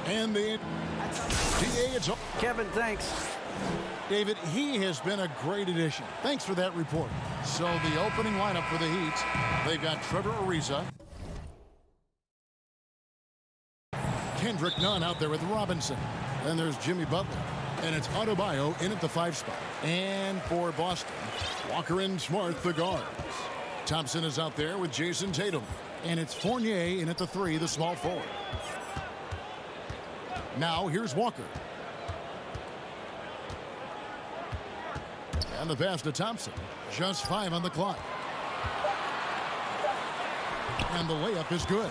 And the TA, it's Kevin, thanks. David, he has been a great addition. Thanks for that report. So the opening lineup for the Heat, they've got Trevor Ariza, Kendrick Nunn out there with Robinson. Then there's Jimmy Butler. And it's Adebayo in at the 5 spot. And for Boston, Walker and Smart, the guards. Thompson is out there with Jason Tatum. And it's Fournier in at the 3, the small forward. Now here's Walker. And the pass to Thompson. Just 5 on the clock. And the layup is good.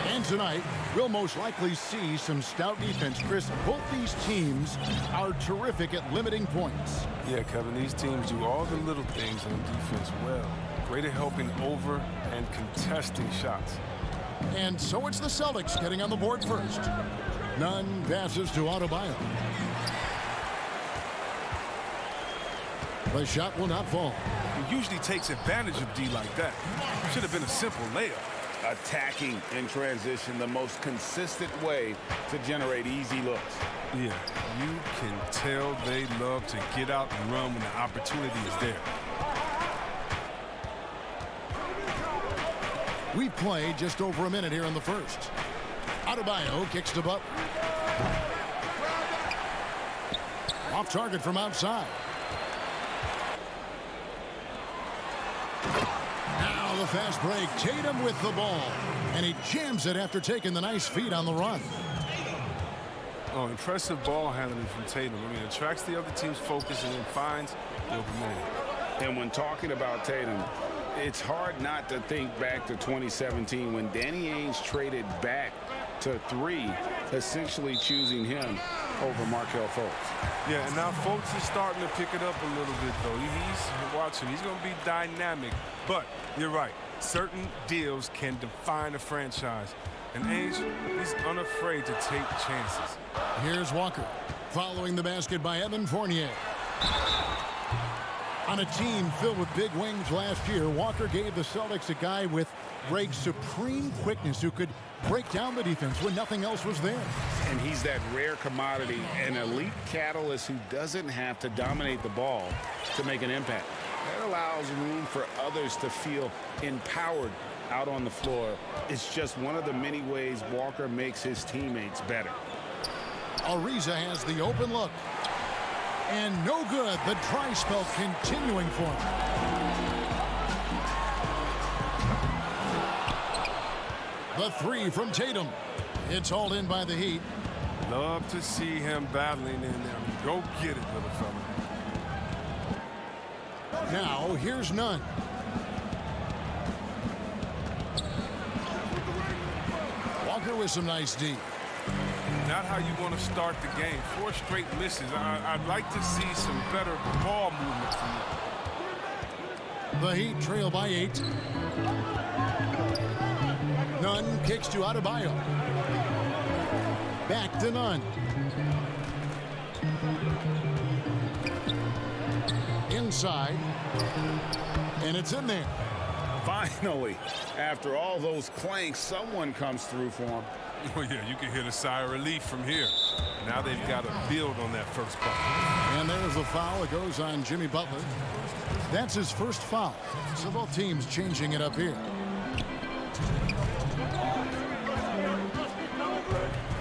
And tonight, we'll most likely see some stout defense. Chris, both these teams are terrific at limiting points. Yeah, Kevin, these teams do all the little things on defense well. Great at helping over and contesting shots. And so it's the Celtics getting on the board first. Nunn passes to Adebayo. The shot will not fall. He usually takes advantage of D like that. Should have been a simple layup. Attacking in transition, the most consistent way to generate easy looks. Yeah, you can tell they love to get out and run when the opportunity is there. We play just over a minute here in the first. Adebayo kicks to Butler. Off target from outside. Now the fast break. Tatum with the ball. And he jams it after taking the nice feed on the run. Oh, impressive ball handling from Tatum. I mean, attracts the other team's focus and then finds the open man. And when talking about Tatum, it's hard not to think back to 2017 when Danny Ainge traded back to 3, essentially choosing him over Markelle Fultz. Yeah, and now Fultz is starting to pick it up a little bit, though. He's watching. He's going to be dynamic. But you're right. Certain deals can define a franchise. And Ainge, he's unafraid to take chances. Here's Walker. Following the basket by Evan Fournier. On a team filled with big wings last year, Walker gave the Celtics a guy with great supreme quickness who could break down the defense when nothing else was there. And he's that rare commodity, an elite catalyst who doesn't have to dominate the ball to make an impact. That allows room for others to feel empowered out on the floor. It's just one of the many ways Walker makes his teammates better. Ariza has the open look. And no good. The dry spell continuing for him. The 3 from Tatum. It's hauled in by the Heat. Love to see him battling in there. Go get it, little fella. Now, here's Nunn. Walker with some nice D. Not how you want to start the game. 4 straight misses. I'd like to see some better ball movement from you. The Heat trail by 8. Nunn kicks to Adebayo. Back to Nunn. Inside. And it's in there. Finally, after all those clanks, someone comes through for him. Oh, yeah, you can hear the sigh of relief from here. Now they've got to build on that first ball. And there's the foul. It goes on Jimmy Butler. That's his first foul. So both teams changing it up here.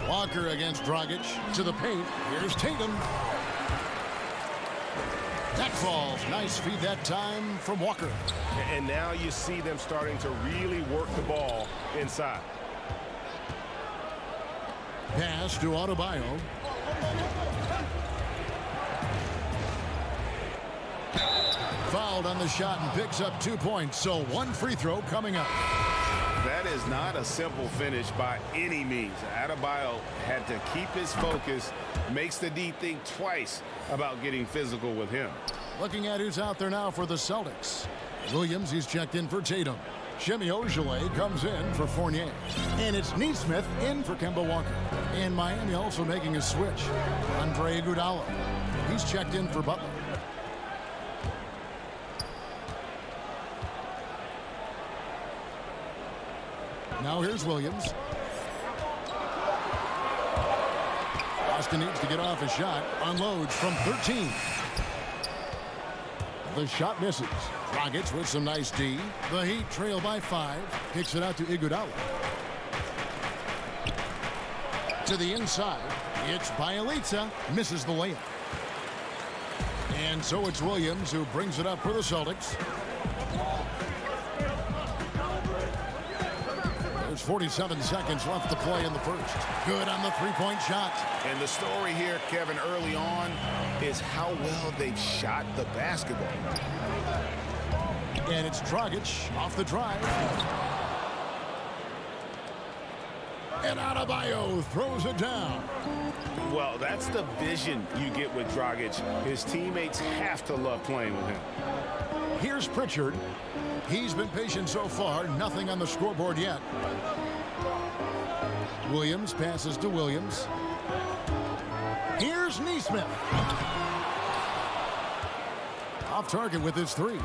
Walker against Dragic to the paint. Here's Tatum. That falls. Nice feed that time from Walker. And now you see them starting to really work the ball inside. Pass to Adebayo. Fouled on the shot and picks up 2 points. So 1 free throw coming up. That is not a simple finish by any means. Adebayo had to keep his focus, makes the D think twice about getting physical with him. Looking at who's out there now for the Celtics. Williams, he's checked in for Tatum. Jimmy Ojeleye comes in for Fournier. And it's Neesmith in for Kemba Walker. And Miami also making a switch. Andre Iguodala. He's checked in for Butler. Now here's Williams. Boston needs to get off a shot. Unloads from 13. The shot misses. Rockets with some nice D. The Heat trail by 5. Kicks it out to Iguodala. To the inside. It's Bielitsa. Misses the layup. And so it's Williams who brings it up for the Celtics. There's 47 seconds left to play in the first. Good on the three-point shot. And the story here, Kevin, early on is how well they've shot the basketball. And it's Dragic off the drive. And Adebayo throws it down. Well, that's the vision you get with Dragic. His teammates have to love playing with him. Here's Pritchard. He's been patient so far. Nothing on the scoreboard yet. Williams passes to Williams. Here's Neesmith. Off target with his three.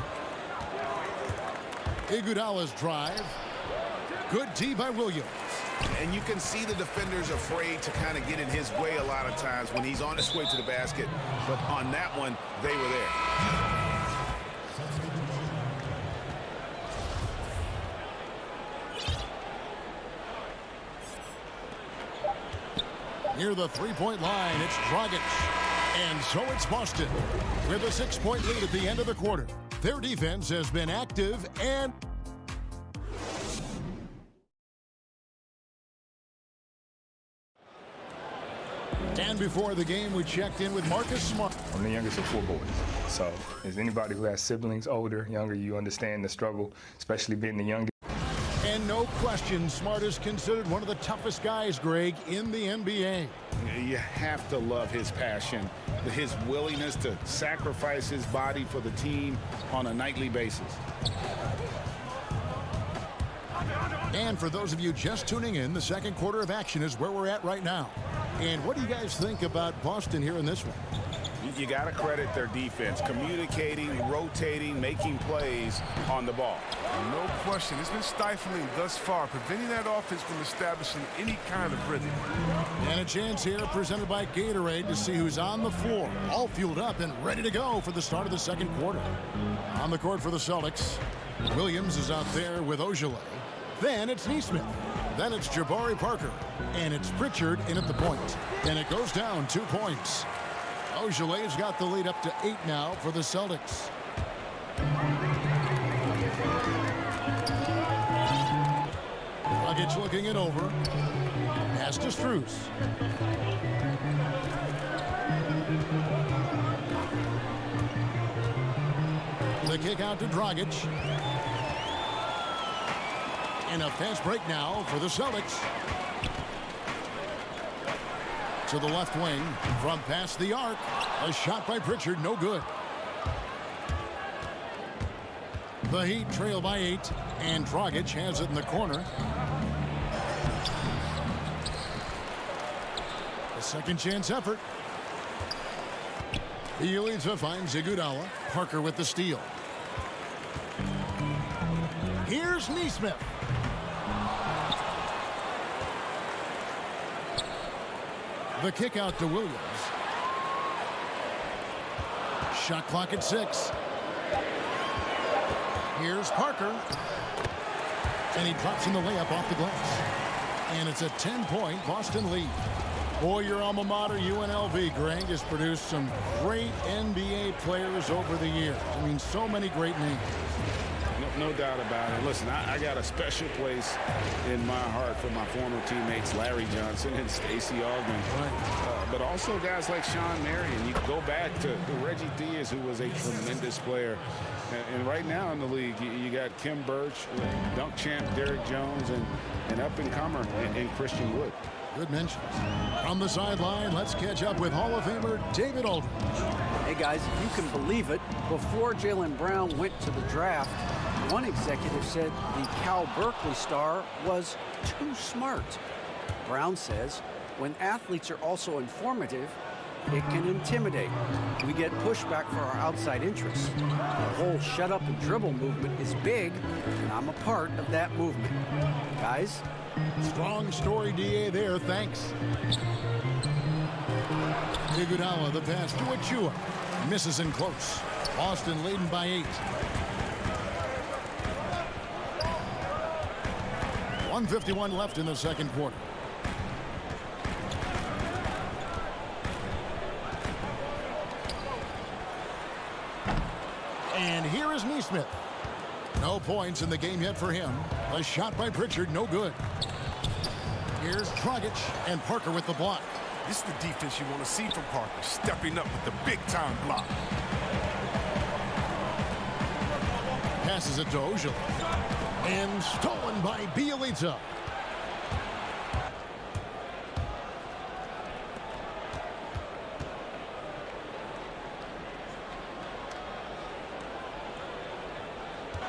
Iguodala's drive. Good tee by Williams. And you can see the defenders afraid to kind of get in his way a lot of times when he's on his way to the basket. But on that one, they were there. Near the three-point line, it's Dragic. And so it's Boston with a 6-point lead at the end of the quarter. Their defense has been active and... And before the game, we checked in with Marcus Smart. I'm the youngest of 4 boys. So as anybody who has siblings, older, younger, you understand the struggle, especially being the youngest. And no question, Smart is considered one of the toughest guys, Greg, in the NBA. You have to love his passion, his willingness to sacrifice his body for the team on a nightly basis. And for those of you just tuning in, the second quarter of action is where we're at right now. And what do you guys think about Boston here in this one? You got to credit their defense, communicating, rotating, making plays on the ball. No question. It's been stifling thus far, preventing that offense from establishing any kind of rhythm. And a chance here presented by Gatorade to see who's on the floor, all fueled up and ready to go for the start of the second quarter. On the court for the Celtics, Williams is out there with Ojale. Then it's Neesmith. Then it's Jabari Parker. And it's Pritchard in at the point. And it goes down 2 points. Ojale's got the lead up to 8 now for the Celtics. Dragic looking it over. Pass to Strus. The kick out to Dragic. And a fast break now for the Celtics. To the left wing from past the arc. A shot by Pritchard, no good. The Heat trail by 8, and Dragic has it in the corner. A second chance effort. Bielitsa finds Iguodala. Parker with the steal. Here's Neesmith. The kick out to Williams. Shot clock at 6. Here's Parker. And he drops in the layup off the glass. And it's a 10-point Boston lead. Boy, your alma mater, UNLV, Greg, has produced some great NBA players over the years. I mean, so many great names. No doubt about it. Listen, I got a special place in my heart for my former teammates Larry Johnson and Stacey Augmon. Right. But also guys like Sean Marion. You go back to Reggie Diaz, who was a tremendous player. And right now in the league, you got Kim Birch, dunk champ Derrick Jones, and up-and-comer in Christian Wood. Good mentions. From the sideline, let's catch up with Hall of Famer David Aldridge. Hey, guys, if you can believe it, before Jaylen Brown went to the draft, one executive said the Cal Berkeley star was too smart. Brown says, when athletes are also informative, it can intimidate. We get pushback for our outside interests. The whole shut up and dribble movement is big, and I'm a part of that movement. Guys? Strong story, DA, there. Thanks. Iguodala, the pass to Achua. Misses in close. Boston leading by 8. 1:51 left in the second quarter. And here is Neesmith. No points in the game yet for him. A shot by Pritchard, no good. Here's Dragic and Parker with the block. This is the defense you want to see from Parker, stepping up with the big-time block. Passes it to Ojala. And stolen by Bielitsa.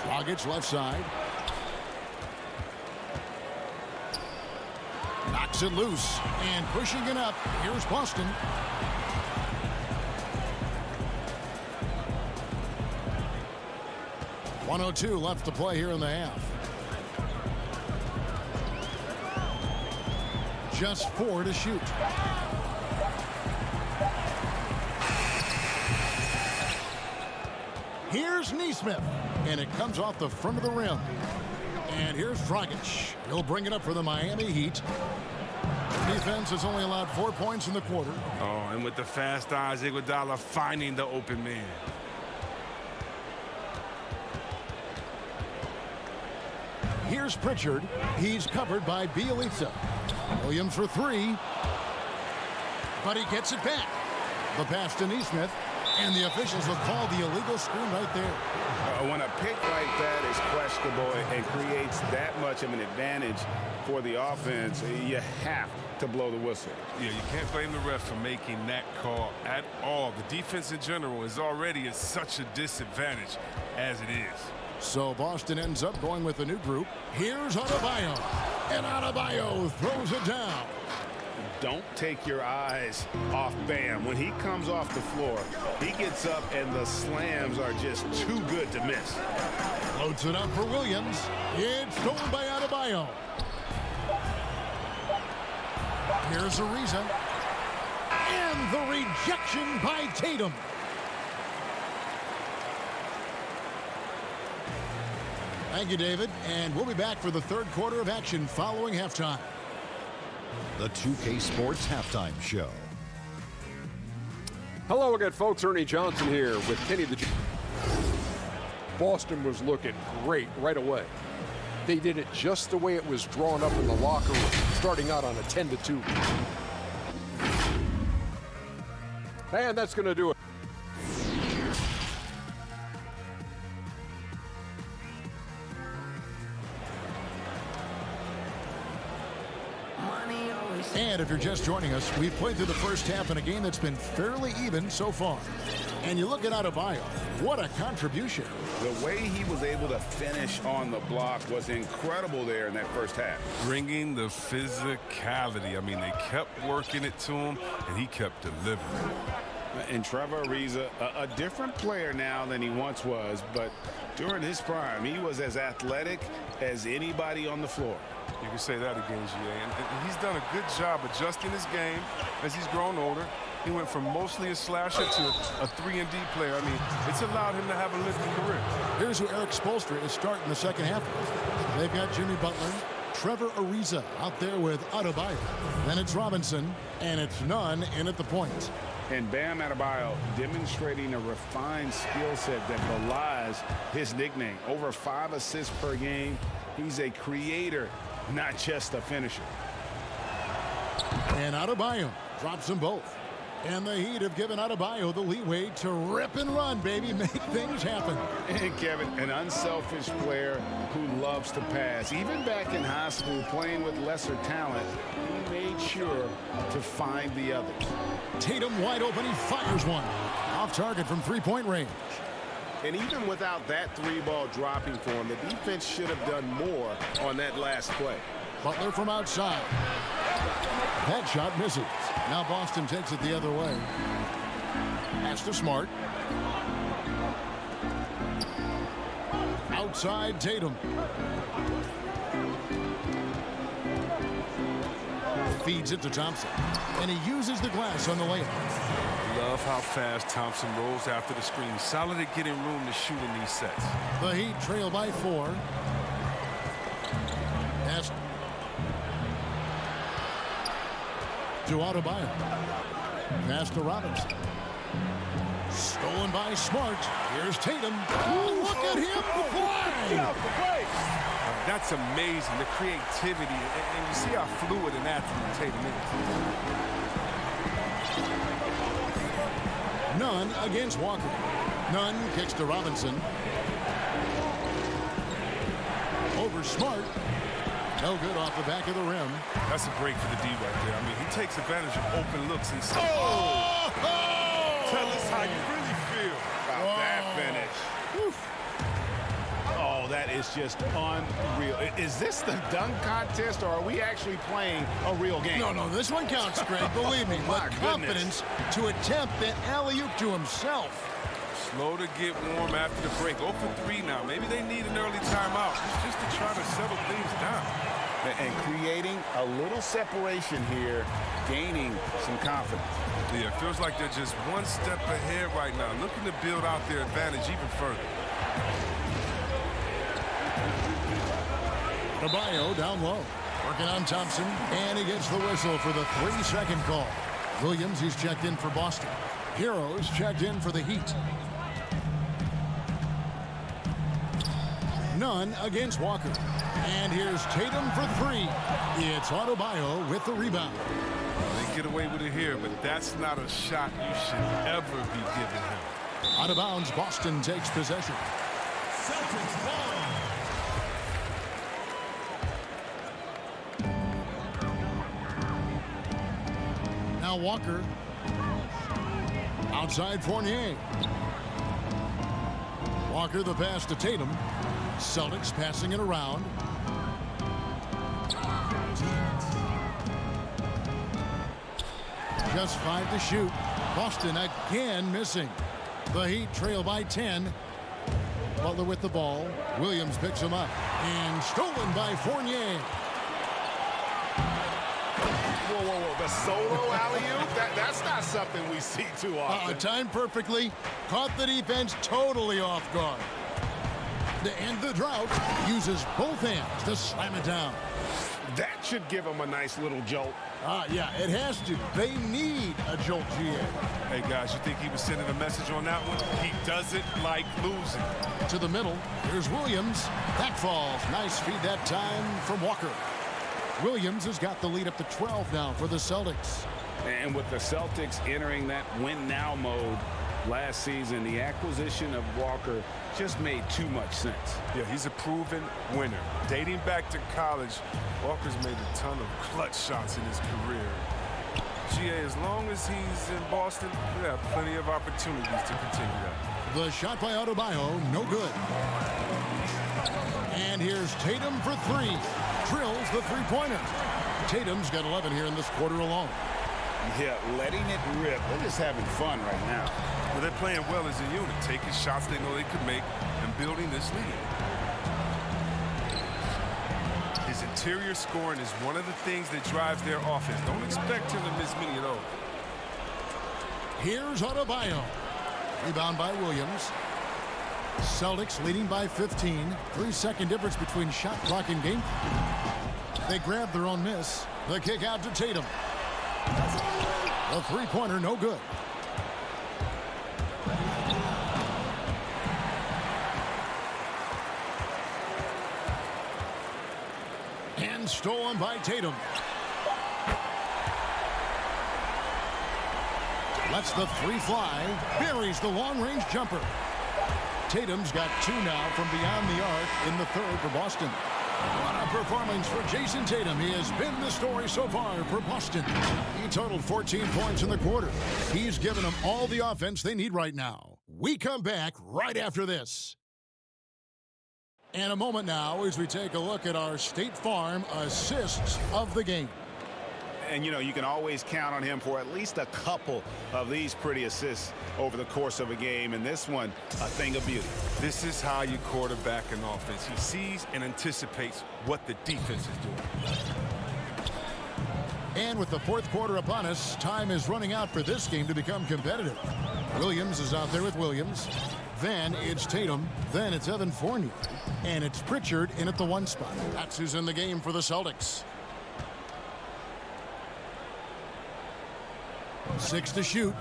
Dragic left side. Knocks it loose and pushing it up. Here's Boston. .102 left to play here in the half. Just 4 to shoot. Here's Neesmith, and it comes off the front of the rim. And here's Dragic. He'll bring it up for the Miami Heat. Defense has only allowed 4 points in the quarter. Oh, and with the fast eyes, Iguodala finding the open man. Here's Pritchard. He's covered by Bielitsa. Williams for 3. But he gets it back. The pass to Neesmith. And the officials will call the illegal screen right there. When a pick like that is questionable and creates that much of an advantage for the offense, you have to blow the whistle. Yeah, you can't blame the ref for making that call at all. The defense in general is already at such a disadvantage as it is. So Boston ends up going with a new group. Here's Adebayo. And Adebayo throws it down. Don't take your eyes off Bam. When he comes off the floor, he gets up and the slams are just too good to miss. Floats it up for Williams. It's stolen by Adebayo. Here's Ariza. And the rejection by Tatum. Thank you, David. And we'll be back for the third quarter of action following halftime. The 2K Sports Halftime Show. Hello again, folks. Ernie Johnson here with Kenny the G. Boston was looking great right away. They did it just the way it was drawn up in the locker room, starting out on a 10-2. And that's going to do it. And if you're just joining us, we've played through the first half in a game that's been fairly even so far. And you look at Adebayo, what a contribution. The way he was able to finish on the block was incredible there in that first half. Bringing the physicality. I mean, they kept working it to him, and he kept delivering. And Trevor Ariza, a different player now than he once was, but during his prime, he was as athletic as anybody on the floor. You can say that again, G.A. And he's done a good job adjusting his game as he's grown older. He went from mostly a slasher to a 3-and-D player. I mean, it's allowed him to have a lifting career. Here's who Eric Spoelstra is starting the second half with. They've got Jimmy Butler, Trevor Ariza out there with Adebayo. Then it's Robinson, and it's Nunn in at the point. And Bam Adebayo demonstrating a refined skill set that belies his nickname. Over 5 assists per game. He's a creator, not just a finisher. And Adebayo drops them both. And the Heat have given Adebayo the leeway to rip and run, baby. Make things happen. And Kevin, an unselfish player who loves to pass. Even back in high school, playing with lesser talent, he made sure to find the others. Tatum wide open. He fires one. Off target from three-point range. And even without that 3-ball dropping for him, the defense should have done more on that last play. Butler from outside. That shot misses. Now Boston takes it the other way. Pass to Smart. Outside Tatum. feeds it to Thompson. And he uses the glass on the layup. Love how fast Thompson rolls after the screen. Solid at getting room to shoot in these sets. The Heat trail by 4. Pass to Adebayo. Pass to Robinson. Stolen by Smart. Here's Tatum. Oh, look at him fly! That's amazing, the creativity, and you see how fluid an athlete Tatum is. Nunn against Walker. Nunn kicks to Robinson. Over Smart. No good off the back of the rim. That's a break for the D right there. I mean, he takes advantage of open looks and stuff. Tell us how you really feel About that finish. Oh, that is just unreal. Is this the dunk contest, or are we actually playing a real game? No, this one counts, Greg. Believe me. My But confidence to attempt that alley-oop to himself. Slow to get warm after the break. 0 for 3 now. Maybe they need an early timeout just to try to settle things down. And creating a little separation here, gaining some confidence. Yeah, it feels like they're just one step ahead right now, looking to build out their advantage even further. Adebayo down low. Working on Thompson, and he gets the whistle for the 3-second call. Williams, he's checked in for Boston. Heroes checked in for the Heat. Nunn against Walker. And here's Tatum for 3. It's Adebayo with the rebound. They get away with it here, but that's not a shot you should ever be giving him. Out of bounds, Boston takes possession. Celtics ball. Now Walker. Outside Fournier. Walker the pass to Tatum. Celtics passing it around. Just 5 to shoot. Boston again missing. The Heat trail by 10. Butler with the ball. Williams picks him up. And stolen by Fournier. Whoa. The solo alley-oop? That's not something we see too often. Timed perfectly. Caught the defense totally off guard. To end the drought, uses both hands to slam it down. That should give them a nice little jolt. Yeah, it has to. They need a jolt, GA. Hey, guys, you think he was sending a message on that one? He doesn't like losing. To the middle, here's Williams. That falls. Nice feed that time from Walker. Williams has got the lead up to 12 now for the Celtics. And with the Celtics entering that win-now mode last season, the acquisition of Walker just made too much sense. Yeah, he's a proven winner. Dating back to college, Walker's made a ton of clutch shots in his career. GA, as long as he's in Boston, we have plenty of opportunities to continue that. The shot by Adebayo, no good. And here's Tatum for 3. Drills the three-pointer. Tatum's got 11 here in this quarter alone. Yeah, letting it rip. They're just having fun right now. Well, they're playing well as a unit, taking shots they know they could make and building this lead. His interior scoring is one of the things that drives their offense. Don't expect him to miss many of those. Here's Adebayo. Rebound by Williams. Celtics leading by 15. 3-second difference between shot clock and game. They grab their own miss. The kick out to Tatum. The three-pointer, no good. And stolen by Tatum. Lets the 3 fly. Buries the long-range jumper. Tatum's got 2 now from beyond the arc in the third for Boston. What a performance for Jason Tatum. He has been the story so far for Boston. He totaled 14 points in the quarter. He's given them all the offense they need right now. We come back right after this. And a moment now as we take a look at our State Farm assists of the game. And, you can always count on him for at least a couple of these pretty assists over the course of a game. And this one, a thing of beauty. This is how you quarterback an offense. He sees and anticipates what the defense is doing. And with the fourth quarter upon us, time is running out for this game to become competitive. Williams is out there with Williams. Then it's Tatum. Then it's Evan Fournier. And it's Pritchard in at the 1 spot. That's who's in the game for the Celtics. 6 to shoot.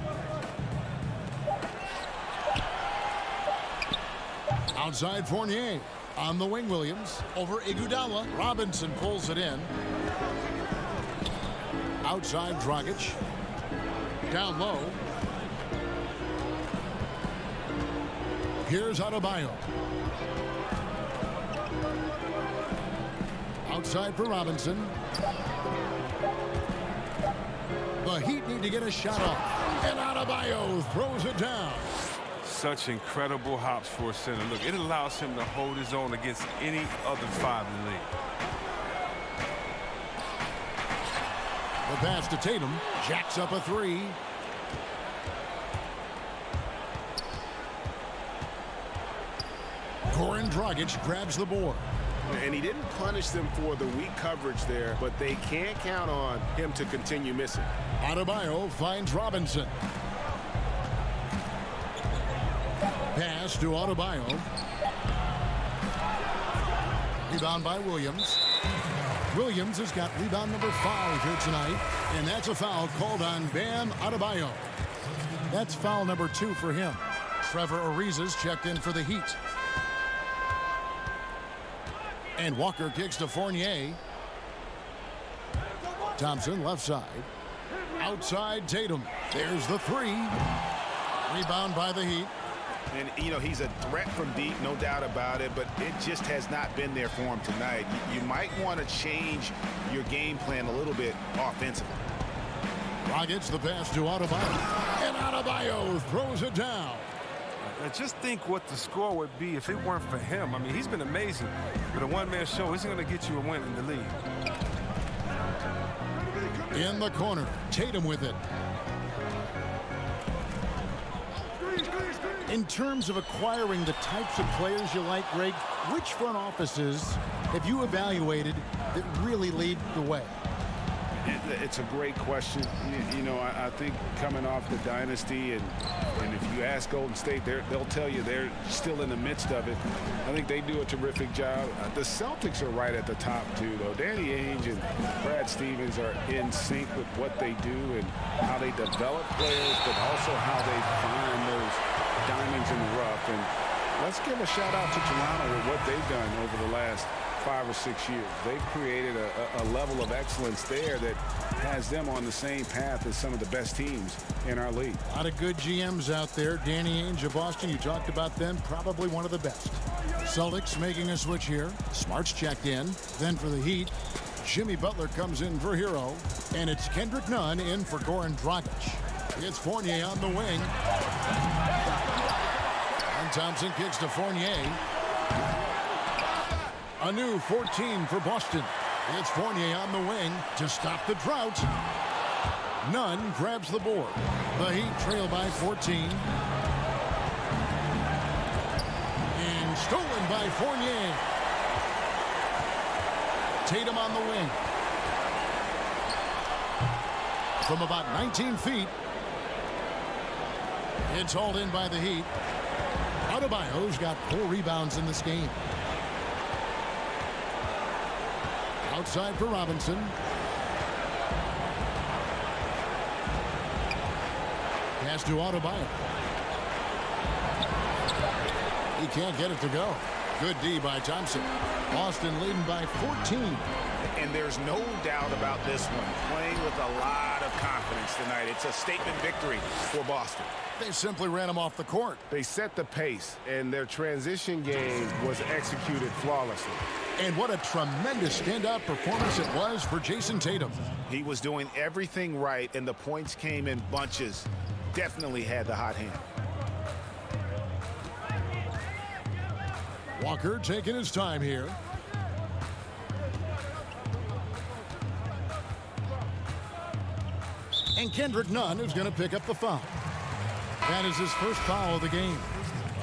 Outside Fournier. On the wing, Williams. Over Iguodala. Robinson pulls it in. Outside Dragic. Down low. Here's Adebayo. Outside for Robinson. The Heat need to get a shot off. And Adebayo throws it down. Such incredible hops for a center. Look, it allows him to hold his own against any other 5 in the league. The pass to Tatum. Jacks up a 3. Goran Dragic grabs the board. And he didn't punish them for the weak coverage there, but they can't count on him to continue missing. Adebayo finds Robinson. Pass to Adebayo. Rebound by Williams. Williams has got rebound number 5 here tonight, and that's a foul called on Bam Adebayo. That's foul number 2 for him. Trevor Ariza's checked in for the Heat. And Walker kicks to Fournier. Thompson left side. Outside Tatum. There's the 3. Rebound by the Heat. And, you know, he's a threat from deep, no doubt about it, but it just has not been there for him tonight. You might want to change your game plan a little bit offensively. Dragic the pass to Adebayo. And Adebayo throws it down. Just think what the score would be if it weren't for him. I mean, he's been amazing, but a one-man show isn't going to get you a win in the league. In the corner, Tatum with it. In terms of acquiring the types of players you like, Greg, which front offices have you evaluated that really lead the way? It's a great question. You know, I think coming off the dynasty, and if you ask Golden State, they'll tell you they're still in the midst of it. I think they do a terrific job. The Celtics are right at the top, too, though. Danny Ainge and Brad Stevens are in sync with what they do and how they develop players, but also how they find those diamonds in the rough. And let's give a shout out to Toronto with what they've done over the last 5 or 6 years. They've created a level of excellence there that has them on the same path as some of the best teams in our league. A lot of good GMs out there. Danny Ainge of Boston, you talked about them, probably one of the best. Celtics making a switch here. Smart's checked in. Then for the Heat, Jimmy Butler comes in for Hero, and it's Kendrick Nunn in for Goran Dragic. It's Fournier on the wing. And Thompson kicks to Fournier. A new 14 for Boston. It's Fournier on the wing to stop the drought. Nunn grabs the board. The Heat trail by 14. And stolen by Fournier. Tatum on the wing. From about 19 feet. It's hauled in by the Heat. Adebayo's got 4 rebounds in this game. Outside for Robinson. Pass to Adebayo. He can't get it to go. Good D by Thompson. Boston leading by 14. And there's no doubt about this one. Playing with a lot of confidence tonight. It's a statement victory for Boston. They simply ran him off the court. They set the pace, and their transition game was executed flawlessly. And what a tremendous standout performance it was for Jason Tatum. He was doing everything right, and the points came in bunches. Definitely had the hot hand. Walker taking his time here. And Kendrick Nunn is going to pick up the foul. That is his first foul of the game.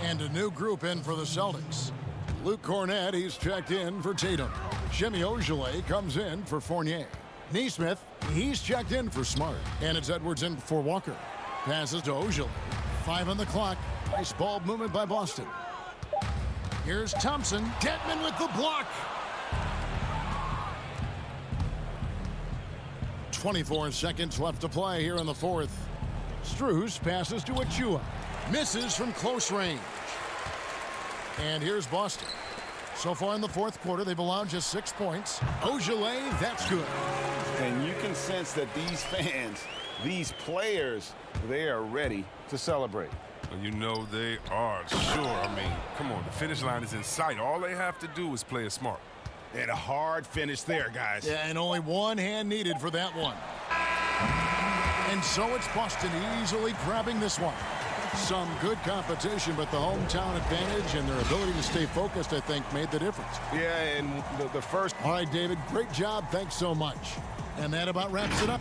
And a new group in for the Celtics. Luke Cornett, he's checked in for Tatum. Jimmy Ojale comes in for Fournier. Neesmith, he's checked in for Smart. And it's Edwards in for Walker. Passes to Ojale. 5 on the clock. Nice ball movement by Boston. Here's Thompson. Detman with the block. 24 seconds left to play here in the fourth. Strus passes to Achua. Misses from close range. And here's Boston. So far in the fourth quarter, they've allowed just 6 points. Ojale, that's good. And you can sense that these fans, these players, they are ready to celebrate. Well, you know they are, sure. I mean, come on, the finish line is in sight. All they have to do is play it smart. And a hard finish there, guys. Yeah, and only one hand needed for that one. And so it's Boston easily grabbing this one. Some good competition, but the hometown advantage and their ability to stay focused, I think, made the difference. Yeah, and the first... All right, David, great job. Thanks so much. And that about wraps it up.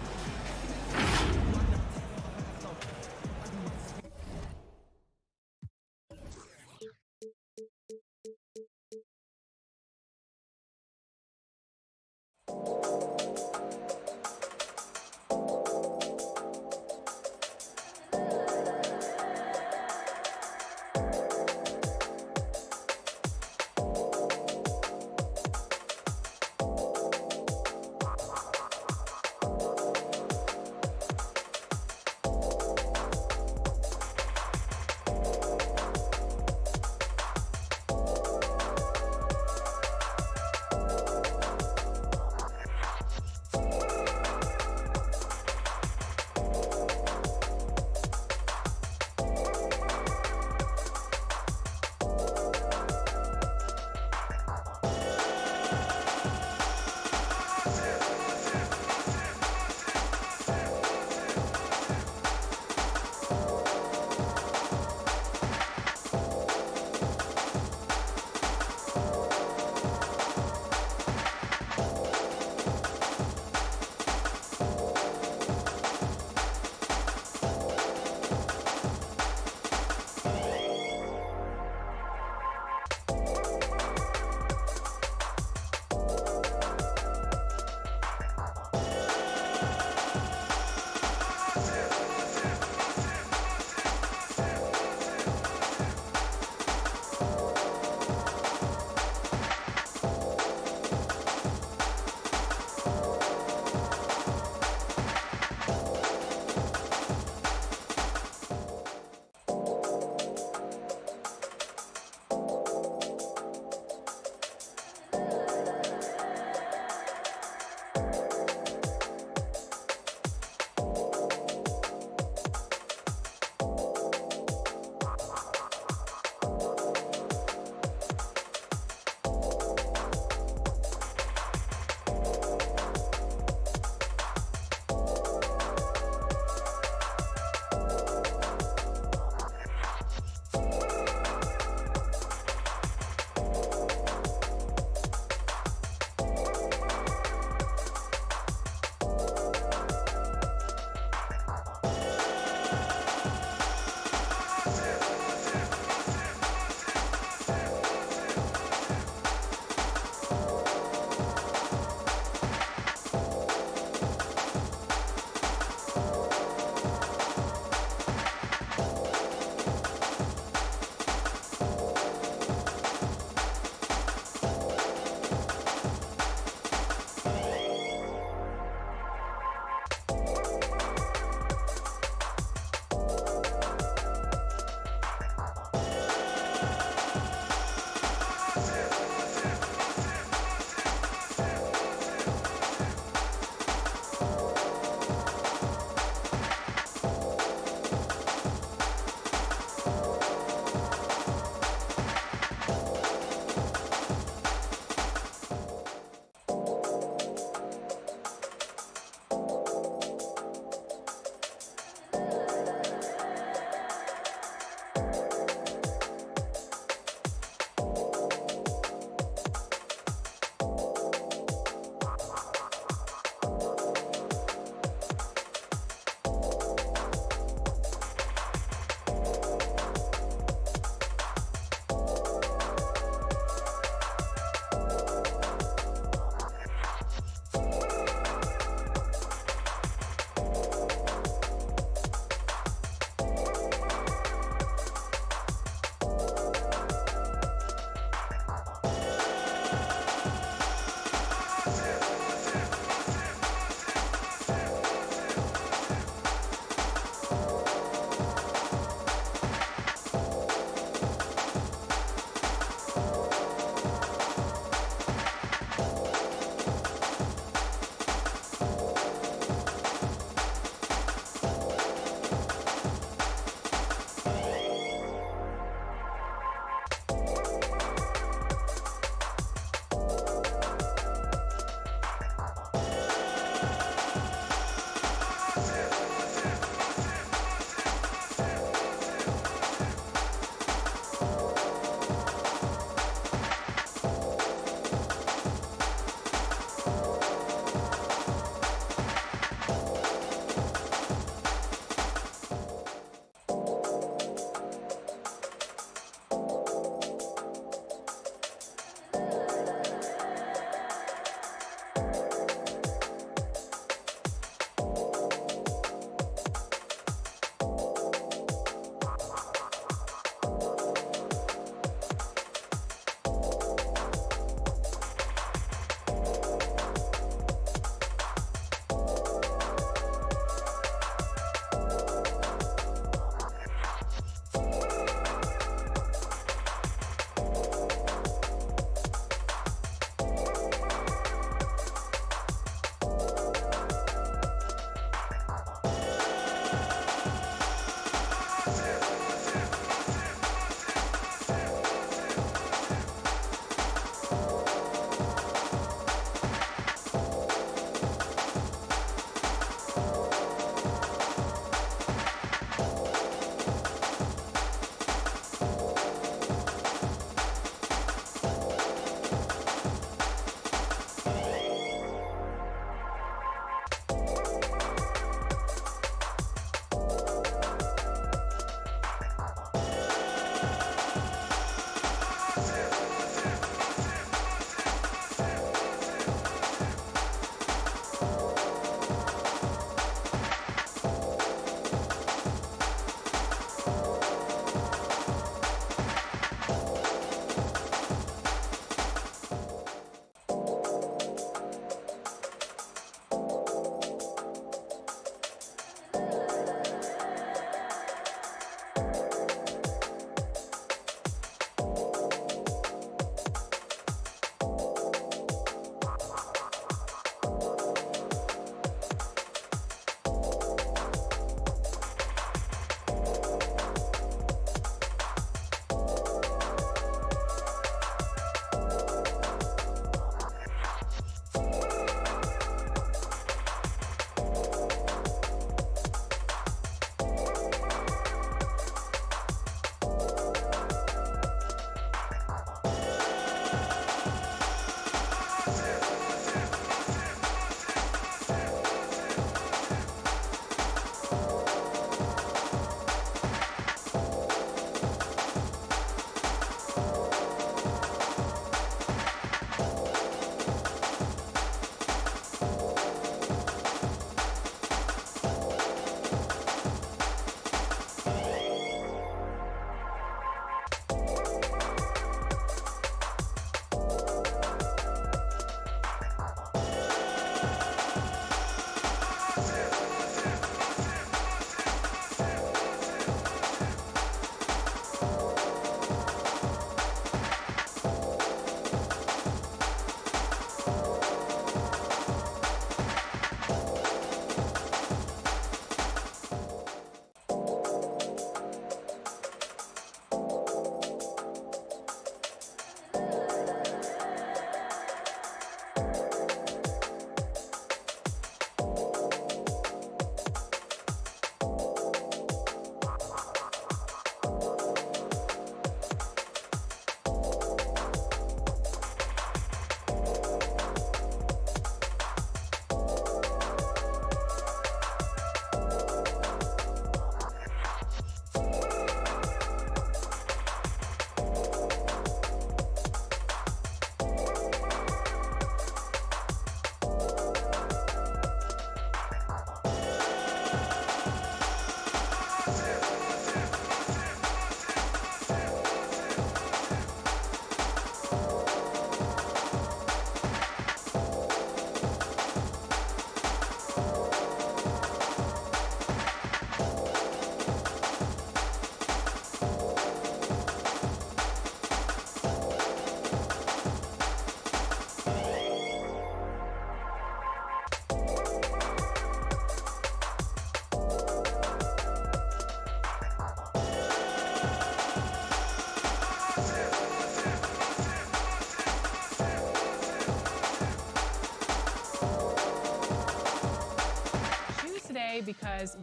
today because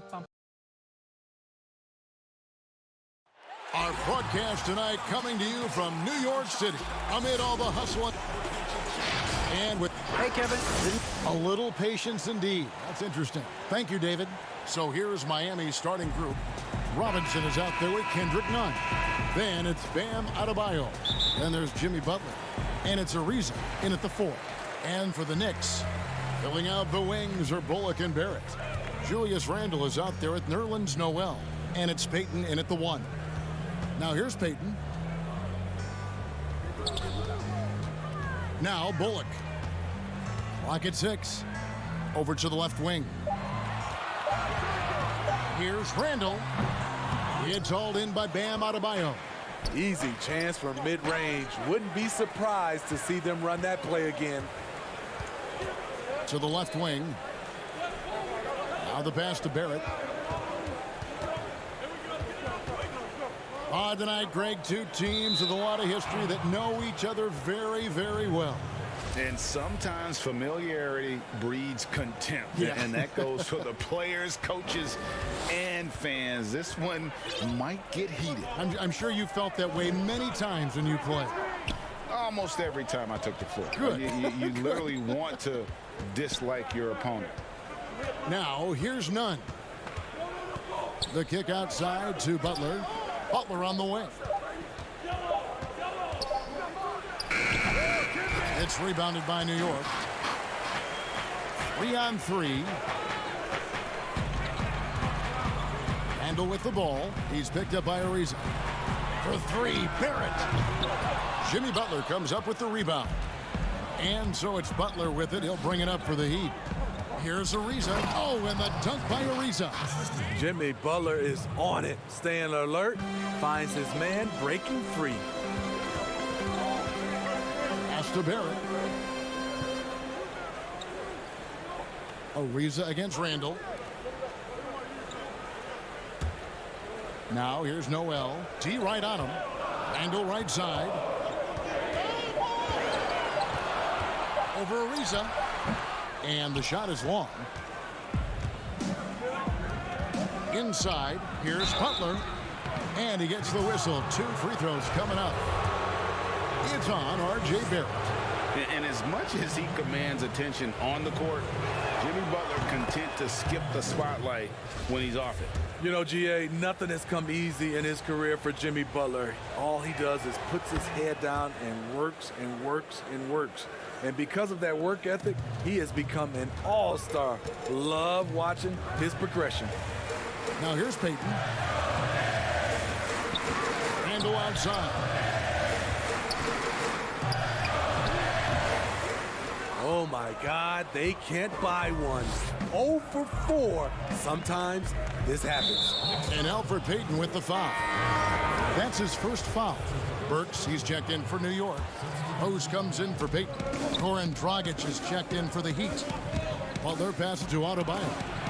Our broadcast tonight coming to you from New York City amid all the hustle and with Hey, Kevin. a little patience indeed. That's interesting. Thank you, David. So here's Miami's starting group. Robinson is out there with Kendrick Nunn. Then it's Bam Adebayo. Then there's Jimmy Butler. And it's Ariza in at the 4. And for the Knicks, filling out the wings are Bullock and Barrett. Julius Randle is out there with Nerlens Noel. And it's Payton in at the 1. Now here's Payton. Now Bullock. Clock at 6. Over to the left wing. Here's Randle. It's hauled in by Bam Adebayo. Easy chance for mid-range. Wouldn't be surprised to see them run that play again. To the left wing. Now the pass to Barrett. Tonight, Greg, two teams with a lot of history that know each other very, very well. And sometimes familiarity breeds contempt. Yeah. And that goes for the players, coaches, and fans. This one might get heated. I'm sure you felt that way many times when you play. Almost every time I took the floor. Good. You literally want to dislike your opponent. Now, here's Nunn. The kick outside to Butler. Butler on the wing. It's rebounded by New York. 3-on-3. Randle with the ball. He's picked up by Ariza. For 3, Barrett. Jimmy Butler comes up with the rebound. And so it's Butler with it. He'll bring it up for the Heat. Here's Ariza. Oh, and the dunk by Ariza. Jimmy Butler is on it. Staying alert. Finds his man breaking free. Pass to Barrett. Ariza against Randle. Now here's Noel. T right on him. Randle right side. Over Ariza. And the shot is long. Inside, here's Butler. And he gets the whistle. 2 free throws coming up. It's on R.J. Barrett. And as much as he commands attention on the court, Jimmy Butler content to skip the spotlight when he's off it. You know, GA, nothing has come easy in his career for Jimmy Butler. All he does is puts his head down and works and works and works. And because of that work ethic, he has become an all-star. Love watching his progression. Now here's Payton. Randle outside. Oh, my God, they can't buy one. 0 for 4. Sometimes this happens. And Alfred Payton with the foul. That's his first foul. Burks, he's checked in for New York. Hose comes in for Payton. Goran Dragic is checked in for the Heat. Butler passes to Adebayo.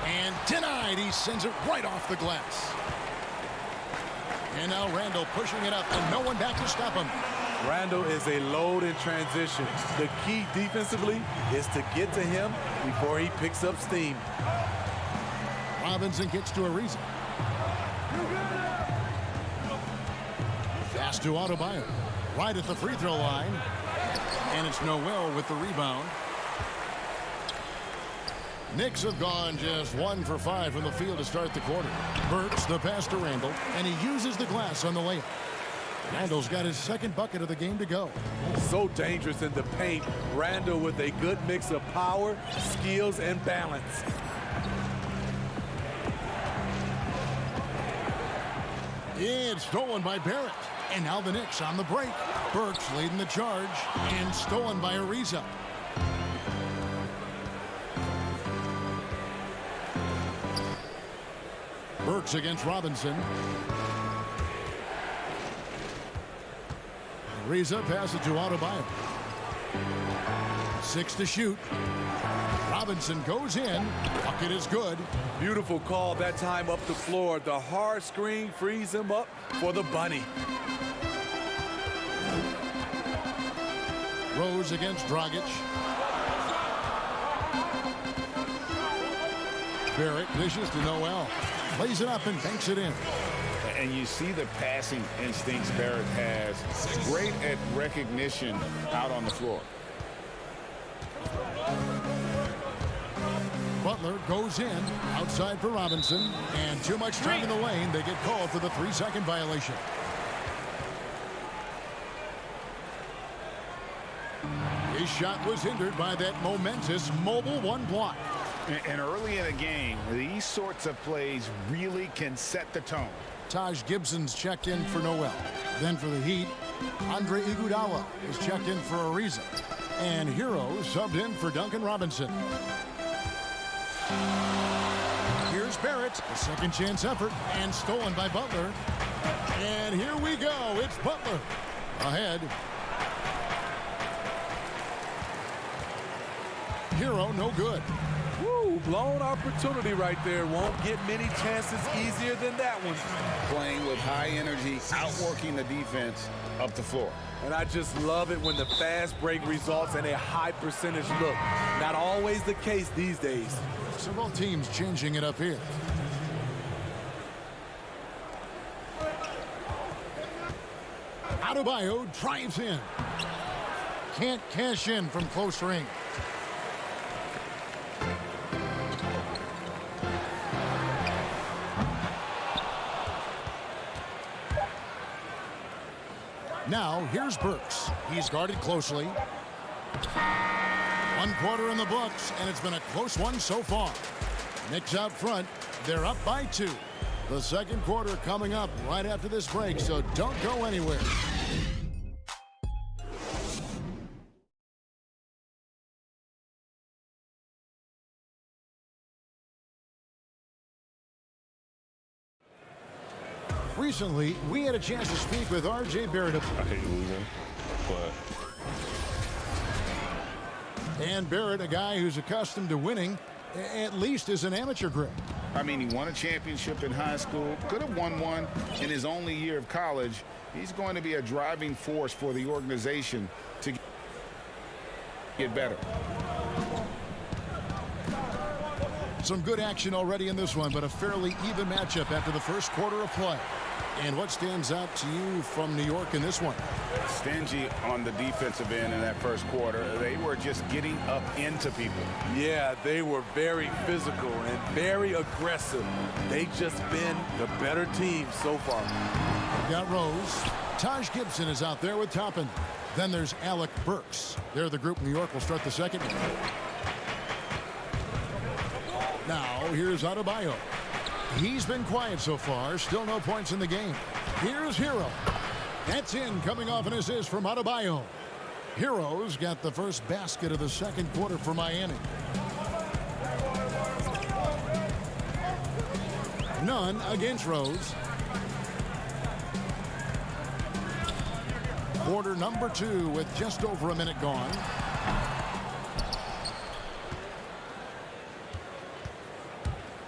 And denied. He sends it right off the glass. And now Randle pushing it up, and no one back to stop him. Randle is a load in transition. The key defensively is to get to him before he picks up steam. Robinson gets to Ariza. Pass to Adebayo. Right at the free throw line. And it's Noel with the rebound. Knicks have gone just 1 for 5 from the field to start the quarter. Burks the pass to Randle, and he uses the glass on the layup. Randle's got his second bucket of the game to go. So dangerous in the paint. Randle with a good mix of power, skills, and balance. It's stolen by Barrett. And now the Knicks on the break. Burks leading the charge, and stolen by Ariza. Burks against Robinson. Ariza passes to Adebayo. 6 to shoot. Robinson goes in. Bucket is good. Beautiful call that time up the floor. The hard screen frees him up for the bunny. Rose against Dragic. Barrett dishes to Noel. Plays it up and banks it in. And you see the passing instincts Barrett has. Great at recognition out on the floor. Butler goes in, outside for Robinson, and too much time in the lane. They get called for the 3-second violation. His shot was hindered by that momentous mobile one block. And early in a game, these sorts of plays really can set the tone. Taj Gibson's checked in for Noel. Then for the Heat, Andre Iguodala is checked in for Ariza. And Hero subbed in for Duncan Robinson. Here's Barrett, a second chance effort, and stolen by Butler. And here we go, it's Butler ahead. Hero no good. Woo, blown opportunity right there. Won't get many chances easier than that one. Playing with high energy, outworking the defense up the floor. And I just love it when the fast break results in a high percentage look. Not always the case these days. Several teams changing it up here. Adebayo drives in. Can't cash in from close range. Now, here's Burks. He's guarded closely. 1 quarter in the books, and it's been a close one so far. Knicks out front. They're up by 2. The second quarter coming up right after this break, so don't go anywhere. Recently, we had a chance to speak with R.J. Barrett. I hate losing, but... And Barrett, a guy who's accustomed to winning, at least as an amateur grade. I mean, he won a championship in high school, could have won one in his only year of college. He's going to be a driving force for the organization to get better. Some good action already in this one, but a fairly even matchup after the first quarter of play. And what stands out to you from New York in this one? Stingy on the defensive end in that first quarter. They were just getting up into people. Yeah, they were very physical and very aggressive. They've just been the better team so far. We've got Rose. Taj Gibson is out there with Toppin. Then there's Alec Burks. They're the group New York will start the second. Now, here's Adebayo. He's been quiet so far. Still no points in the game. Here's Hero. That's in, coming off an assist from Adebayo. Hero's got the first basket of the second quarter for Miami. None against Rose. Quarter number 2 with just over a minute gone.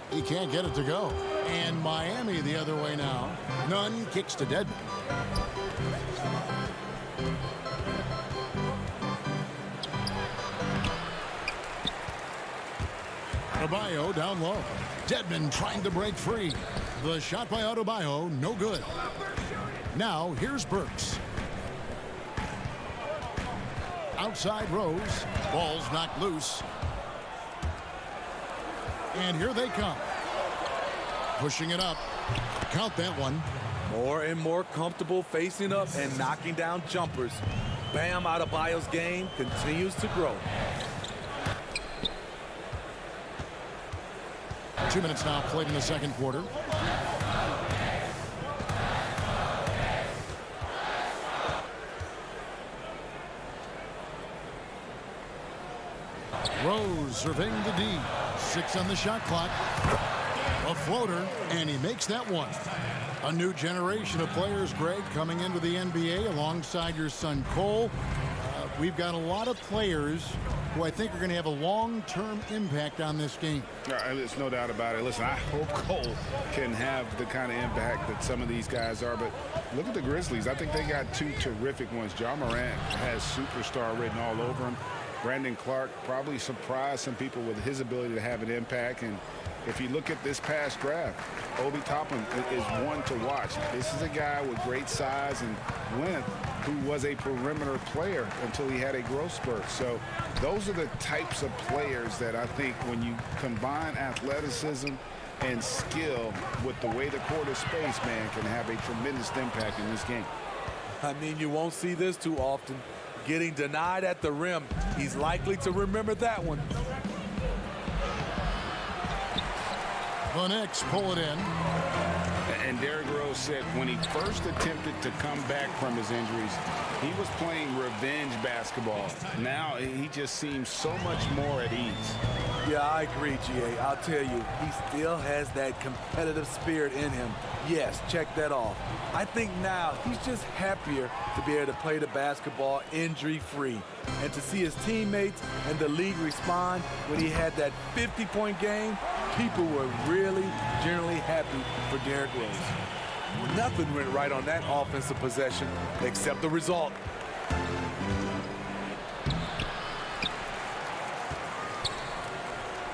He can't get it to go. And Miami the other way now. Nunn kicks to Dedmon. Adebayo down low. Dedmon trying to break free. The shot by Adebayo, no good. Now here's Burks. Outside Rose. Ball's knocked loose. And here they come. Pushing it up. Count that one. More and more comfortable facing up and knocking down jumpers. Bam Adebayo's game continues to grow. 2 minutes now played in the second quarter. Rose surveying the D. 6 on the shot clock. A floater, and he makes that one. A new generation of players, Greg, coming into the NBA alongside your son Cole. We've got a lot of players who I think are going to have a long-term impact on this game. There's no doubt about it. Listen, I hope Cole can have the kind of impact that some of these guys are, but look at the Grizzlies. I think they got 2 terrific ones. Ja Morant has superstar written all over him. Brandon Clark probably surprised some people with his ability to have an impact, and if you look at this past draft, Obi Toppin is one to watch. This is a guy with great size and length who was a perimeter player until he had a growth spurt. So those are the types of players that I think when you combine athleticism and skill with the way the court is spaced, man, can have a tremendous impact in this game. I mean, you won't see this too often. Getting denied at the rim. He's likely to remember that one. The Knicks pull it in. And Derrick Rose said when he first attempted to come back from his injuries, he was playing revenge basketball. Now he just seems so much more at ease. Yeah, I agree, GA. I'll tell you, he still has that competitive spirit in him. Yes, check that off. I think now he's just happier to be able to play the basketball injury-free and to see his teammates and the league respond when he had that 50-point game. People were really generally happy for Derrick Rose. Nothing went right on that offensive possession except the result.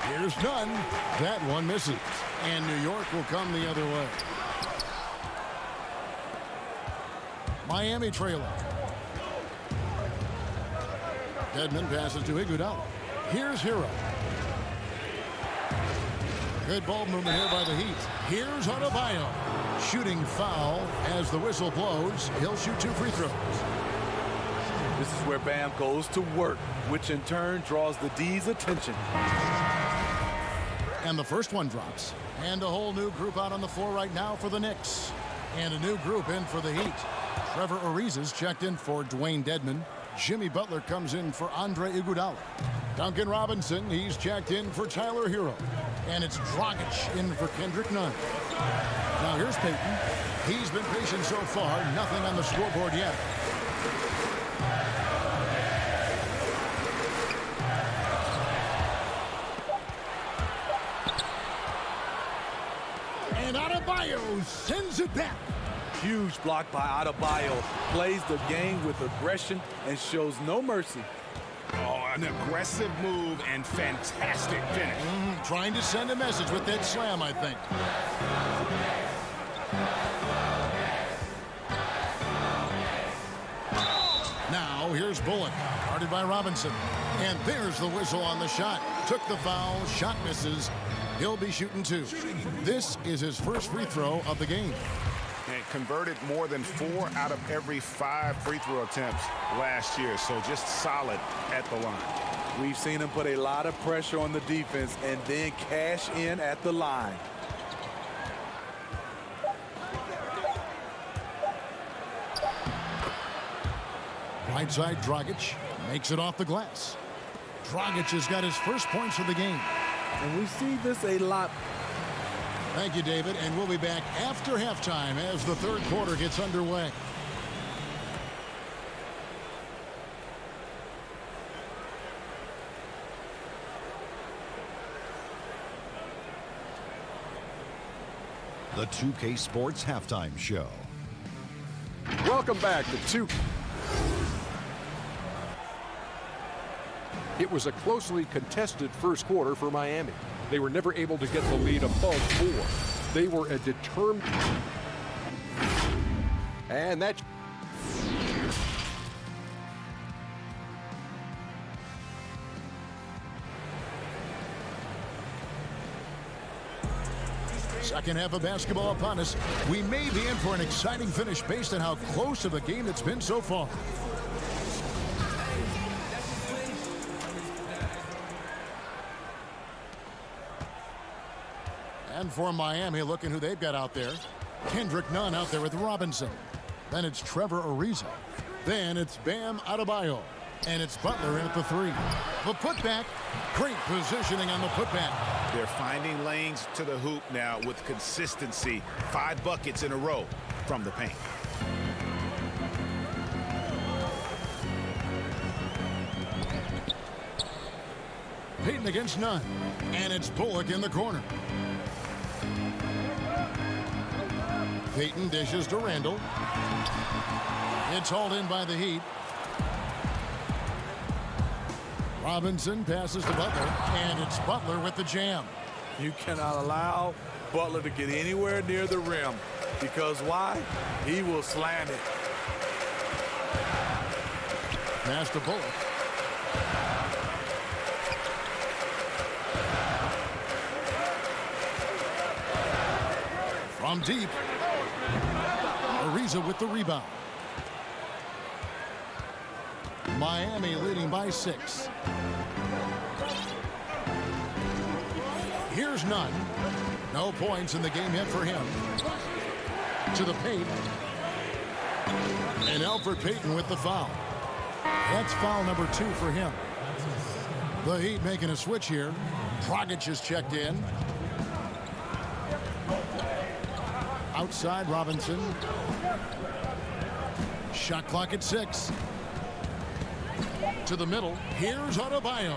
Here's none. That one misses. And New York will come the other way. Miami trailing. Dedmon passes to Iguodala. Here's Hero. Good ball movement here by the Heat. Here's Adebayo. Shooting foul as the whistle blows. He'll shoot 2 free throws. This is where Bam goes to work, which in turn draws the D's attention. And the first one drops. And a whole new group out on the floor right now for the Knicks. And a new group in for the Heat. Trevor Ariza's checked in for Dwayne Dedmon. Jimmy Butler comes in for Andre Iguodala. Duncan Robinson, he's checked in for Tyler Hero. And it's Dragic in for Kendrick Nunn. Now here's Payton. He's been patient so far. Nothing on the scoreboard yet. And Adebayo sends it back. Huge block by Adebayo. Plays the game with aggression and shows no mercy. Oh, an aggressive move and fantastic finish. Trying to send a message with that slam, I think. Now, here's Bullock. Guarded by Robinson. And there's the whistle on the shot. Took the foul. Shot misses. He'll be shooting 2. This is his first free throw of the game. And converted more than 4 out of every 5 free throw attempts last year. So just solid at the line. We've seen him put a lot of pressure on the defense and then cash in at the line. Right side, Dragic makes it off the glass. Dragic has got his first points of the game. And we see this a lot. Thank you, David, and we'll be back after halftime as the third quarter gets underway. The 2K Sports Halftime Show. Welcome back to 2. It was a closely contested first quarter for Miami. They were never able to get the lead above 4. They were a determined. And that. Second half of basketball upon us. We may be in for an exciting finish based on how close to the game it's been so far. And for Miami, looking who they've got out there. Kendrick Nunn out there with Robinson. Then it's Trevor Ariza. Then it's Bam Adebayo. And it's Butler in at the 3. The putback. Great positioning on the putback. They're finding lanes to the hoop now with consistency. 5 buckets in a row from the paint. Payton against Nunn. And it's Bullock in the corner. Payton dishes to Randall. It's hauled in by the Heat. Robinson passes to Butler, and it's Butler with the jam. You cannot allow Butler to get anywhere near the rim, because why? He will slam it. Pass to Bullock. From deep. Ariza with the rebound. Miami leading by 6. Here's none. No points in the game yet for him. To the paint. And Alfred Payton with the foul. That's foul number 2 for him. The Heat making a switch here. Dragic is checked in. Outside Robinson. Shot clock at 6. To the middle. Here's Adebayo.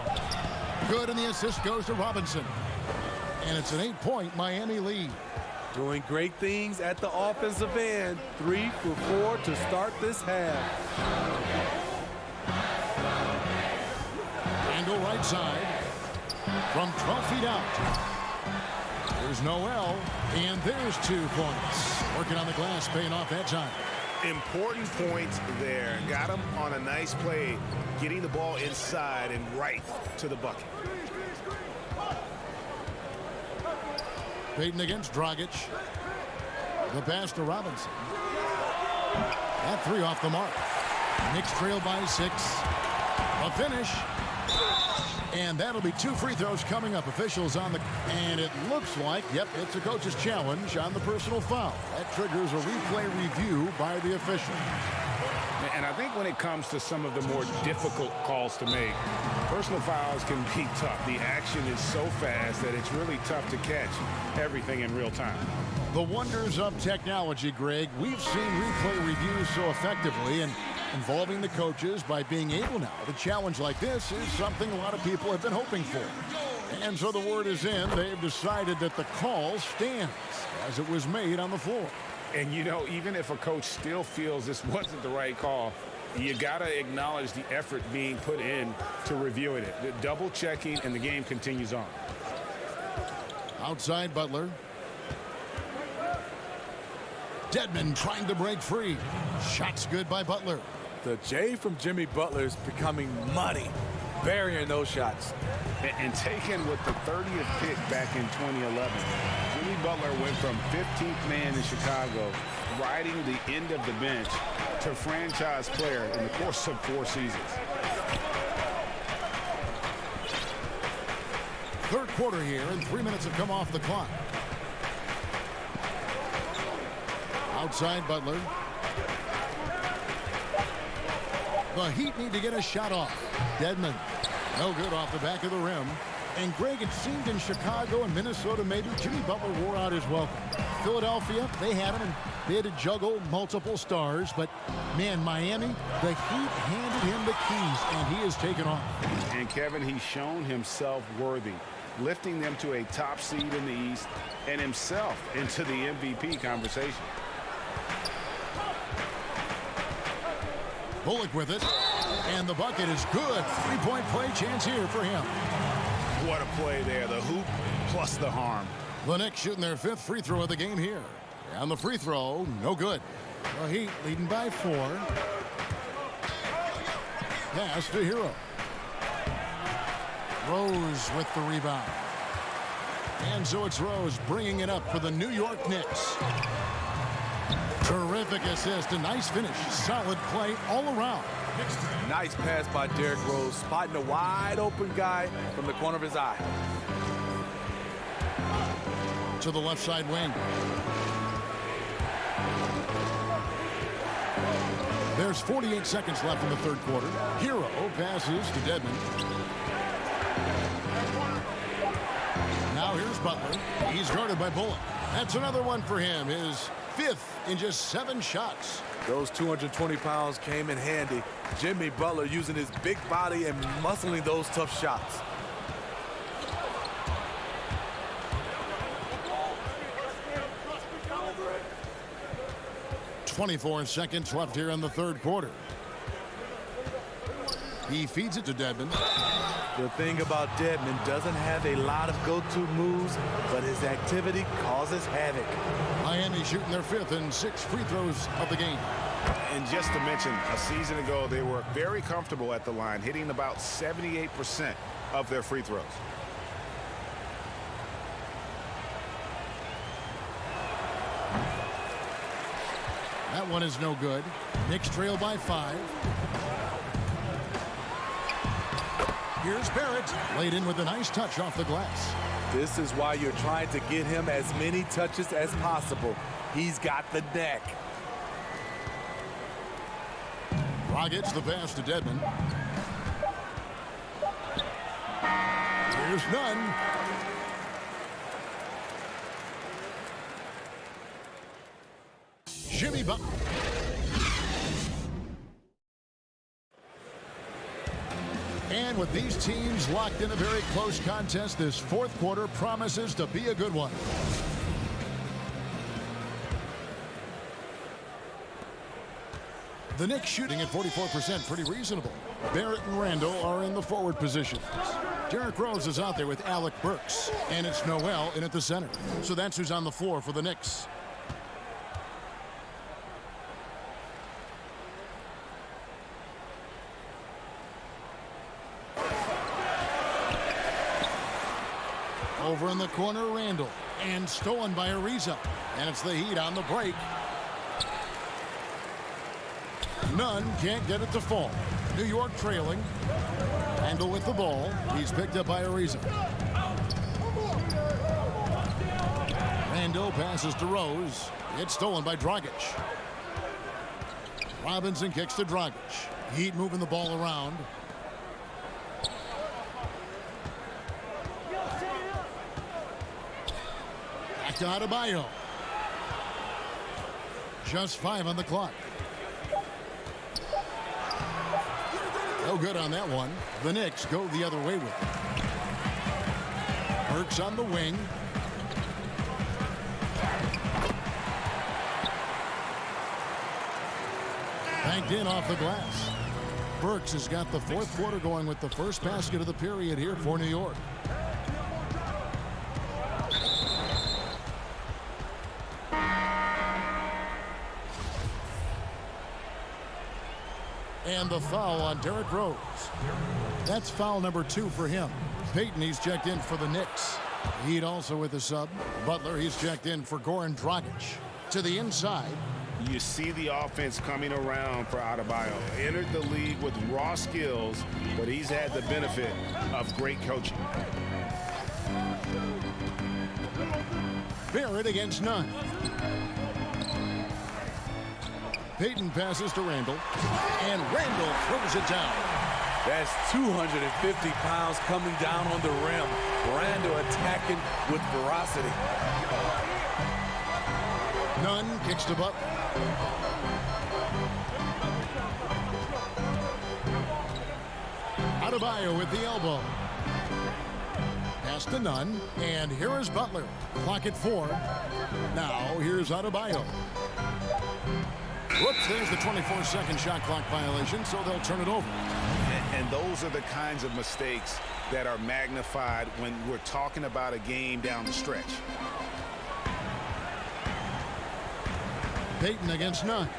Good, and the assist goes to Robinson. And it's an 8-point Miami lead. Doing great things at the offensive end. 3 for 4 to start this half. Angle right side. From 12 feet out. There's Noel. And there's 2 points. Working on the glass, paying off that time. Important points there. Got him on a nice play, getting the ball inside and right to the bucket. Payton against Dragic. The pass to Robinson. That 3 off the mark. Knicks trail by 6. A finish. And that'll be 2 free throws coming up. Officials on the... And it looks like, yep, it's a coach's challenge on the personal foul. That triggers a replay review by the official. And I think when it comes to some of the more difficult calls to make, personal fouls can be tough. The action is so fast that it's really tough to catch everything in real time. The wonders of technology, Greg. We've seen replay reviews so effectively, and involving the coaches by being able now to challenge like this is something a lot of people have been hoping for. And so the word is in. They've decided that the call stands as it was made on the floor. And, you know, even if a coach still feels this wasn't the right call, you got to acknowledge the effort being put in to reviewing it. The double checking, and the game continues on. Outside Butler. Dedmon trying to break free. Shots good by Butler. The J from Jimmy Butler is becoming money, burying those shots. And taken with the 30th pick back in 2011, Jimmy Butler went from 15th man in Chicago, riding the end of the bench, to franchise player in the course of 4 seasons. Third quarter here, and 3 minutes have come off the clock. Outside Butler. The Heat need to get a shot off. Dedmon, no good off the back of the rim. And Greg, it seemed in Chicago and Minnesota maybe Jimmy Butler wore out his welcome. Philadelphia, they had him and they had to juggle multiple stars. But, man, Miami, the Heat handed him the keys, and he has taken off. And, Kevin, he's shown himself worthy, lifting them to a top seed in the East and himself into the MVP conversation. Bullock with it, and the bucket is good. 3-point play chance here for him. What a play there. The hoop plus the harm. The Knicks shooting their 5th free throw of the game here. And the free throw, no good. The Heat leading by 4. Pass to Hero. Rose with the rebound. And so it's Rose bringing it up for the New York Knicks. Terrific assist, a nice finish, solid play all around. Nice pass by Derrick Rose, spotting a wide open guy from the corner of his eye. To the left side wing. There's 48 seconds left in the third quarter. Hero passes to Dedmon. Now here's Butler. He's guarded by Bullock. That's another one for him. His 5th in just 7 shots. Those 220 pounds came in handy. Jimmy Butler using his big body and muscling those tough shots. "24 seconds left here in the third quarter. He feeds it to Dedmon. The thing about Dedmon, doesn't have a lot of go-to moves, but his activity causes havoc. Miami shooting their 5th and 6th free throws of the game. And just to mention, a season ago, they were very comfortable at the line, hitting about 78% of their free throws. That one is no good. Knicks trail by 5. Here's Barrett, laid in with a nice touch off the glass. This is why you're trying to get him as many touches as possible. He's got the neck. Rockets the pass to Dedmon. Here's Nunn. Jimmy Butler. And with these teams locked in a very close contest, this 4th quarter promises to be a good one. The Knicks shooting at 44%, pretty reasonable. Barrett and Randall are in the forward positions. Derrick Rose is out there with Alec Burks, and it's Noel in at the center. So that's who's on the floor for the Knicks. Over in the corner, Randall, and stolen by Ariza. And it's the Heat on the break. Nunn can't get it to fall. New York trailing. Randall with the ball. He's picked up by Ariza. Randall passes to Rose. It's stolen by Dragic. Robinson kicks to Dragic. Heat moving the ball around. Back to Adebayo. Just 5 on the clock. No good on that one. The Knicks go the other way with it. Burks on the wing. Banked in off the glass. Burks has got the 4th quarter going with the first basket of the period here for New York. And the foul on Derrick Rose. That's foul number 2 for him. Payton, he's checked in for the Knicks. Heat also with a sub. Butler, he's checked in for Goran Dragic. To the inside. You see the offense coming around for Adebayo. Entered the league with raw skills, but he's had the benefit of great coaching. Barrett against Nunn. Payton passes to Randall, and Randall throws it down. That's 250 pounds coming down on the rim. Randall attacking with ferocity. Nunn kicks to Butler. Adebayo with the elbow. Pass to Nunn, and here is Butler. Clock at 4. Now here's Adebayo. Whoops, there's the 24-second shot clock violation, so they'll turn it over. And those are the kinds of mistakes that are magnified when we're talking about a game down the stretch. Payton against Nunn.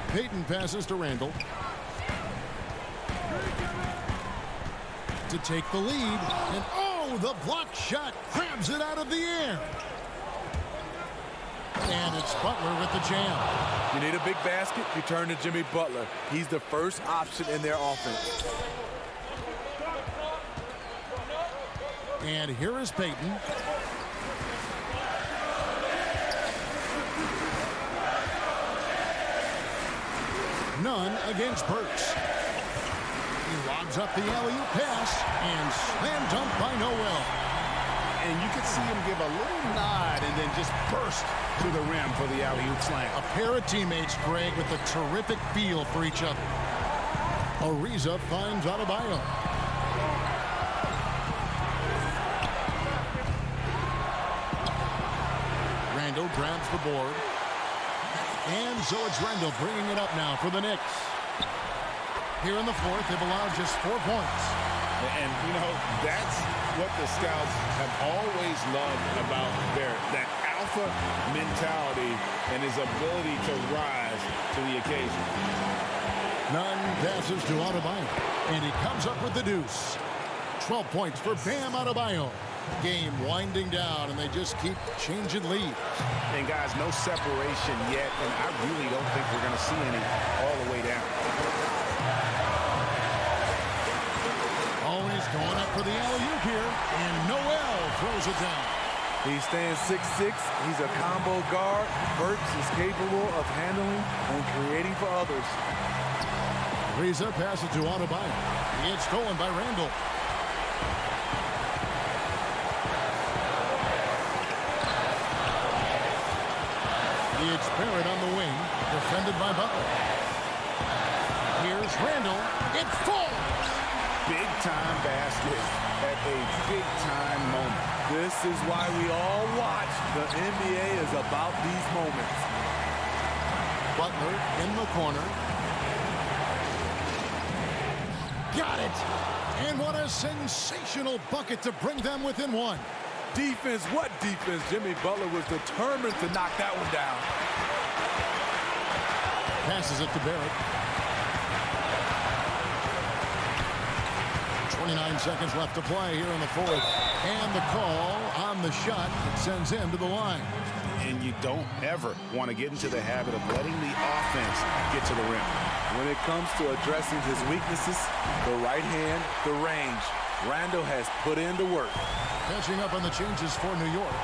Payton passes to Randall. To take the lead, and oh, the blocked shot grabs it out of the air. And it's Butler with the jam. You need a big basket, you turn to Jimmy Butler. He's the first option in their offense. And here is Payton. Nunn against Burks. He lobs up the alley-oop pass and slam dunk by Noel. And you could see him give a little nod and then just burst to the rim for the alley-oop slam. A pair of teammates, Greg, with a terrific feel for each other. Ariza finds Adebayo. Randall grabs the board. And so it's Randall bringing it up now for the Knicks. Here in the fourth, they've allowed just 4 points. And, you know, that's what the scouts have always loved about Barrett, that alpha mentality and his ability to rise to the occasion. None passes to Adebayo, and he comes up with the deuce. 12 points for Bam Adebayo. Game winding down, and they just keep changing leads. And, guys, no separation yet, and I really don't think we're going to see any all the way down. Always going up for the alley-oop here, and Noel throws it down. He stands 6'6". He's a combo guard. Burks is capable of handling and creating for others. Reza passes to Adebayo. It's stolen by Randall. It's Barrett on the wing, defended by Butler. Here's Randall. It falls. Big-time basket at a big-time moment. This is why we all watch. The NBA is about these moments. Butler in the corner. Got it. And what a sensational bucket to bring them within 1. Defense, what defense? Jimmy Butler was determined to knock that one down. Passes it to Barrett. 29 seconds left to play here in the fourth. And the call on the shot that sends him to the line. And you don't ever want to get into the habit of letting the offense get to the rim. When it comes to addressing his weaknesses, the right hand, the range, Randall has put in the work. Catching up on the changes for New York.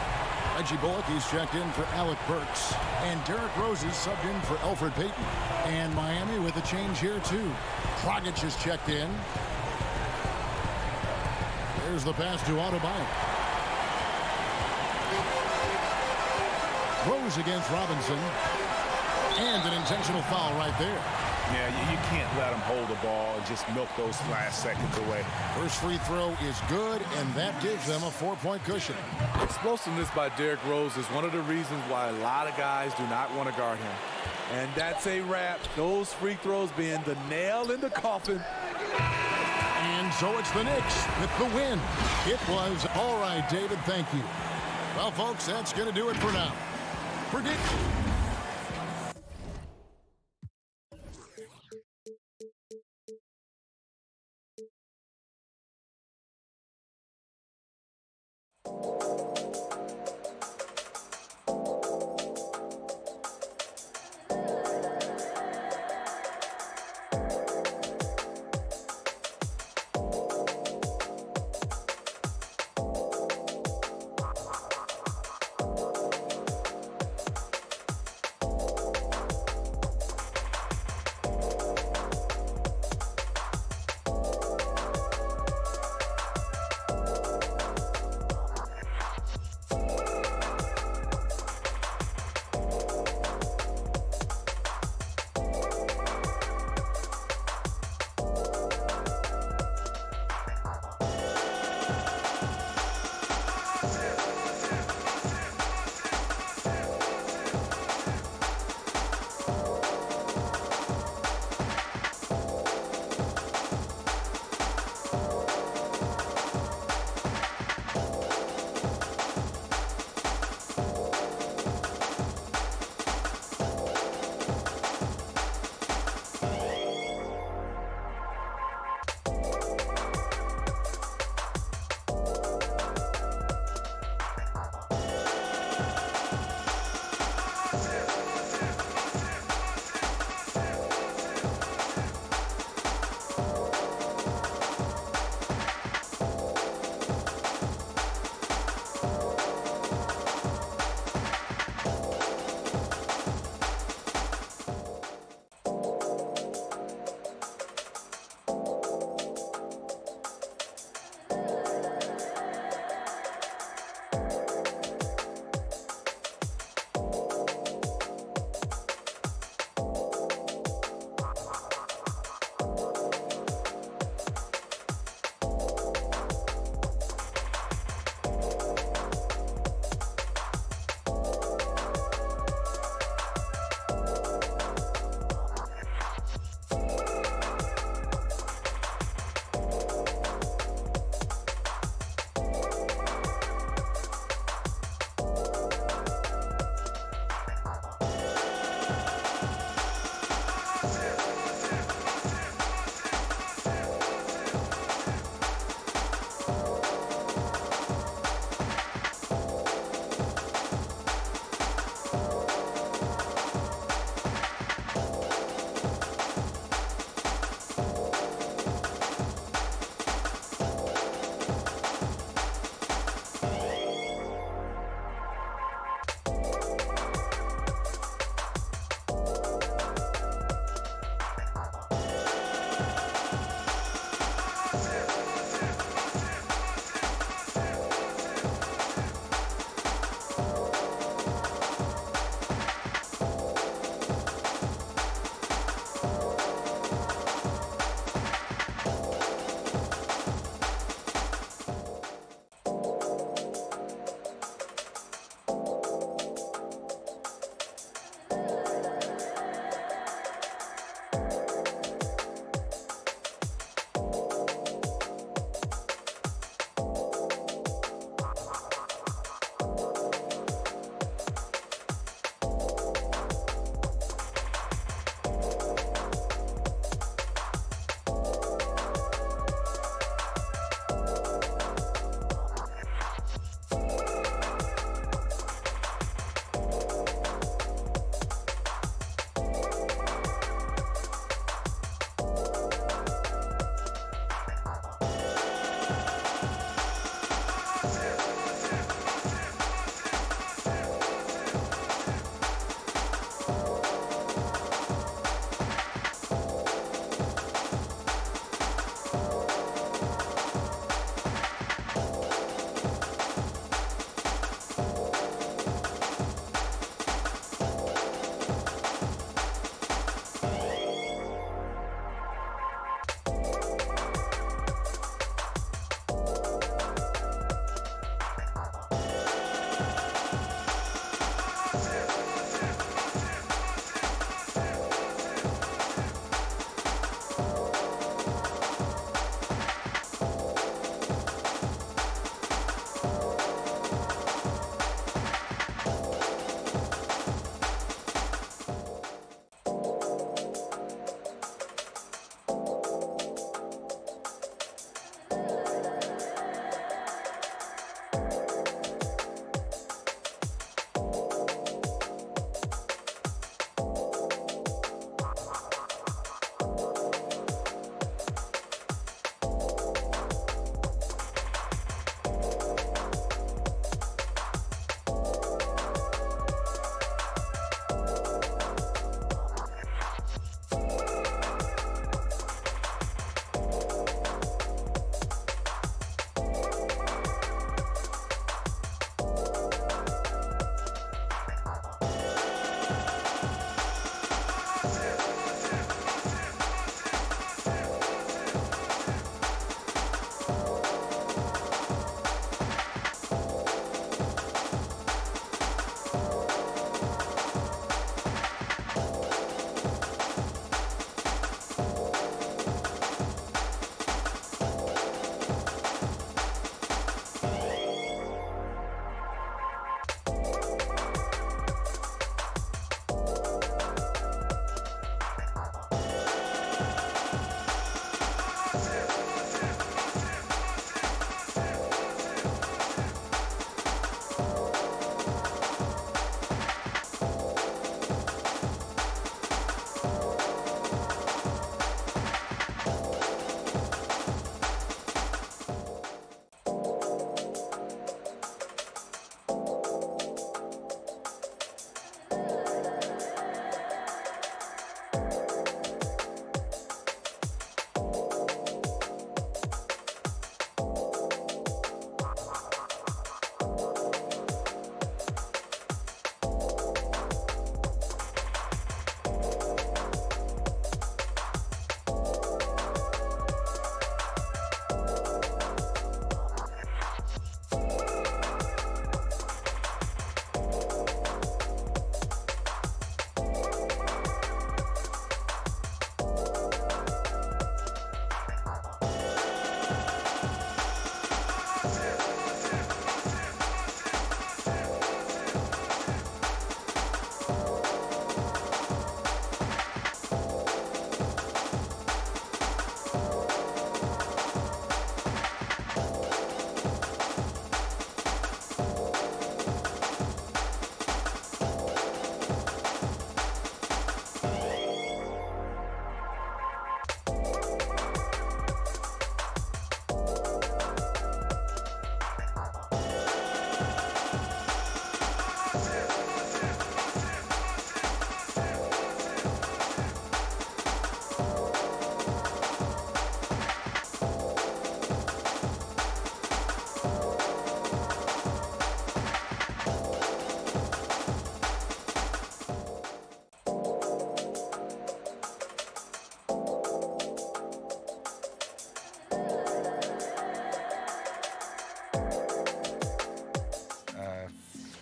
Reggie Bullock, he's checked in for Alec Burks. And Derrick Rose is subbed in for Elfrid Payton. And Miami with a change here, too. Dragic is checked in. There's the pass to Adebayo. Rose against Robinson. And an intentional foul right there. Yeah, you can't let them hold the ball and just milk those last seconds away. First free throw is good, and that gives them a 4-point cushion. Explosiveness by Derrick Rose is one of the reasons why a lot of guys do not want to guard him. And that's a wrap. Those free throws being the nail in the coffin. And so it's the Knicks with the win. It was all right, David. Thank you. Well, folks, that's going to do it for now. Prediction.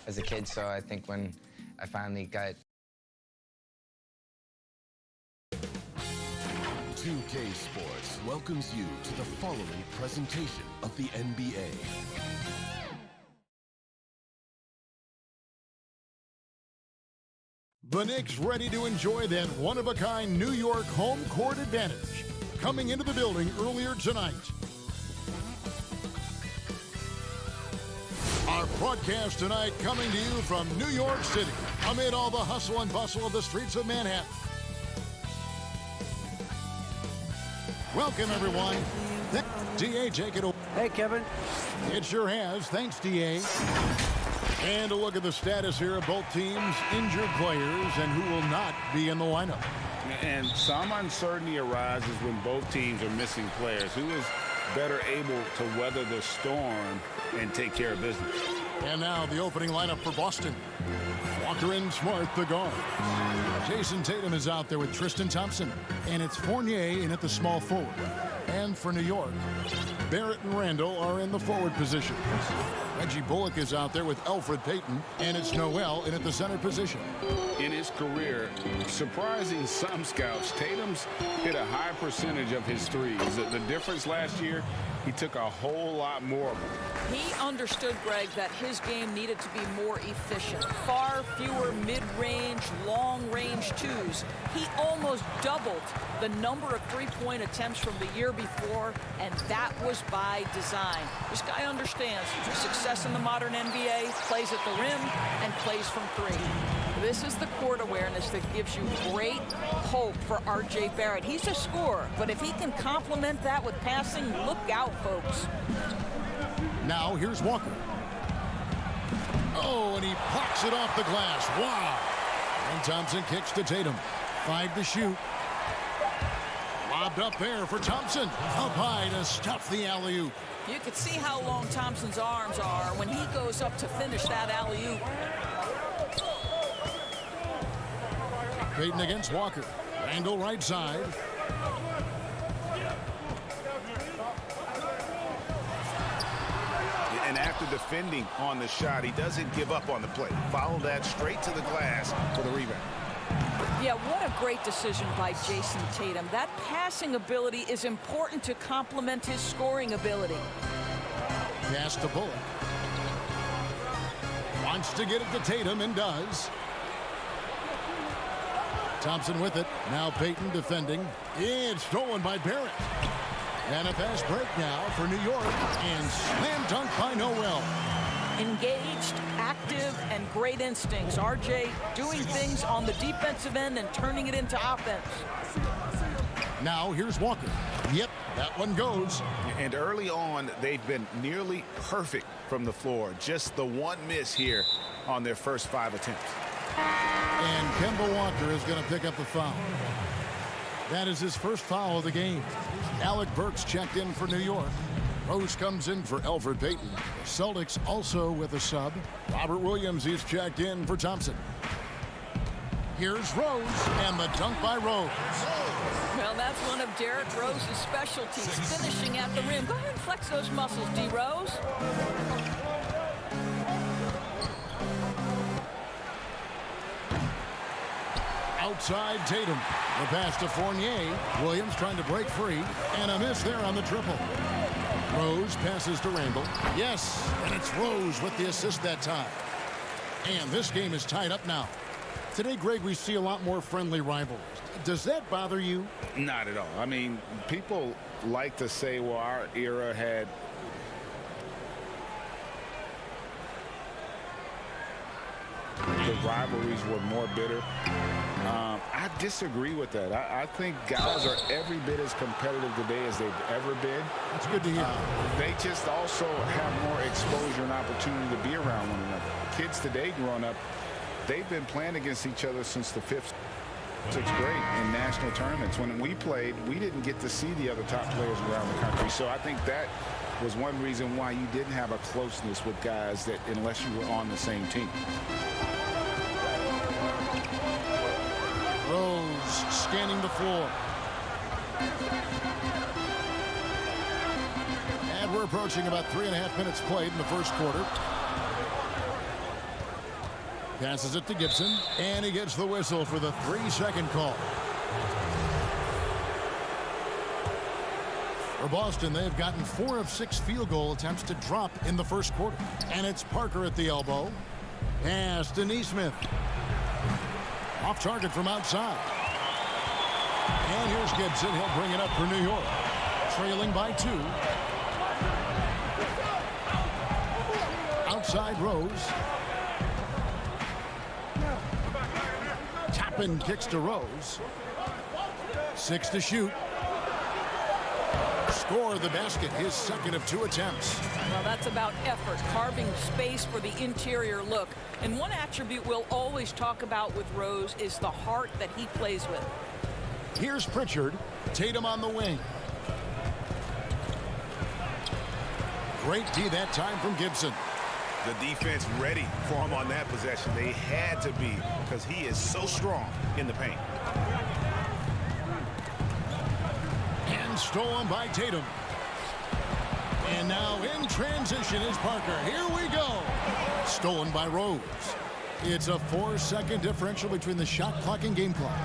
as a kid, so I think when I finally got 2K Sports welcomes you to the following presentation of the NBA. The Knicks ready to enjoy that one-of-a-kind New York home court advantage. Coming into the building earlier tonight. Our broadcast tonight coming to you from New York City, amid all the hustle and bustle of the streets of Manhattan. Welcome, everyone. D.A., take it away. Hey, Kevin. It sure has. Thanks, D.A. And a look at the status here of both teams' injured players and who will not be in the lineup. And some uncertainty arises when both teams are missing players. Who is better able to weather the storm and take care of business? And now the opening lineup for Boston. Walker and Smart, the guards. Jason Tatum is out there with Tristan Thompson. And it's Fournier in at the small forward. And for New York, Barrett and Randall are in the forward positions. Reggie Bullock is out there with Elfrid Payton. And it's Noel in at the center position. In his career, surprising some scouts, Tatum's hit a high percentage of his threes. The difference last year, he took a whole lot more of them. He understood, Greg, that his game needed to be more efficient. Far fewer mid-range, long-range twos. He almost doubled the number of three-point attempts from the year before, and that was by design. This guy understands success in the modern NBA, plays at the rim, and plays from three. This is the court awareness that gives you great hope for R.J. Barrett. He's a scorer, but if he can complement that with passing, look out, folks. Now here's Walker. Oh, and he plucks it off the glass. Wow. And Thompson kicks to Tatum. 5 to shoot. Lobbed up there for Thompson. Up high to stuff the alley-oop. You can see how long Thompson's arms are when he goes up to finish that alley-oop. Payton against Walker. Randall right side. And after defending on the shot, he doesn't give up on the play. Follow that straight to the glass for the rebound. Yeah, what a great decision by Jason Tatum. That passing ability is important to complement his scoring ability. Pass to Bullock. Wants to get it to Tatum and does. Thompson with it. Now Payton defending. It's stolen by Barrett. And a fast break now for New York. And slam dunk by Noel. Engaged, active, and great instincts. RJ doing things on the defensive end and turning it into offense. Now here's Walker. Yep, that one goes. And early on, they've been nearly perfect from the floor. Just the one miss here on their first 5 attempts. And Kemba Walker is going to pick up the foul. That is his first foul of the game. Alec Burks checked in for New York. Rose comes in for Elfrid Payton. Celtics also with a sub. Robert Williams is checked in for Thompson. Here's Rose, and the dunk by Rose. Well, that's one of Derrick Rose's specialties, finishing at the rim. Go ahead and flex those muscles, D. Rose. Outside Tatum. The pass to Fournier. Williams trying to break free. And a miss there on the triple. Rose passes to Randall. Yes, and it's Rose with the assist that time. And this game is tied up now. Today, Greg, we see a lot more friendly rivalries. Does that bother you? Not at all. I mean, people like to say, well, our era had the rivalries were more bitter. I disagree with that. I think guys are every bit as competitive today as they've ever been. That's good to hear. They just also have more exposure and opportunity to be around one another. Kids today growing up, they've been playing against each other since the 5th, 6th grade in national tournaments. When we played, we didn't get to see the other top players around the country. So I think that was one reason why you didn't have a closeness with guys that unless you were on the same team. Rose scanning the floor. And we're approaching about 3.5 minutes played in the first quarter. Passes it to Gibson, and he gets the whistle for the 3-second call. For Boston, they've gotten 4 of 6 field goal attempts to drop in the first quarter. And it's Parker at the elbow. Pass to Neesmith. Off target from outside. And here's Gibson. He'll bring it up for New York. Trailing by 2. Outside Rose. Toppin kicks to Rose. 6 to shoot. Score the basket, his second of 2 attempts. Well, that's about effort, carving space for the interior look. And one attribute we'll always talk about with Rose is the heart that he plays with. Here's Pritchard. Tatum on the wing. Great D that time from Gibson. The defense ready for him on that possession. They had to be, because he is so strong in the paint. And stolen by Tatum. And now in transition is Parker. Here we go. Stolen by Rose. It's a 4-second differential between the shot clock and game clock.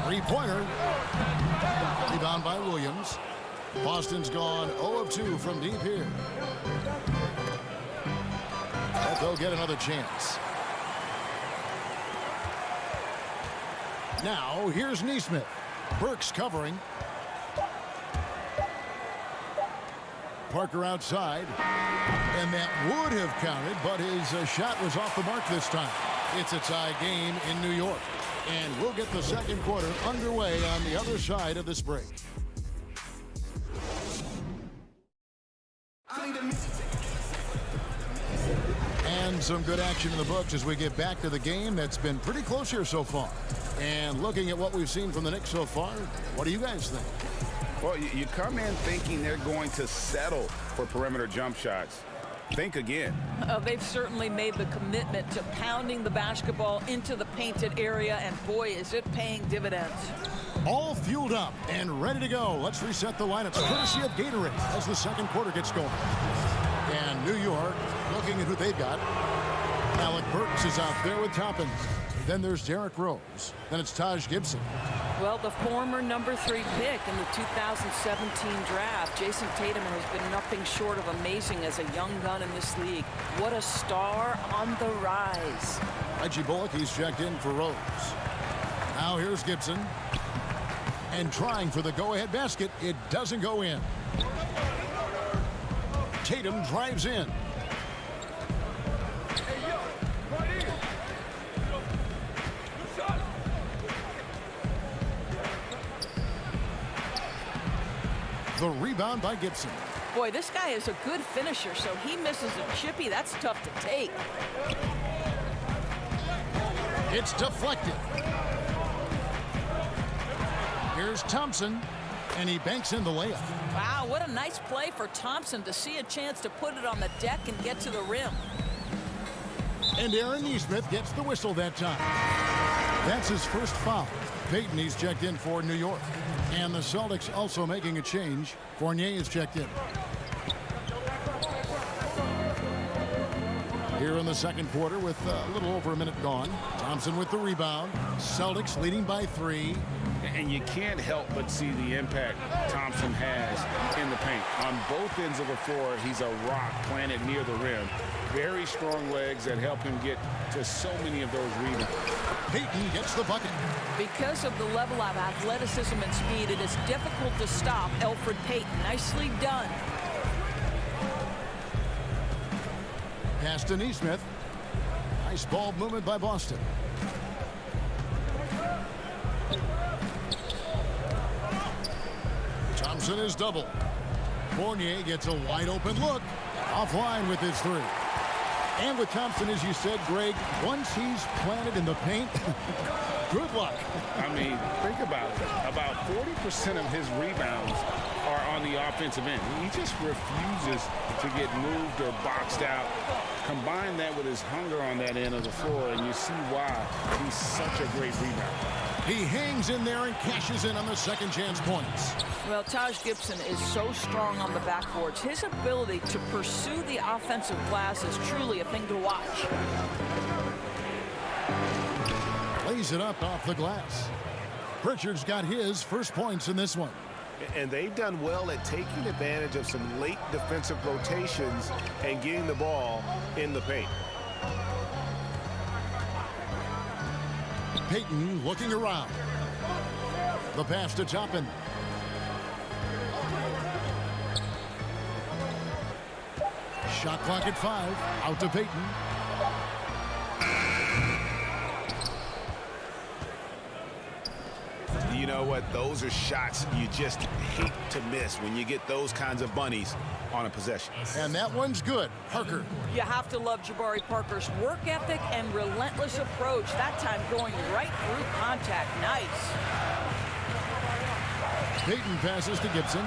3-pointer. Rebound by Williams. Boston's gone 0 of 2 from deep here. But they'll get another chance. Now here's Neesmith. Burks covering. Parker outside. And that would have counted, but his shot was off the mark this time. It's a tie game in New York. And we'll get the second quarter underway on the other side of this break. And some good action in the books as we get back to the game that's been pretty close here so far. And looking at what we've seen from the Knicks so far, what do you guys think? Well, you come in thinking they're going to settle for perimeter jump shots. Think again. They've certainly made the commitment to pounding the basketball into the painted area, and boy, is it paying dividends. All fueled up and ready to go. Let's reset the lineups courtesy of Gatorade as the second quarter gets going. And New York looking at who they've got. Alec Burks is out there with Toppin. Then there's Derrick Rose. Then it's Taj Gibson. Well, the former number 3 pick in the 2017 draft, Jason Tatum has been nothing short of amazing as a young gun in this league. What a star on the rise. Reggie Bullock, he's checked in for Rose. Now here's Gibson. And trying for the go-ahead basket. It doesn't go in. Tatum drives in. The rebound by Gibson. Boy, this guy is a good finisher, so he misses a chippy. That's tough to take. It's deflected. Here's Thompson, and he banks in the layup. Wow, what a nice play for Thompson to see a chance to put it on the deck and get to the rim. And Aaron Neesmith gets the whistle that time. That's his first foul. Payton, he's checked in for New York. And the Celtics also making a change. Fournier is checked in. Here in the second quarter with a little over a minute gone. Thompson with the rebound. Celtics leading by 3. And you can't help but see the impact Thompson has in the paint. On both ends of the floor, he's a rock planted near the rim. Very strong legs that help him get to so many of those rebounds. Payton gets the bucket. Because of the level of athleticism and speed, it is difficult to stop Elfrid Payton. Nicely done. Pass to Neesmith. Nice ball movement by Boston. Thompson is double. Fournier gets a wide open look. Offline with his 3. And with Thompson, as you said, Greg, once he's planted in the paint, Good luck. I mean, think about it. About 40% of his rebounds are on the offensive end. He just refuses to get moved or boxed out. Combine that with his hunger on that end of the floor, and you see why he's such a great rebounder. He hangs in there and cashes in on the second chance points. Well, Taj Gibson is so strong on the backboards. His ability to pursue the offensive glass is truly a thing to watch. Lays it up off the glass. Pritchard's got his first points in this one. And they've done well at taking advantage of some late defensive rotations and getting the ball in the paint. Payton looking around. The pass to Toppin. Shot clock at 5. Out to Payton. You know what? Those are shots you just hate to miss when you get those kinds of bunnies on a possession. And that one's good. Parker. You have to love Jabari Parker's work ethic and relentless approach. That time going right through contact. Nice. Payton passes to Gibson.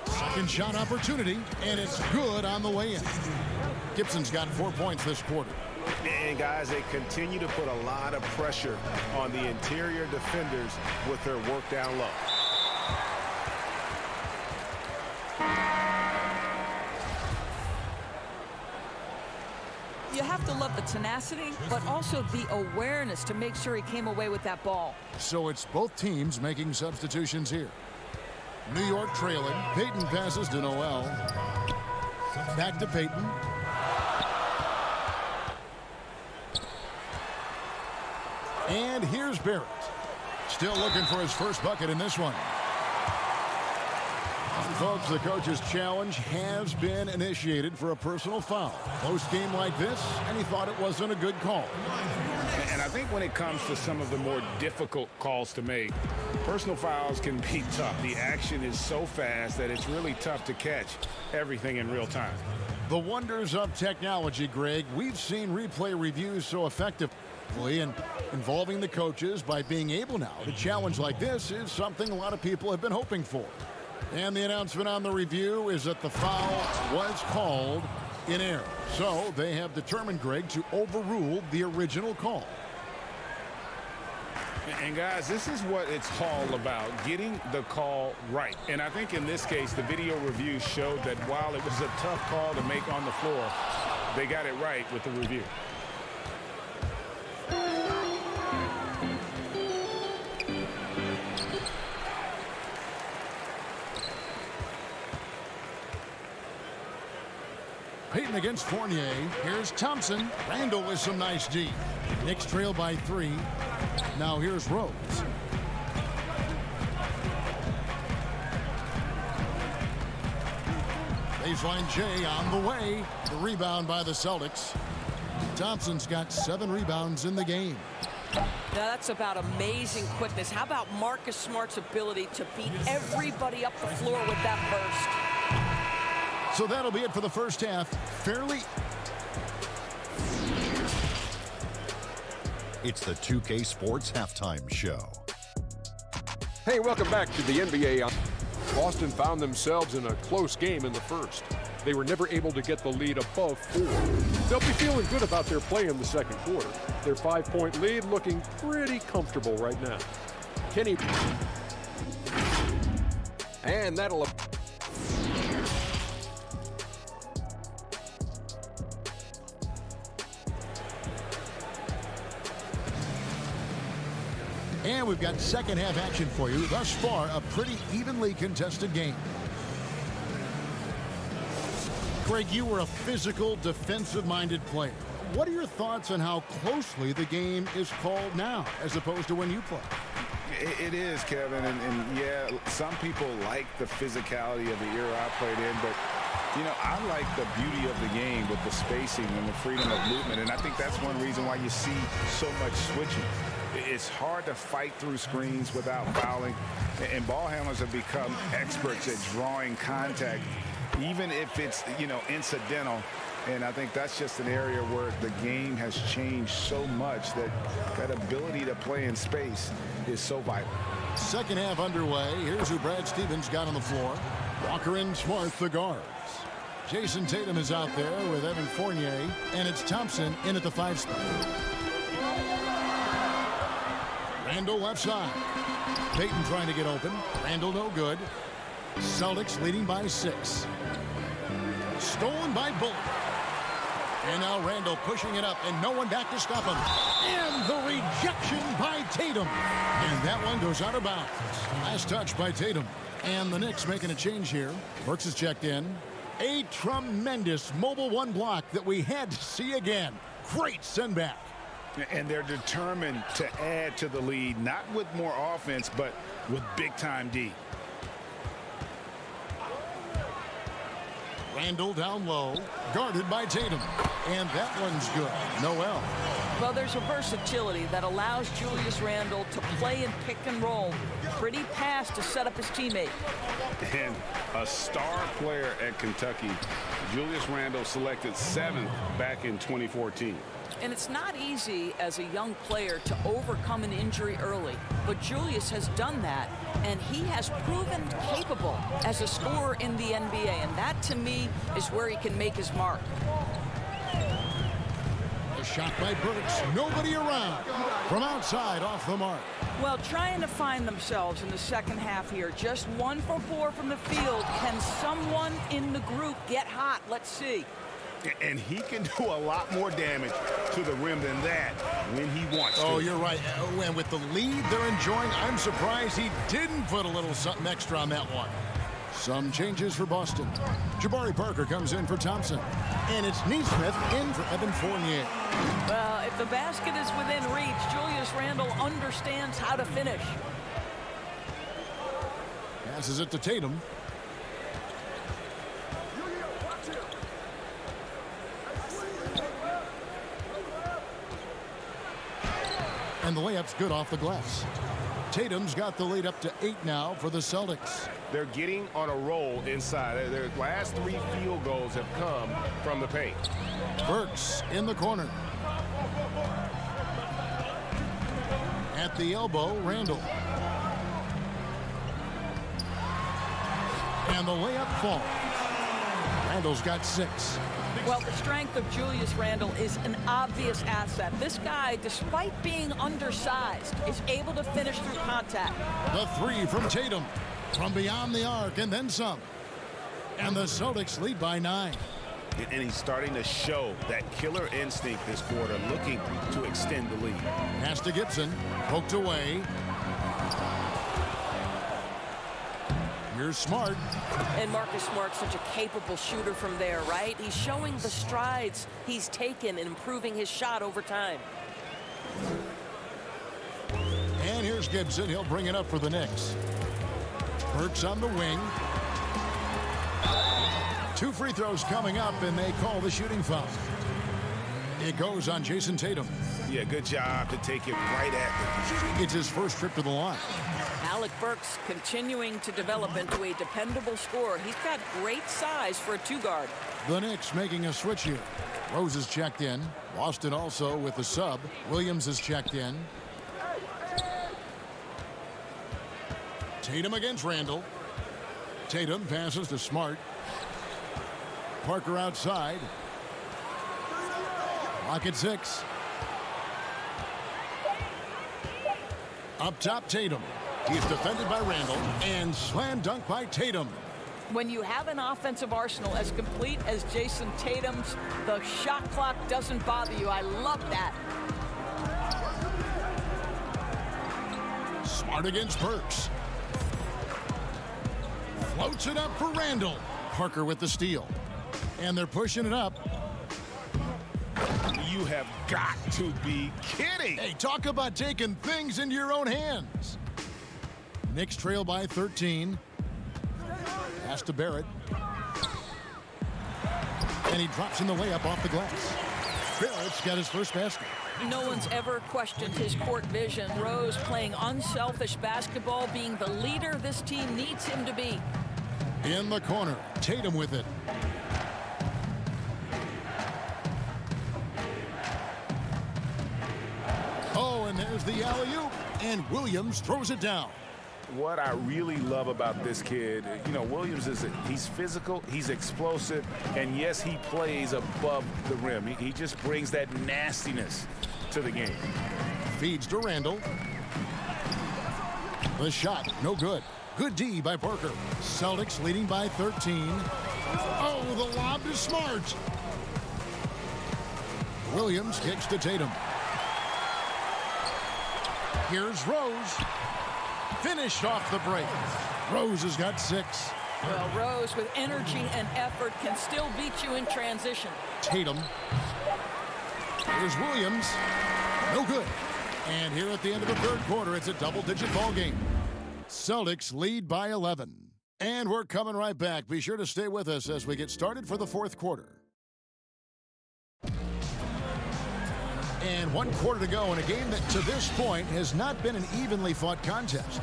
Second shot opportunity, and it's good on the way in. Gibson's got 4 points this quarter. And guys, they continue to put a lot of pressure on the interior defenders with their work down low. You have to love the tenacity, but also the awareness to make sure he came away with that ball. So it's both teams making substitutions here. New York trailing. Payton passes to Noel. Back to Payton. And here's Barrett. Still looking for his first bucket in this one. Folks, the coach's challenge has been initiated for a personal foul. Close game like this, and he thought it wasn't a good call. And I think when it comes to some of the more difficult calls to make, personal fouls can be tough. The action is so fast that it's really tough to catch everything in real time. The wonders of technology, Greg. We've seen replay reviews so effectively and involving the coaches by being able now to challenge like this is something a lot of people have been hoping for. And the announcement on the review is that the foul was called in error. So they have determined, Greg, to overrule the original call. And guys, this is what it's all about, getting the call right. And I think in this case, the video review showed that while it was a tough call to make on the floor, they got it right with the review. Payton against Fournier. Here's Thompson. Randall with some nice D. Knicks trail by 3. Now here's Rose. Baseline J on the way. The rebound by the Celtics. Thompson's got 7 rebounds in the game. Now that's about amazing quickness. How about Marcus Smart's ability to beat everybody up the floor with that burst? So that'll be it for the first half. Fairly. It's the 2K Sports Halftime Show. Hey, welcome back to the NBA. Boston found themselves in a close game in the first. They were never able to get the lead above 4. They'll be feeling good about their play in the second quarter. Their 5-point lead looking pretty comfortable right now. Kenny. And that'll... And we've got second half action for you. Thus far, a pretty evenly contested game. Greg, you were a physical, defensive-minded player. What are your thoughts on how closely the game is called now as opposed to when you play? It is, Kevin, and yeah, some people like the physicality of the era I played in, but you know, I like the beauty of the game with the spacing and the freedom of movement, and I think that's one reason why you see so much switching. It's hard to fight through screens without fouling, and ball handlers have become experts at drawing contact, even if it's, incidental. And I think that's just an area where the game has changed so much that that ability to play in space is so vital. Second half underway. Here's who Brad Stevens got on the floor. Walker and Smart, the guards. Jason Tatum is out there with Evan Fournier, and it's Thompson in at the 5 spot. Randall left side. Payton trying to get open. Randall no good. Celtics leading by 6. Stolen by Bullock. And now Randall pushing it up, and no one back to stop him. And the rejection by Tatum. And that one goes out of bounds. Last touch by Tatum. And the Knicks making a change here. Burks is checked in. A tremendous mobile 1 block that we had to see again. Great send back. And they're determined to add to the lead, not with more offense, but with big-time D. Randall down low, guarded by Tatum. And that one's good. Noel. Well, there's a versatility that allows Julius Randle to play in pick and roll. Pretty pass to set up his teammate. And a star player at Kentucky, Julius Randle selected 7th back in 2014. And it's not easy as a young player to overcome an injury early, but Julius has done that, and he has proven capable as a scorer in the NBA, and that to me is where he can make his mark. A shot by Burks, nobody around. From outside, off the mark. Well, trying to find themselves in the second half here, just 1 for 4 from the field. Can someone in the group get hot? Let's see. And he can do a lot more damage to the rim than that when he wants to. Oh, you're right. And with the lead they're enjoying, I'm surprised he didn't put a little something extra on that one. Some changes for Boston. Jabari Parker comes in for Thompson. And it's Neesmith in for Evan Fournier. Well, if the basket is within reach, Julius Randle understands how to finish. Passes it to Tatum. And the layup's good off the glass. Tatum's got the lead up to 8 now for the Celtics. They're getting on a roll inside. Their last 3 field goals have come from the paint. Burks in the corner. At the elbow, Randall. And the layup falls. Randall's got 6. Well, the strength of Julius Randle is an obvious asset. This guy, despite being undersized, is able to finish through contact. The 3 from Tatum. From beyond the arc and then some. And the Celtics lead by 9. And he's starting to show that killer instinct this quarter, looking to extend the lead. Pass to Gibson. Poked away. Here's Smart. And Marcus Smart's such a capable shooter from there, right? He's showing the strides he's taken in improving his shot over time. And here's Gibson. He'll bring it up for the Knicks. Burks on the wing. 2 free throws coming up, and they call the shooting foul. It goes on Jason Tatum. Yeah, good job to take it right at them. It's his first trip to the line. Alec Burks continuing to develop into a dependable scorer. He's got great size for a 2-guard. The Knicks making a switch here. Rose is checked in. Boston also with the sub. Williams is checked in. Tatum against Randall. Tatum passes to Smart. Parker outside. Lock at 6. Up top, Tatum. He's defended by Randall and slam dunk by Tatum. When you have an offensive arsenal as complete as Jason Tatum's, the shot clock doesn't bother you. I love that. Smart against Burks. Floats it up for Randall. Parker with the steal. And they're pushing it up. You have got to be kidding. Hey, talk about taking things into your own hands. Knicks trail by 13. Pass to Barrett. And he drops in the layup off the glass. Barrett's got his first basket. No one's ever questioned his court vision. Rose playing unselfish basketball, being the leader this team needs him to be. In the corner, Tatum with it. Oh, and there's the alley-oop, and Williams throws it down. What I really love about this kid, you know, Williams he's physical, he's explosive, and yes, he plays above the rim. He just brings that nastiness to the game. Feeds to Randall. The shot, no good. Good D by Parker. Celtics leading by 13. Oh, the lob to Smart. Williams kicks to Tatum. Here's Rose. Finished off the break. Rose has got 6. Well, Rose with energy and effort can still beat you in transition. Tatum. Here's Williams. No good. And here at the end of the third quarter, it's a double-digit ball game. Celtics lead by 11. And we're coming right back. Be sure to stay with us as we get started for the fourth quarter. And 1 quarter to go in a game that to this point has not been an evenly fought contest.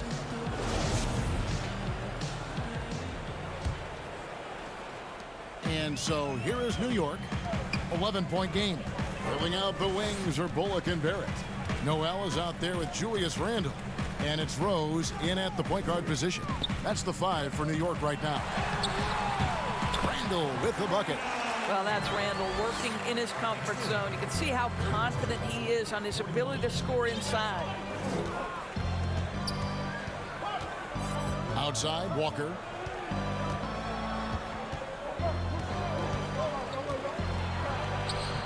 And so here is New York. 11-point game. Filling out the wings are Bullock and Barrett. Noel is out there with Julius Randle. And it's Rose in at the point guard position. That's the 5 for New York right now. Randle with the bucket. Well, that's Randle working in his comfort zone. You can see how confident he is on his ability to score inside. Outside, Walker.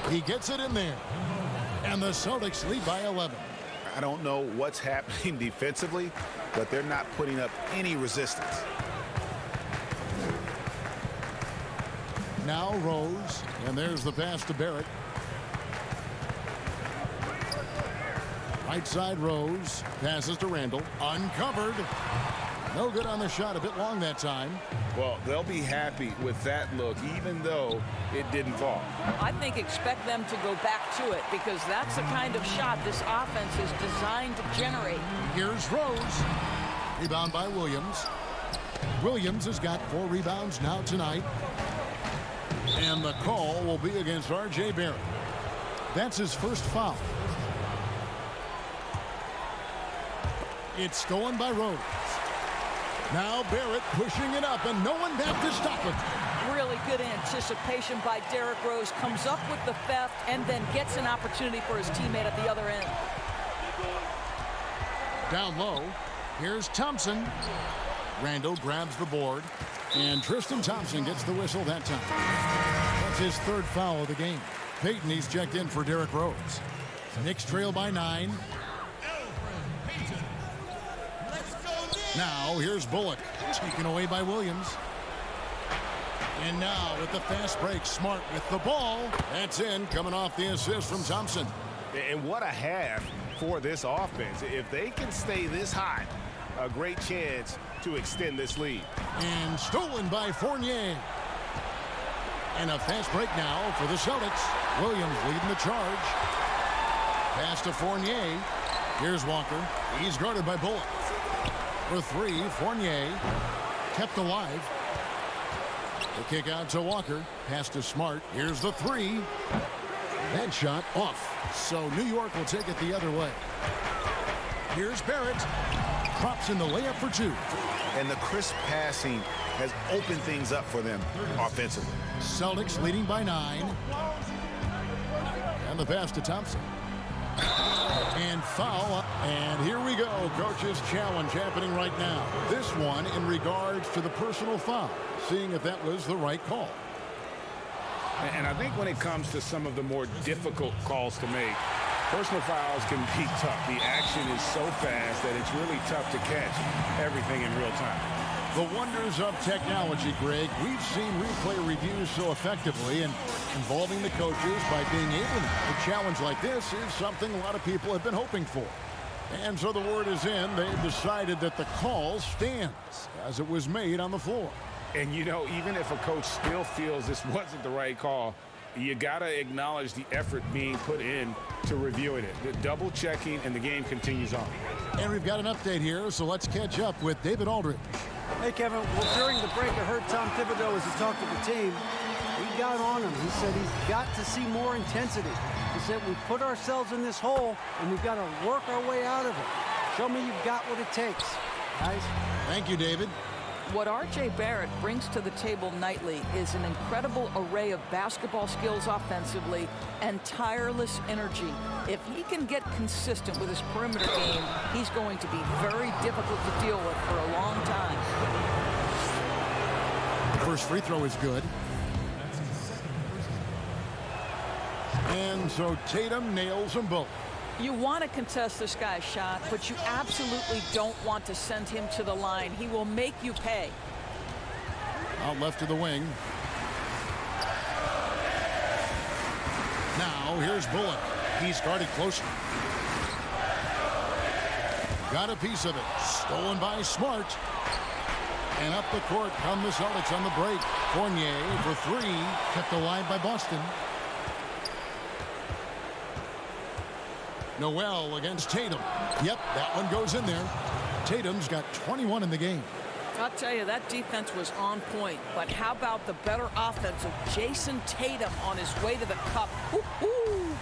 He gets it in there. And the Celtics lead by 11. I don't know what's happening defensively, but they're not putting up any resistance. Now Rose, and there's the pass to Barrett. Right side Rose, passes to Randle, uncovered. No good on the shot, a bit long that time. Well, they'll be happy with that look, even though it didn't fall. I think expect them to go back to it because that's the kind of shot this offense is designed to generate. Here's Rose. Rebound by Williams. Williams has got 4 rebounds now tonight. And the call will be against R.J. Barrett. That's his first foul. It's stolen by Rose. Now Barrett pushing it up, and no one back to stop him. Really good anticipation by Derrick Rose. Comes up with the theft and then gets an opportunity for his teammate at the other end. Down low, here's Thompson. Randle grabs the board, and Tristan Thompson gets the whistle that time. That's his 3rd foul of the game. Payton, he's checked in for Derrick Rose. Knicks trail by 9. Now, here's Bullock, taken away by Williams. And now, with the fast break, Smart with the ball. That's in, coming off the assist from Thompson. And what a half for this offense. If they can stay this hot, a great chance to extend this lead. And stolen by Fournier. And a fast break now for the Celtics. Williams leading the charge. Pass to Fournier. Here's Walker. He's guarded by Bullock. For 3, Fournier kept alive. The kick out to Walker. Pass to Smart. Here's the 3. That shot off. So New York will take it the other way. Here's Barrett. Drops in the layup for 2. And the crisp passing has opened things up for them offensively. Celtics leading by 9. And the pass to Thompson. And foul. And here we go. Coach's challenge happening right now. This one in regards to the personal foul. Seeing if that was the right call. And I think when it comes to some of the more difficult calls to make, personal fouls can be tough. The action is so fast that it's really tough to catch everything in real time. The wonders of technology, Greg. We've seen replay reviews so effectively, and involving the coaches by being able to. A challenge like this is something a lot of people have been hoping for. And so the word is in. They've decided that the call stands as it was made on the floor. And, you know, even if a coach still feels this wasn't the right call, you got to acknowledge the effort being put in to reviewing it. The double checking, and the game continues on. And we've got an update here, so let's catch up with David Aldridge. Hey, Kevin, well, during the break, I heard Tom Thibodeau as he talked to the team. He got on him. He said he's got to see more intensity. He said we put ourselves in this hole, and we've got to work our way out of it. Show me you've got what it takes, guys. Thank you, David. What R.J. Barrett brings to the table nightly is an incredible array of basketball skills offensively and tireless energy. If he can get consistent with his perimeter game, he's going to be very difficult to deal with for a long time. First free throw is good. And so Tatum nails them both. You want to contest this guy's shot, but you absolutely don't want to send him to the line. He will make you pay. Out left to the wing. Now here's Bullock. He's guarded closely. Got a piece of it. Stolen by Smart. And up the court come the Celtics on the break. Fournier for three. Kept alive by Boston. Noel against Tatum. Yep, that one goes in there. Tatum's got 21 in the game. I'll tell you, that defense was on point. But how about the better offense of Jason Tatum on his way to the cup? Woo-hoo!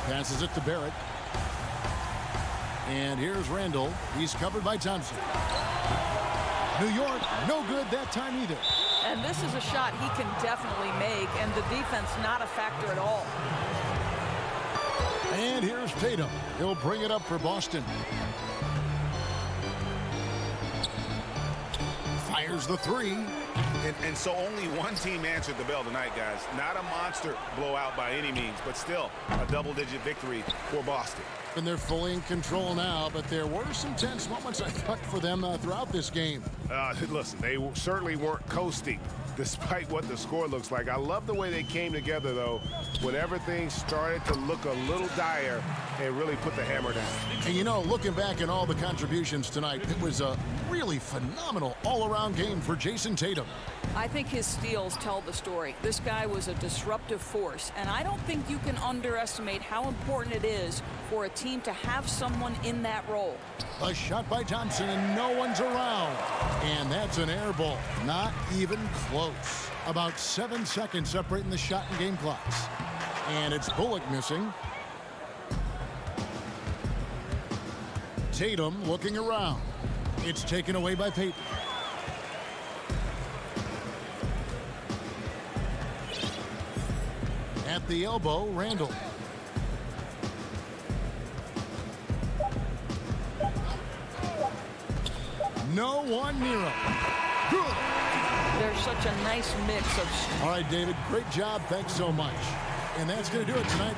Passes it to Barrett. And here's Randall. He's covered by Thompson. New York, no good that time either. And this is a shot he can definitely make, and the defense not a factor at all. And here's Tatum. He'll bring it up for Boston. Fires the three. And so only one team answered the bell tonight, guys. Not a monster blowout by any means, but still a double-digit victory for Boston. And they're fully in control now, but there were some tense moments, I thought, for them throughout this game. Listen, they certainly weren't coasting, despite what the score looks like. I love the way they came together, though, when everything started to look a little dire and really put the hammer down. And, you know, looking back at all the contributions tonight, it was a really phenomenal all-around game for Jason Tatum. I think his steals tell the story. This guy was a disruptive force, and I don't think you can underestimate how important it is for a team to have someone in that role. A shot by Thompson, and no one's around. And that's an air ball. Not even close. About 7 seconds separating the shot and game clocks. And it's Bullock missing. Tatum looking around. It's taken away by Payton. At the elbow, Randall. No one near him. Good. There's such a nice mix of... All right, David, great job. Thanks so much. And that's going to do it tonight.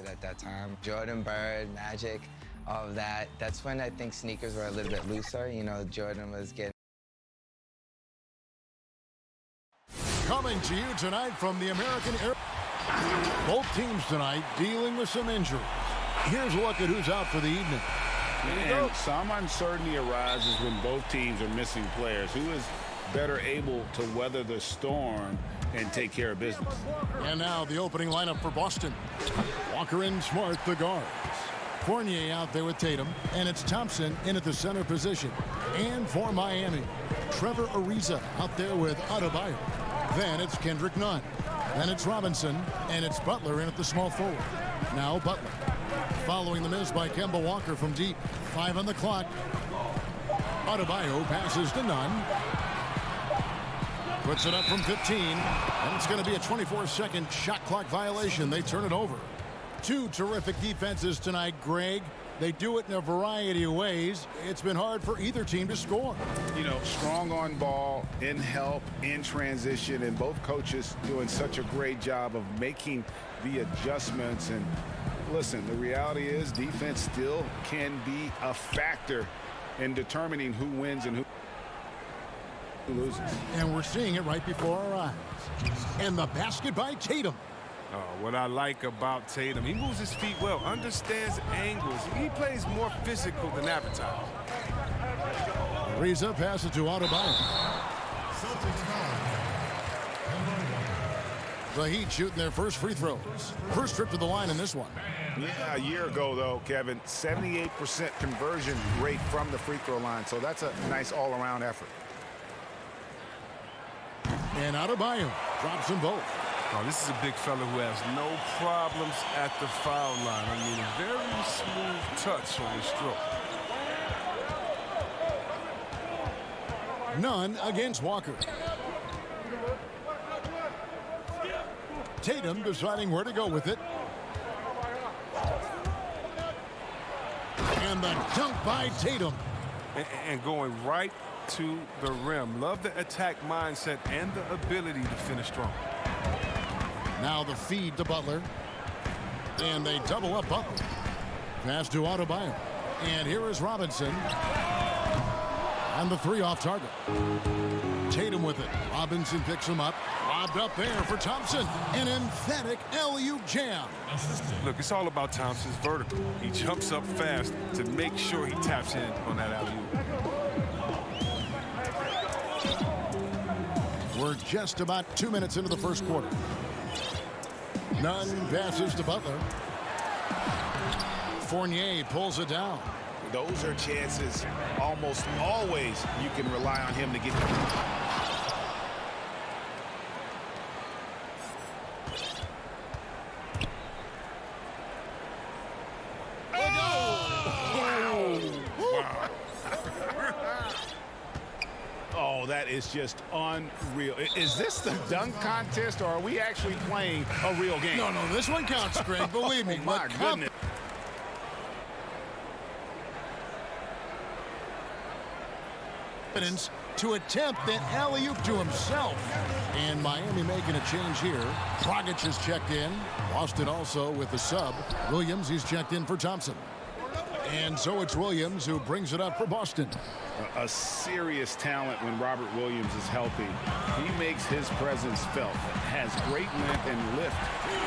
at that time. Jordan, Bird, Magic, all of that. That's when I think sneakers were a little bit looser. You know, Jordan was getting... Coming to you tonight from the American Air. Both teams tonight dealing with some injuries. Here's a look at who's out for the evening. And some uncertainty arises when both teams are missing players. Who is better able to weather the storm and take care of business? And now the opening lineup for Boston. Walker and Smart, the guards. Fournier out there with Tatum, and it's Thompson in at the center position. And for Miami, Trevor Ariza out there with Adebayo. Then it's Kendrick Nunn. Then it's Robinson, and it's Butler in at the small forward. Now Butler. Following the miss by Kemba Walker from deep. 5 on the clock. Adebayo passes to Nunn. Puts it up from 15, and it's going to be a 24-second shot clock violation. They turn it over. Two terrific defenses tonight, Greg. They do it in a variety of ways. It's been hard for either team to score. You know, strong on ball, in help, in transition, and both coaches doing such a great job of making the adjustments. And listen, the reality is defense still can be a factor in determining who wins and who loses. And we're seeing it right before our eyes. And the basket by Tatum. What I like about Tatum, he moves his feet well, understands angles. He plays more physical than advertised. Ariza passes to Adebayo. The Heat shooting their first free throws. First trip to the line in this one. Yeah, a year ago, though, Kevin, 78% conversion rate from the free throw line. So that's a nice all-around effort. And Adebayo drops them both. Oh, this is a big fella who has no problems at the foul line. I mean, a very smooth touch on his stroke. None against Walker. Tatum deciding where to go with it. And the dunk by Tatum. And going right to the rim. Love the attack mindset and the ability to finish strong. Now the feed to Butler. And they double up Butler. Pass to Adebayo. And here is Robinson. And the three off target. Tatum with it. Robinson picks him up. Lobbed up there for Thompson. An emphatic alley-oop jam. Look, it's all about Thompson's vertical. He jumps up fast to make sure he taps in on that alley-oop. We're just about 2 minutes into the first quarter. Nunn passes to Butler. Fournier pulls it down. Those are chances almost always you can rely on him to get. Oh, that is just unreal. Is this the dunk contest, or are we actually playing a real game? No, this one counts, Greg. Believe me. Oh, my goodness. To attempt that alley-oop to himself. And Miami making a change here. Dragic has checked in. Boston also with the sub. Williams, he's checked in for Thompson. And so it's Williams who brings it up for Boston. A serious talent when Robert Williams is healthy. He makes his presence felt. Has great length and lift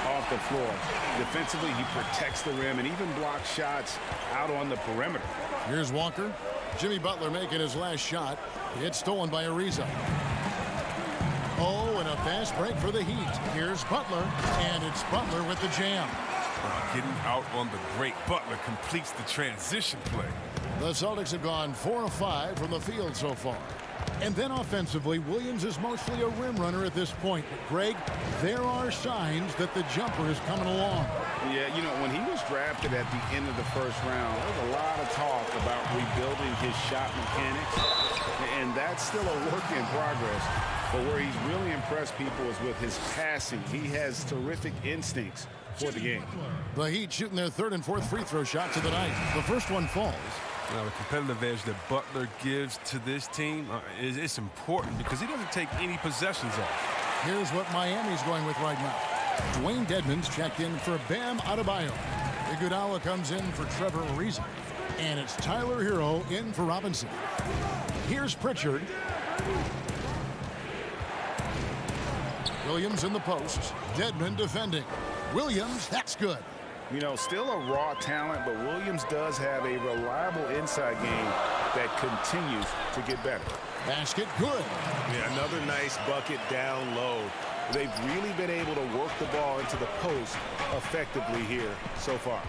off the floor. Defensively, he protects the rim and even blocks shots out on the perimeter. Here's Walker. Jimmy Butler making his last shot. It's stolen by Ariza. Oh, and a fast break for the Heat. Here's Butler, and it's Butler with the jam. Getting out on the great Butler completes the transition play. The Celtics have gone 4 of 5 from the field so far. And then offensively, Williams is mostly a rim runner at this point. Greg, there are signs that the jumper is coming along. Yeah, you know, when he was drafted at the end of the first round, there was a lot of talk about rebuilding his shot mechanics. And that's still a work in progress. But where he's really impressed people is with his passing. He has terrific instincts for the game. The Heat shooting their third and fourth free throw shots of the night. The first one falls. Now, the competitive edge that Butler gives to this team is important because he doesn't take any possessions off. Here's what Miami's going with right now. Dwayne Dedmon's checked in for Bam Adebayo. Iguodala comes in for Trevor Ariza. And it's Tyler Hero in for Robinson. Here's Pritchard. Williams in the post. Dedmon defending. Williams, that's good. You know, still a raw talent, but Williams does have a reliable inside game that continues to get better. Basket good. Yeah, another nice bucket down low. They've really been able to work the ball into the post effectively here so far.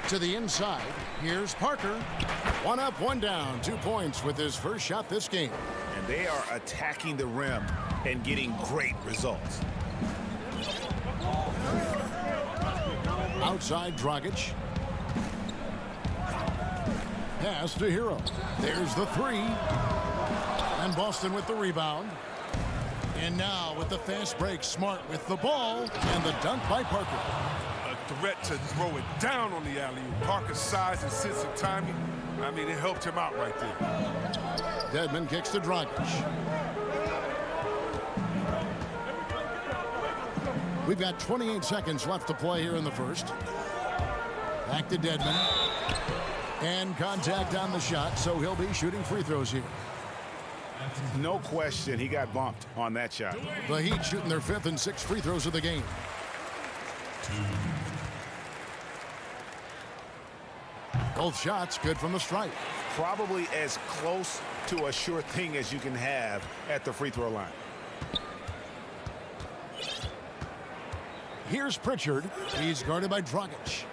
To the inside, here's Parker. 1 up, 1 down, 2 points with his first shot this game. And they are attacking the rim and getting great results. Outside Dragic. Pass to Hero. There's the 3. And Boston with the rebound. And now with the fast break, Smart with the ball. And the dunk by Parker. A threat to throw it down on the alley-oop. Parker's size and sense of timing, I mean, it helped him out right there. Dedmon kicks to Dragic. We've got 28 seconds left to play here in the first. Back to Dedmon. And contact on the shot, so he'll be shooting free throws here. No question, he got bumped on that shot. The Heat shooting their 5th and 6th free throws of the game. Both shots good from the stripe. Probably as close to a sure thing as you can have at the free throw line. Here's Pritchard. He's guarded by Dragic.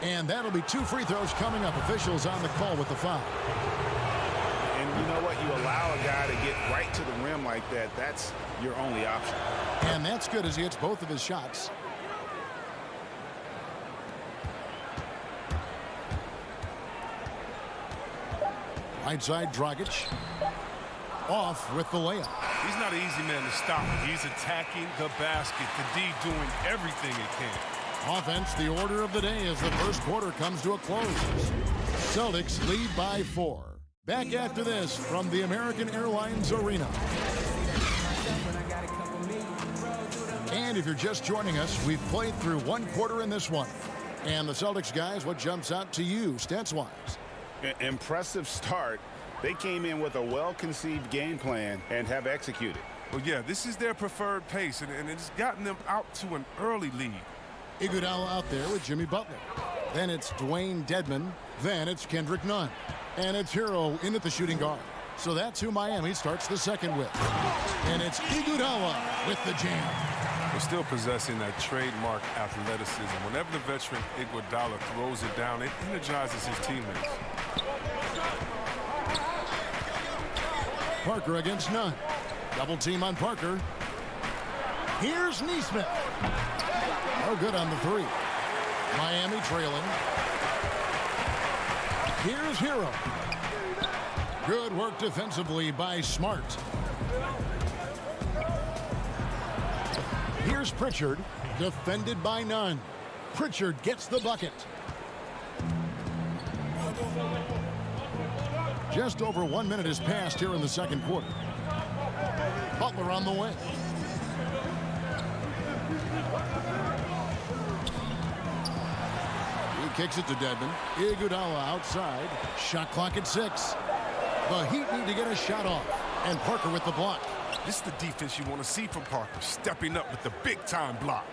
And that'll be 2 free throws coming up. Officials on the call with the foul. And you know what? You allow a guy to get right to the rim like that. That's your only option. And that's good as he hits both of his shots. Right side, Dragic. Off with the layup. He's not an easy man to stop. He's attacking the basket. The D doing everything it can. Offense, the order of the day as the first quarter comes to a close. Celtics lead by 4. Back after this from the American Airlines Arena. And if you're just joining us, we've played through 1 quarter in this one. And the Celtics guys, what jumps out to you stats-wise? Impressive start. They came in with a well-conceived game plan and have executed. Well, yeah, this is their preferred pace, and it's gotten them out to an early lead. Iguodala out there with Jimmy Butler. Then it's Dwayne Dedmon. Then it's Kendrick Nunn. And it's Hero in at the shooting guard. So that's who Miami starts the second with. And it's Iguodala with the jam. They're still possessing that trademark athleticism. Whenever the veteran Iguodala throws it down, it energizes his teammates. Parker against Nunn. Double team on Parker. Here's Nesmith. Oh, good on the 3. Miami trailing. Here's Hero. Good work defensively by Smart. Here's Pritchard, defended by Nunn. Pritchard gets the bucket. Just over 1 minute has passed here in the second quarter. Butler on the way. He kicks it to Dedmon. Iguodala outside. Shot clock at 6. The Heat need to get a shot off. And Parker with the block. This is the defense you want to see from Parker, stepping up with the big-time block.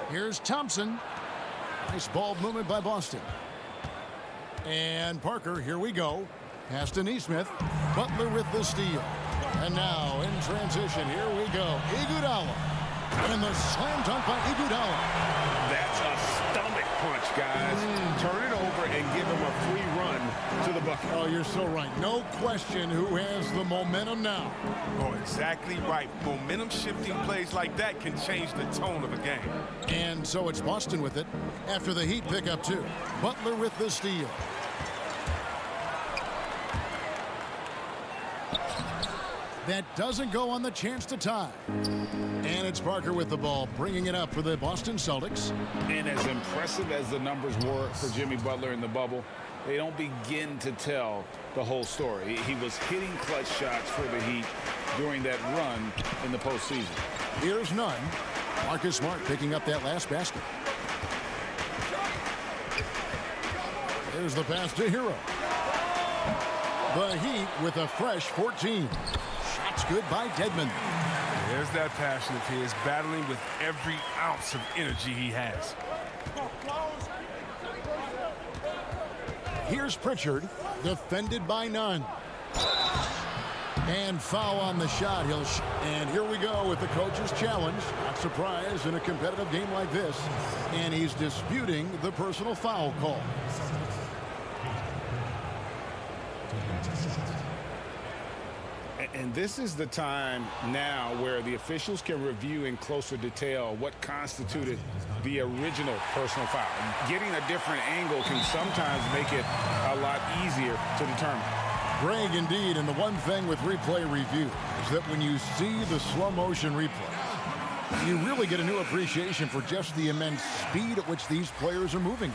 Here's Thompson. Nice ball movement by Boston. And Parker, here we go. Pass to Nesmith. Butler with the steal. And now in transition, here we go. Iguodala. And the slam dunk by Iguodala. That's a stomach punch, guys. Turn it over and give him a free run to the bucket. Oh, you're so right. No question who has the momentum now. Oh, exactly right. Momentum shifting plays like that can change the tone of a game. And so it's Boston with it after the Heat pick up 2. Butler with the steal. That doesn't go on the chance to tie. And it's Parker with the ball, bringing it up for the Boston Celtics. And as impressive as the numbers were for Jimmy Butler in the bubble, they don't begin to tell the whole story. He was hitting clutch shots for the Heat during that run in the postseason. Here's none. Marcus Smart picking up that last basket. There's the pass to Hero. The Heat with a fresh 14. Shots good by Dedmon. There's that passion of his, battling with every ounce of energy he has. Here's Pritchard, defended by none. And foul on the shot. And here we go with the coach's challenge. Not surprised in a competitive game like this. And he's disputing the personal foul call. And this is the time now where the officials can review in closer detail what constituted the original personal foul. Getting a different angle can sometimes make it a lot easier to determine. Greg, indeed, and the one thing with replay review is that when you see the slow motion replay, you really get a new appreciation for just the immense speed at which these players are moving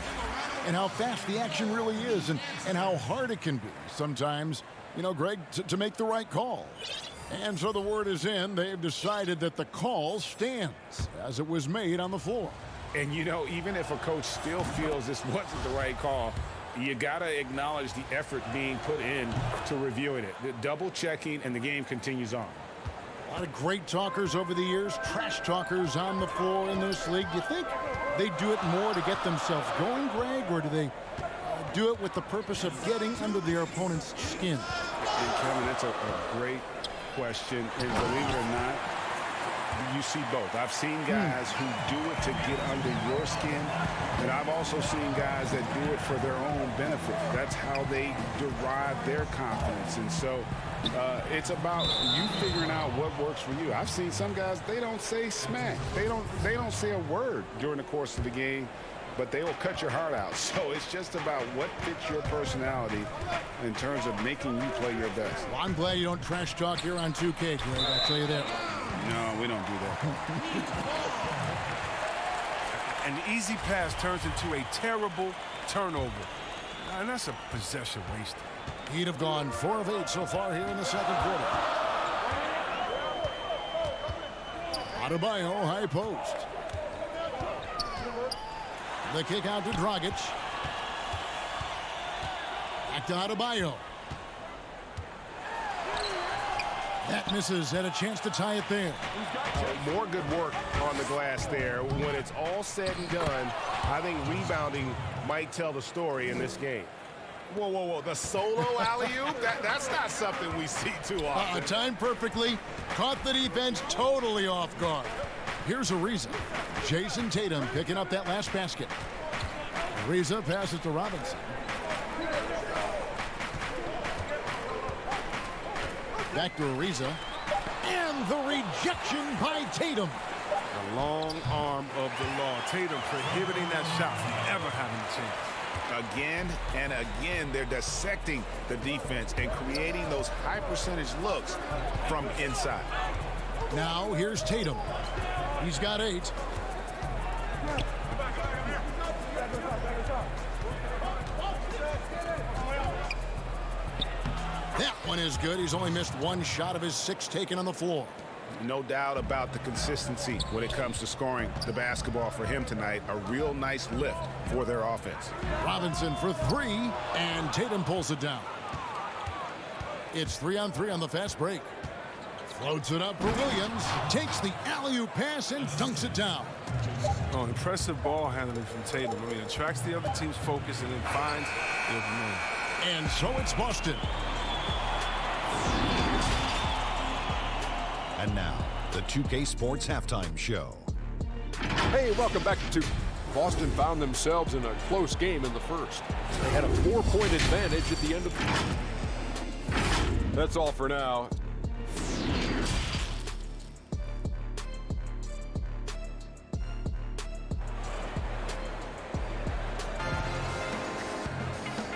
and how fast the action really is and how hard it can be sometimes, you know, Greg, to make the right call. And so the word is in. They've decided that the call stands as it was made on the floor. And, you know, even if a coach still feels this wasn't the right call, you got to acknowledge the effort being put in to reviewing it. The double checking, and the game continues on. A lot of great talkers over the years, trash talkers on the floor in this league. Do you think they do it more to get themselves going, Greg, or do they do it with the purpose of getting under their opponent's skin? And Kevin, that's a great question, and believe it or not, you see both. I've seen guys who do it to get under your skin, and I've also seen guys that do it for their own benefit. That's how they derive their confidence. And so it's about you figuring out what works for you. I've seen some guys, they don't say smack. They don't say a word during the course of the game, but they will cut your heart out. So it's just about what fits your personality in terms of making you play your best. Well, I'm glad you don't trash talk here on 2K, Greg. I'll tell you that. No, we don't do that. An easy pass turns into a terrible turnover. And that's a possession wasted. He'd have gone 4 of 8 so far here in the second quarter. Adebayo, high post. The kick out to Dragic. Back to Adebayo. That misses. Had a chance to tie it there. More good work on the glass there. When it's all said and done, I think rebounding might tell the story in this game. Whoa, whoa, whoa. The solo alley-oop? That's not something we see too often. Timed perfectly. Caught the defense totally off guard. Here's Ariza. Jason Tatum picking up that last basket. Ariza passes to Robinson. Back to Ariza. And the rejection by Tatum. The long arm of the law. Tatum prohibiting that shot from ever having a chance. Again and again, they're dissecting the defense and creating those high percentage looks from inside. Now here's Tatum. He's got 8. That one is good. He's only missed 1 shot of his 6 taken on the floor. No doubt about the consistency when it comes to scoring the basketball for him tonight. A real nice lift for their offense. Robinson for 3, and Tatum pulls it down. It's 3-on-3 on the fast break. Floats it up for Williams. Takes the alley-oop pass and dunks it down. Oh, impressive ball handling from Tatum. I mean, attracts the other team's focus and then finds the open man. And so it's Boston. And now, the 2K Sports Halftime Show. Hey, welcome back to 2K. Boston found themselves in a close game in the first. They had a 4-point advantage at the end of the... That's all for now.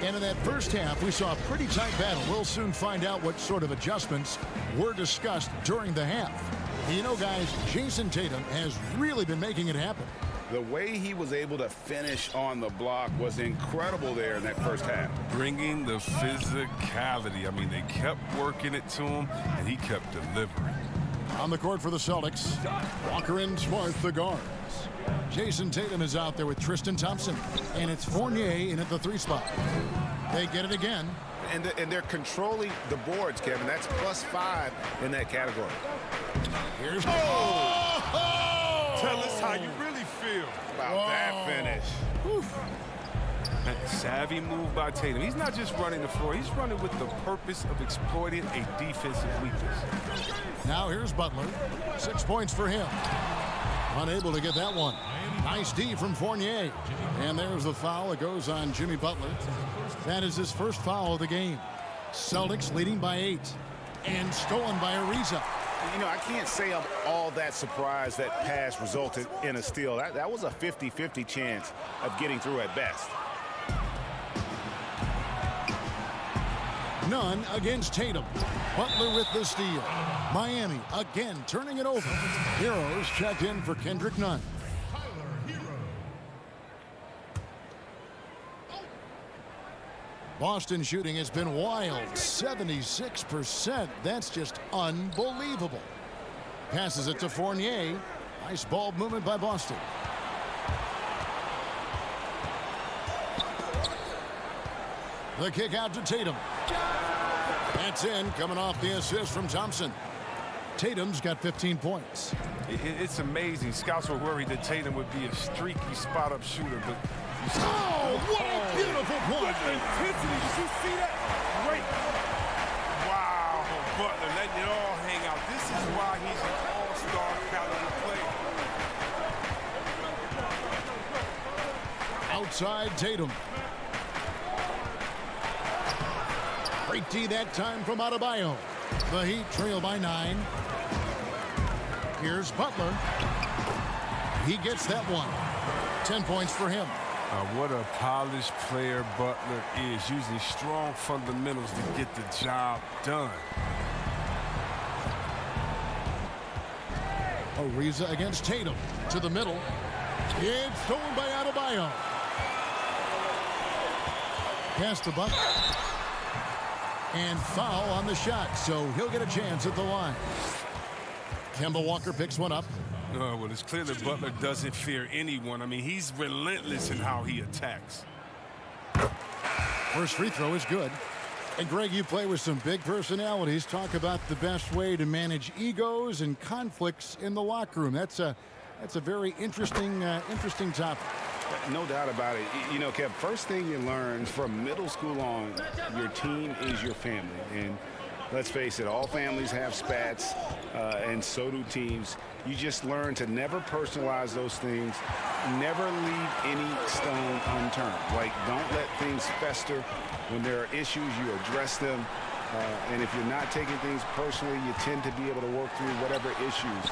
And in that first half, we saw a pretty tight battle. We'll soon find out what sort of adjustments were discussed during the half. You know, guys, Jason Tatum has really been making it happen. The way he was able to finish on the block was incredible there in that first half. Bringing the physicality. I mean, they kept working it to him, and he kept delivering. On the court for the Celtics, Walker and Smart, the guards. Jason Tatum is out there with Tristan Thompson, and it's Fournier in at the 3 spot. They get it again. And they're controlling the boards, Kevin. That's +5 in that category. Here's Tell us how you really feel about that finish. Savvy move by Tatum. He's not just running the floor. He's running with the purpose of exploiting a defensive weakness. Now here's Butler. 6 points for him. Unable to get that one. Nice D from Fournier. And there's the foul. It goes on Jimmy Butler. That is his first foul of the game. Celtics leading by 8. And stolen by Ariza. You know, I can't say I'm all that surprised that pass resulted in a steal. That was a 50-50 chance of getting through at best. None against Tatum. Butler with the steal. Miami again turning it over. Heroes checked in for Kendrick Nunn. Boston shooting has been wild. 76%. That's just unbelievable. Passes it to Fournier. Nice ball movement by Boston. The kick out to Tatum. That's in, coming off the assist from Thompson. Tatum's got 15 points. It's amazing. Scouts were worried that Tatum would be a streaky spot-up shooter, but what a beautiful point. What intensity. Did you see that? Great. Wow. Butler letting it all hang out. This is why he's an all-star caliber player. Outside Tatum. Great D that time from Adebayo. The Heat trail by 9. Here's Butler. He gets that one. 10 points for him. What a polished player Butler is, using strong fundamentals to get the job done. Ariza against Tatum. To the middle. It's stolen by Adebayo. Pass to Butler. And foul on the shot, so he'll get a chance at the line. Kemba Walker picks one up. Well, it's clear that Butler doesn't fear anyone. I mean, he's relentless in how he attacks. First free throw is good. And Greg, you play with some big personalities. Talk about the best way to manage egos and conflicts in the locker room. That's a very interesting topic. No doubt about it. You know, Kev, first thing you learn from middle school on, your team is your family. And let's face it, all families have spats, and so do teams. You just learn to never personalize those things, never leave any stone unturned. Like, don't let things fester. When there are issues, you address them. And if you're not taking things personally, you tend to be able to work through whatever issues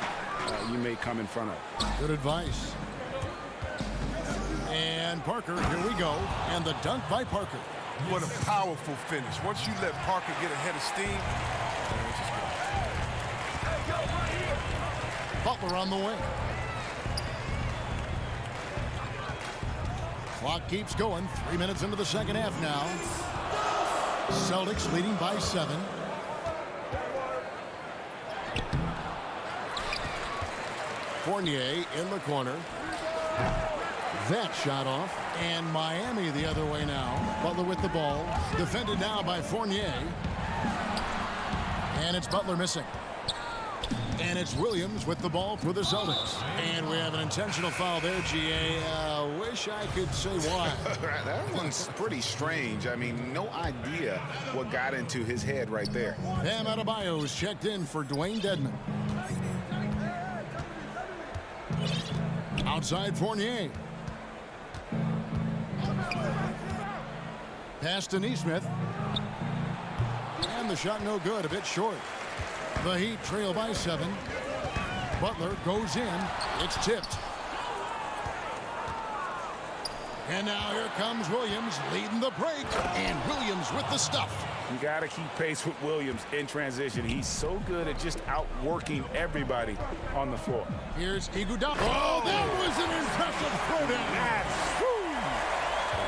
you may come in front of. Good advice. And Parker, here we go. And the dunk by Parker. What a powerful finish. Once you let Parker get ahead of steam. Butler on the wing. Clock keeps going. 3 minutes into the second half now. Celtics leading by 7. Fournier in the corner. That shot off. And Miami the other way now. Butler with the ball. Defended now by Fournier. And it's Butler missing. And it's Williams with the ball for the Celtics. And we have an intentional foul there, GA. Wish I could say why. That one's pretty strange. I mean, no idea what got into his head right there. Bam Adebayo is checked in for Dwayne Dedmon. Outside Fournier. Pass to Neesmith. And the shot no good, a bit short. The Heat trail by 7. Butler goes in. It's tipped. And now here comes Williams leading the break. And Williams with the stuff. You got to keep pace with Williams in transition. He's so good at just outworking everybody on the floor. Here's Iguodala. Oh, that was an impressive throwdown.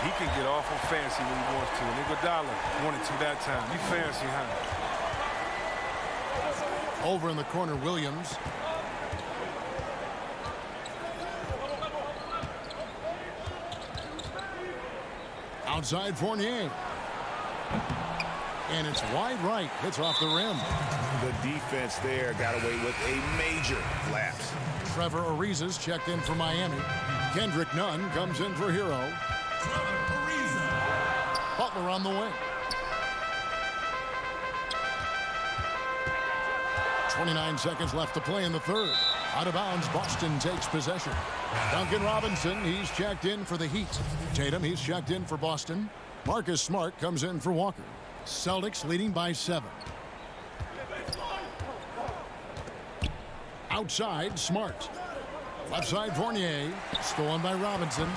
He can get awful fancy when he wants to. And Iguodala wanted to that time. You fancy, huh? Over in the corner, Williams. Outside Fournier. And it's wide right. Hits off the rim. The defense there got away with a major lapse. Trevor Ariza's checked in for Miami. Kendrick Nunn comes in for Hero. Butler on the wing. 29 seconds left to play in the third. Out of bounds, Boston takes possession. Duncan Robinson, he's checked in for the Heat. Tatum, he's checked in for Boston. Marcus Smart comes in for Walker. Celtics leading by 7. Outside, Smart. Left side, Fournier. Stolen by Robinson.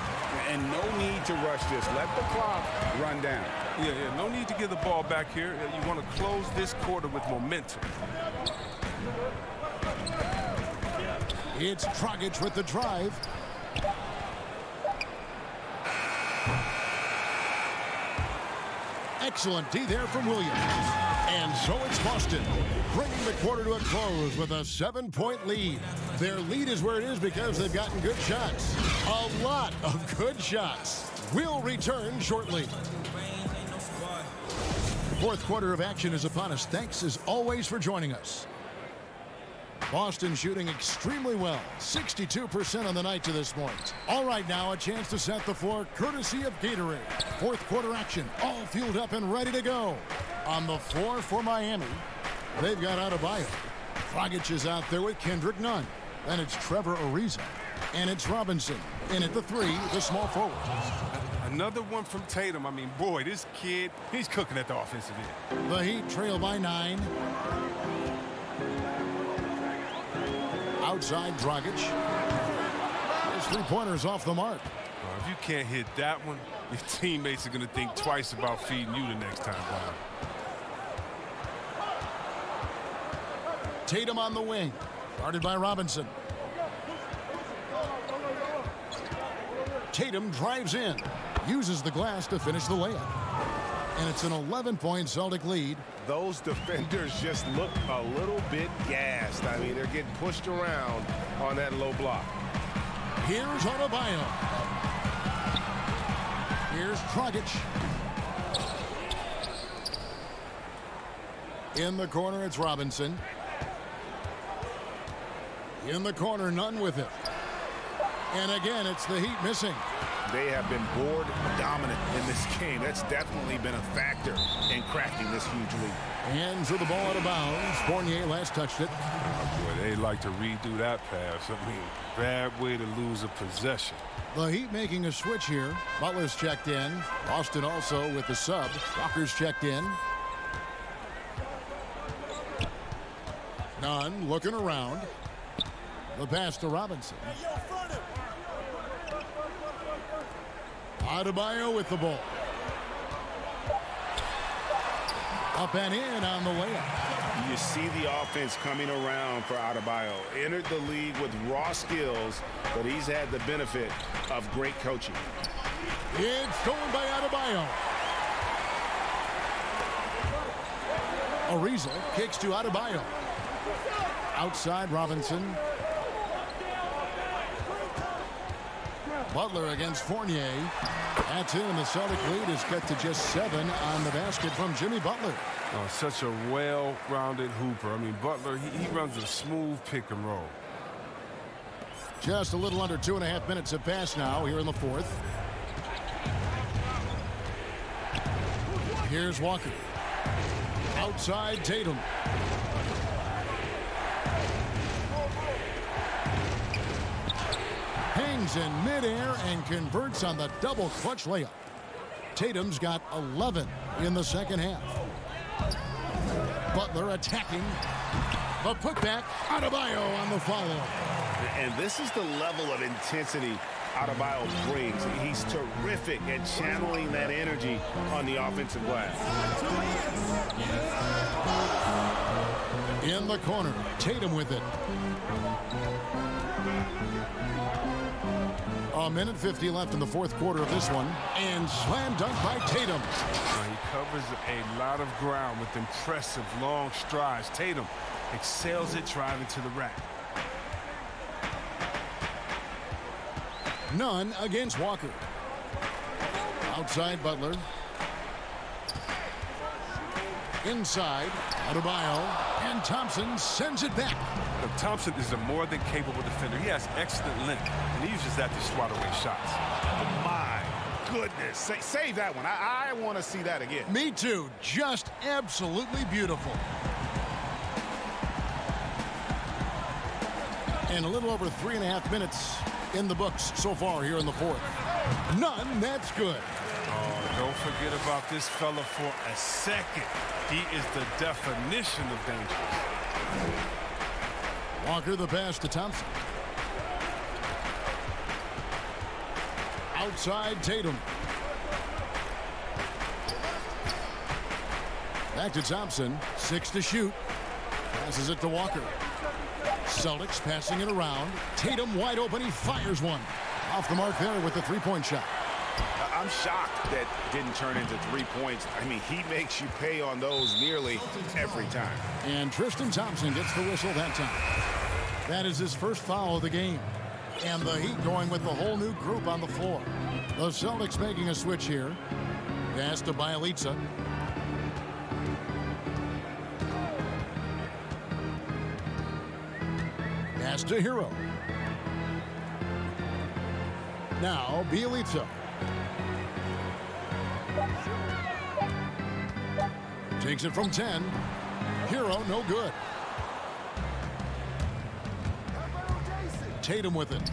And no need to rush this. Let the clock run down. Yeah, no need to give the ball back here. You want to close this quarter with momentum. It's Dragic with the drive. Excellent D there from Williams. And so it's Boston, bringing the quarter to a close with a 7-point lead. Their lead is where it is because they've gotten good shots. A lot of good shots. We'll return shortly. Fourth quarter of action is upon us. Thanks as always for joining us. Boston shooting extremely well, 62% on the night to this point. All right, now a chance to set the floor courtesy of Gatorade. Fourth quarter action, all fueled up and ready to go. On the floor for Miami, they've got Adebayo. Dragic is out there with Kendrick Nunn. Then it's Trevor Ariza. And it's Robinson. In at the 3, the small forward. Another one from Tatum. I mean, boy, this kid, he's cooking at the offensive end. The Heat trail by 9. Outside, Dragic. His three-pointer's off the mark. If you can't hit that one, your teammates are going to think twice about feeding you the next time down. Tatum on the wing. Guarded by Robinson. Tatum drives in. Uses the glass to finish the layup. And it's an 11-point Celtic lead. Those defenders just look a little bit gassed. I mean, they're getting pushed around on that low block. Here's Adebayo. Here's Dragic. In the corner, it's Robinson. In the corner, Nunn with it. And again, it's the Heat missing. They have been board dominant in this game. That's definitely been a factor in cracking this huge lead. Hands with the ball out of bounds. Fournier last touched it. Oh, boy, they like to redo that pass. I mean, bad way to lose a possession. The Heat making a switch here. Butler's checked in. Boston also with the sub. Walker's checked in. Nunn looking around. The pass to Robinson. Adebayo with the ball. Up and in on the layup. You see the offense coming around for Adebayo. Entered the league with raw skills, but he's had the benefit of great coaching. It's stolen by Adebayo. Ariza kicks to Adebayo. Outside Robinson. Butler against Fournier. That's in, and the Celtic lead is cut to just 7 on the basket from Jimmy Butler. Oh, such a well-rounded hooper. I mean, Butler, he runs a smooth pick and roll. Just a little under 2.5 minutes have passed now here in the fourth. Here's Walker. Outside Tatum. Hangs in midair and converts on the double clutch layup. Tatum's got 11 in the second half. Butler attacking. The putback. Adebayo on the follow. And this is the level of intensity Adebayo brings. He's terrific at channeling that energy on the offensive glass. In the corner, Tatum with it. A minute 50 left in the fourth quarter of this one, and slam dunk by Tatum. He covers a lot of ground with impressive long strides. Tatum excels at driving to the rack. None against Walker. Outside Butler. Inside, Adebayo, and Thompson sends it back. Look, Thompson is a more than capable defender. He has excellent length, and he uses that to swat away shots. My goodness. Save that one. I want to see that again. Me too. Just absolutely beautiful. And a little over 3.5 minutes in the books so far here in the fourth. None, that's good. Oh, don't forget about this fella for a second. He is the definition of dangerous. Walker the pass to Thompson. Outside Tatum. Back to Thompson. 6 to shoot. Passes it to Walker. Celtics passing it around. Tatum wide open. He fires one. Off the mark there with the three-point shot. I'm shocked that didn't turn into 3 points. I mean, he makes you pay on those nearly every time. And Tristan Thompson gets the whistle that time. That is his first foul of the game. And the Heat going with the whole new group on the floor. The Celtics making a switch here. Pass to Bielitsa. Pass to Hero. Now Bielitsa. Takes it from 10. Hero, no good. Tatum with it.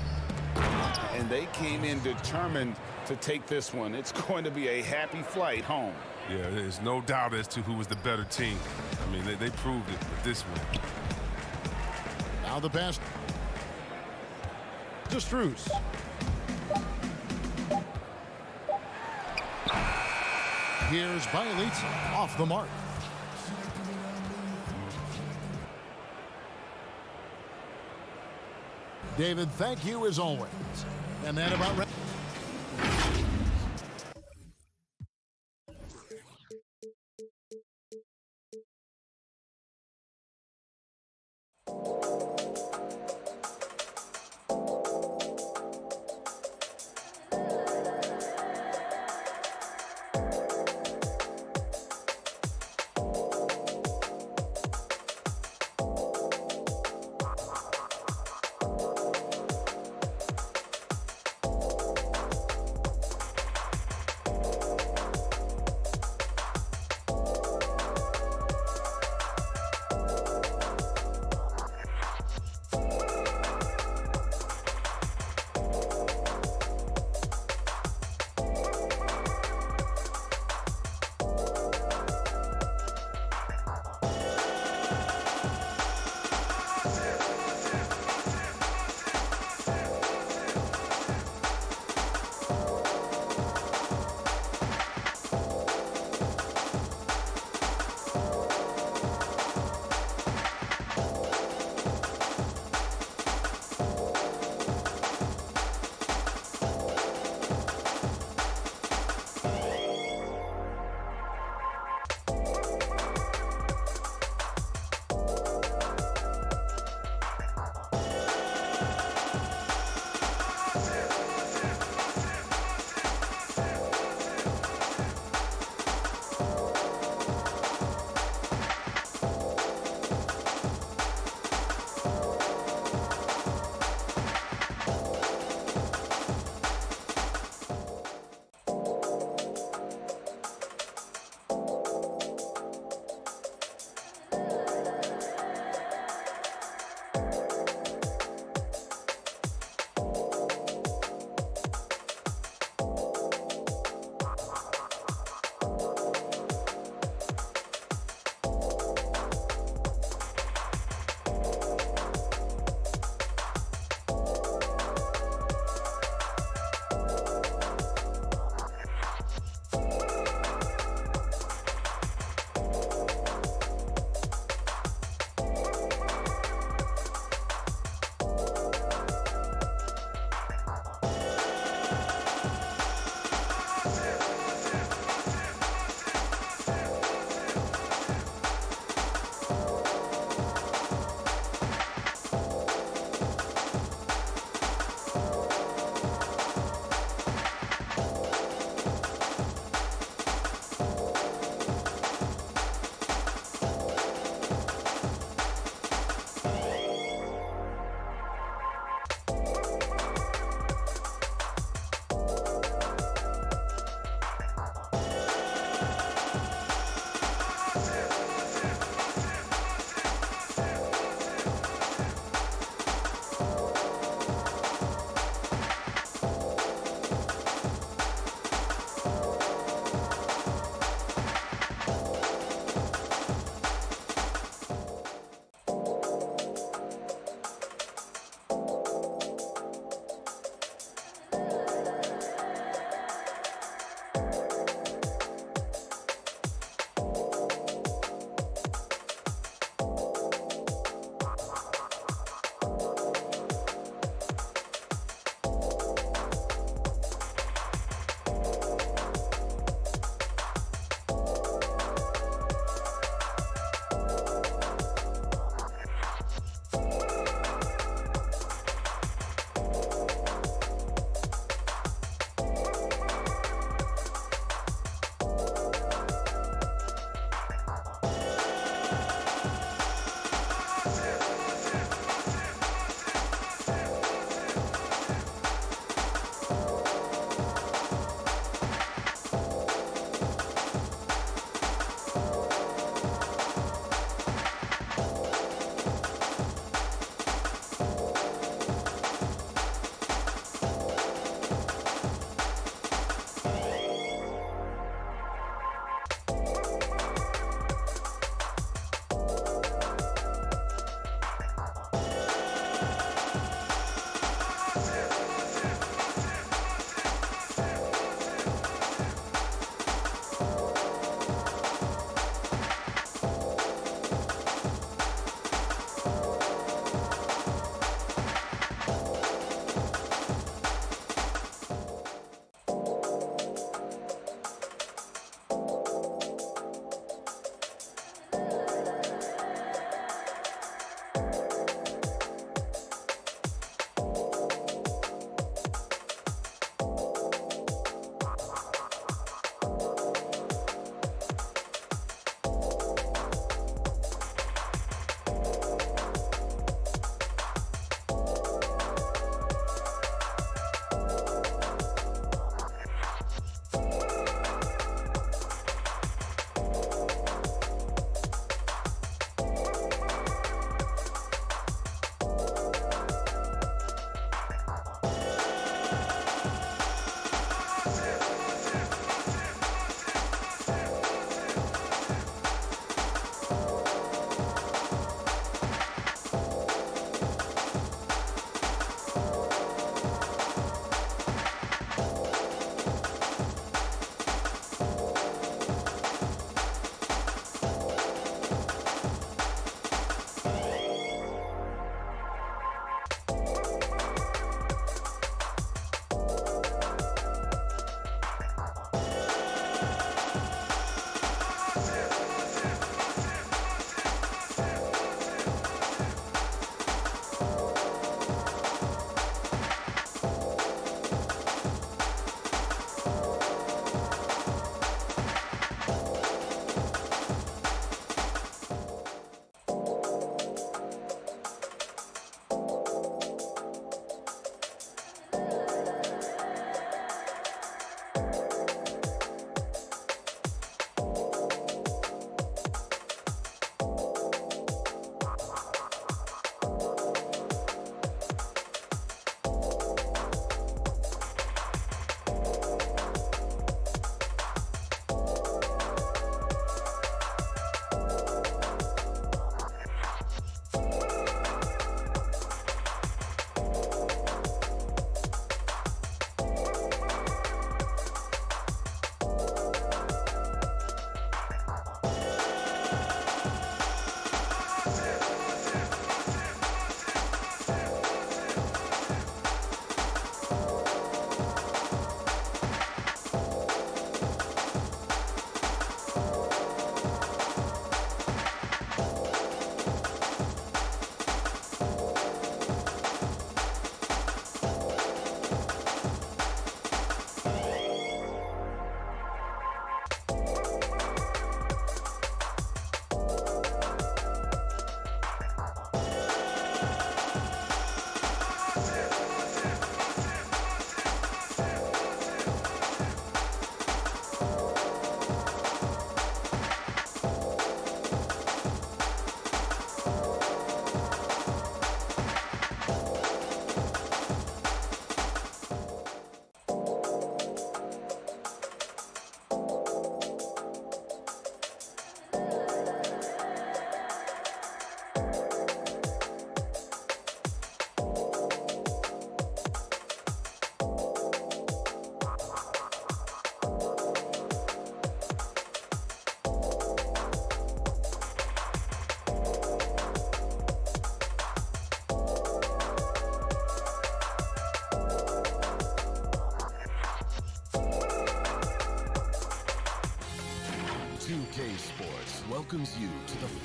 And they came in determined to take this one. It's going to be a happy flight home. Yeah, there's no doubt as to who was the better team. I mean, they proved it with this one. Now the pass to Strus. Here's Bielitsa off the mark. David, thank you as always. And that about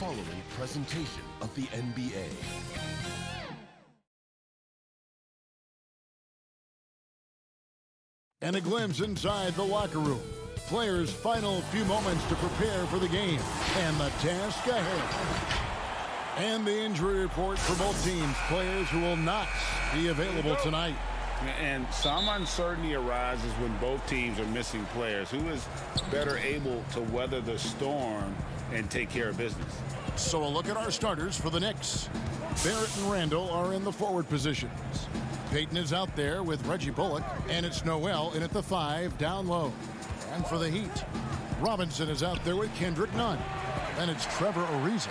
following presentation of the NBA. And a glimpse inside the locker room. Players' final few moments to prepare for the game. And the task ahead. And the injury report for both teams. Players who will not be available tonight. And some uncertainty arises when both teams are missing players. Who is better able to weather the storm and take care of business? So a look at our starters for the Knicks. Barrett and Randall are in the forward positions. Payton is out there with Reggie Bullock, and it's Noel in at the 5 down low. And for the Heat, Robinson is out there with Kendrick Nunn. And it's Trevor Ariza.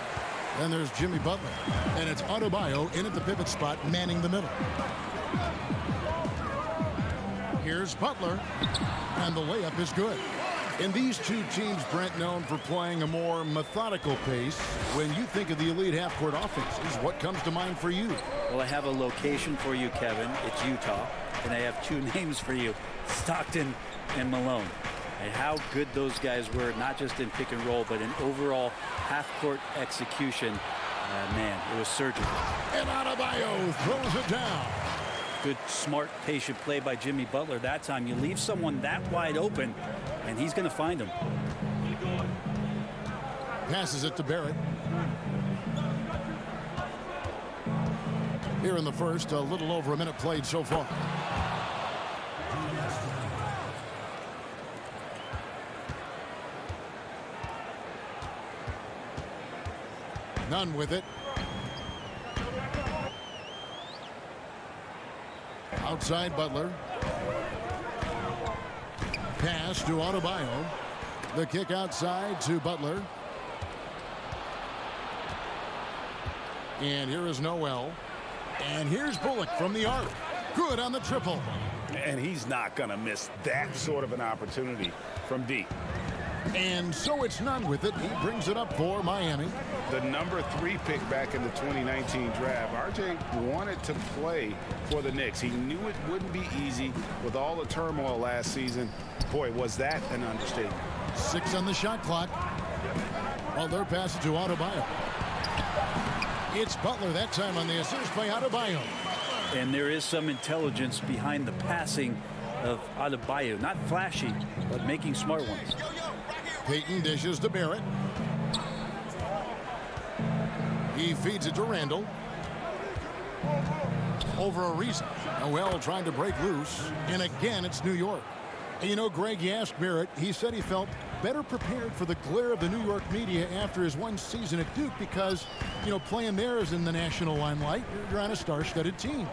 Then there's Jimmy Butler. And it's Adebayo in at the pivot spot, manning the middle. Here's Butler. And the layup is good. And these two teams, Brent, known for playing a more methodical pace. When you think of the elite half-court offenses, what comes to mind for you? Well, I have a location for you, Kevin. It's Utah. And I have two names for you, Stockton and Malone. And how good those guys were, not just in pick and roll, but in overall half-court execution. Man, it was surgical. And Adebayo throws it down. Good, smart, patient play by Jimmy Butler that time. You leave someone that wide open, and he's going to find him. Passes it to Barrett. Here in the first, a little over a minute played so far. None with it. Outside Butler. Pass to Adebayo. The kick outside to Butler. And here is Noel. And here's Bullock from the arc. Good on the triple. And he's not going to miss that sort of an opportunity from deep. And so it's Nunn with it. He brings it up for Miami. The number 3 pick back in the 2019 draft. RJ wanted to play for the Knicks. He knew it wouldn't be easy with all the turmoil last season. Boy, was that an understatement. 6 on the shot clock. Butler passes to Adebayo. It's Butler that time on the assist by Adebayo. And there is some intelligence behind the passing of Adebayo. Not flashy, but making smart ones. Payton dishes to Barrett. He feeds it to Randall. Over Ariza. Noel trying to break loose. And again, it's New York. And you know, Greg, you asked Barrett. He said he felt better prepared for the glare of the New York media after his one season at Duke because, you know, playing there is in the national limelight. You're on a star-studded team.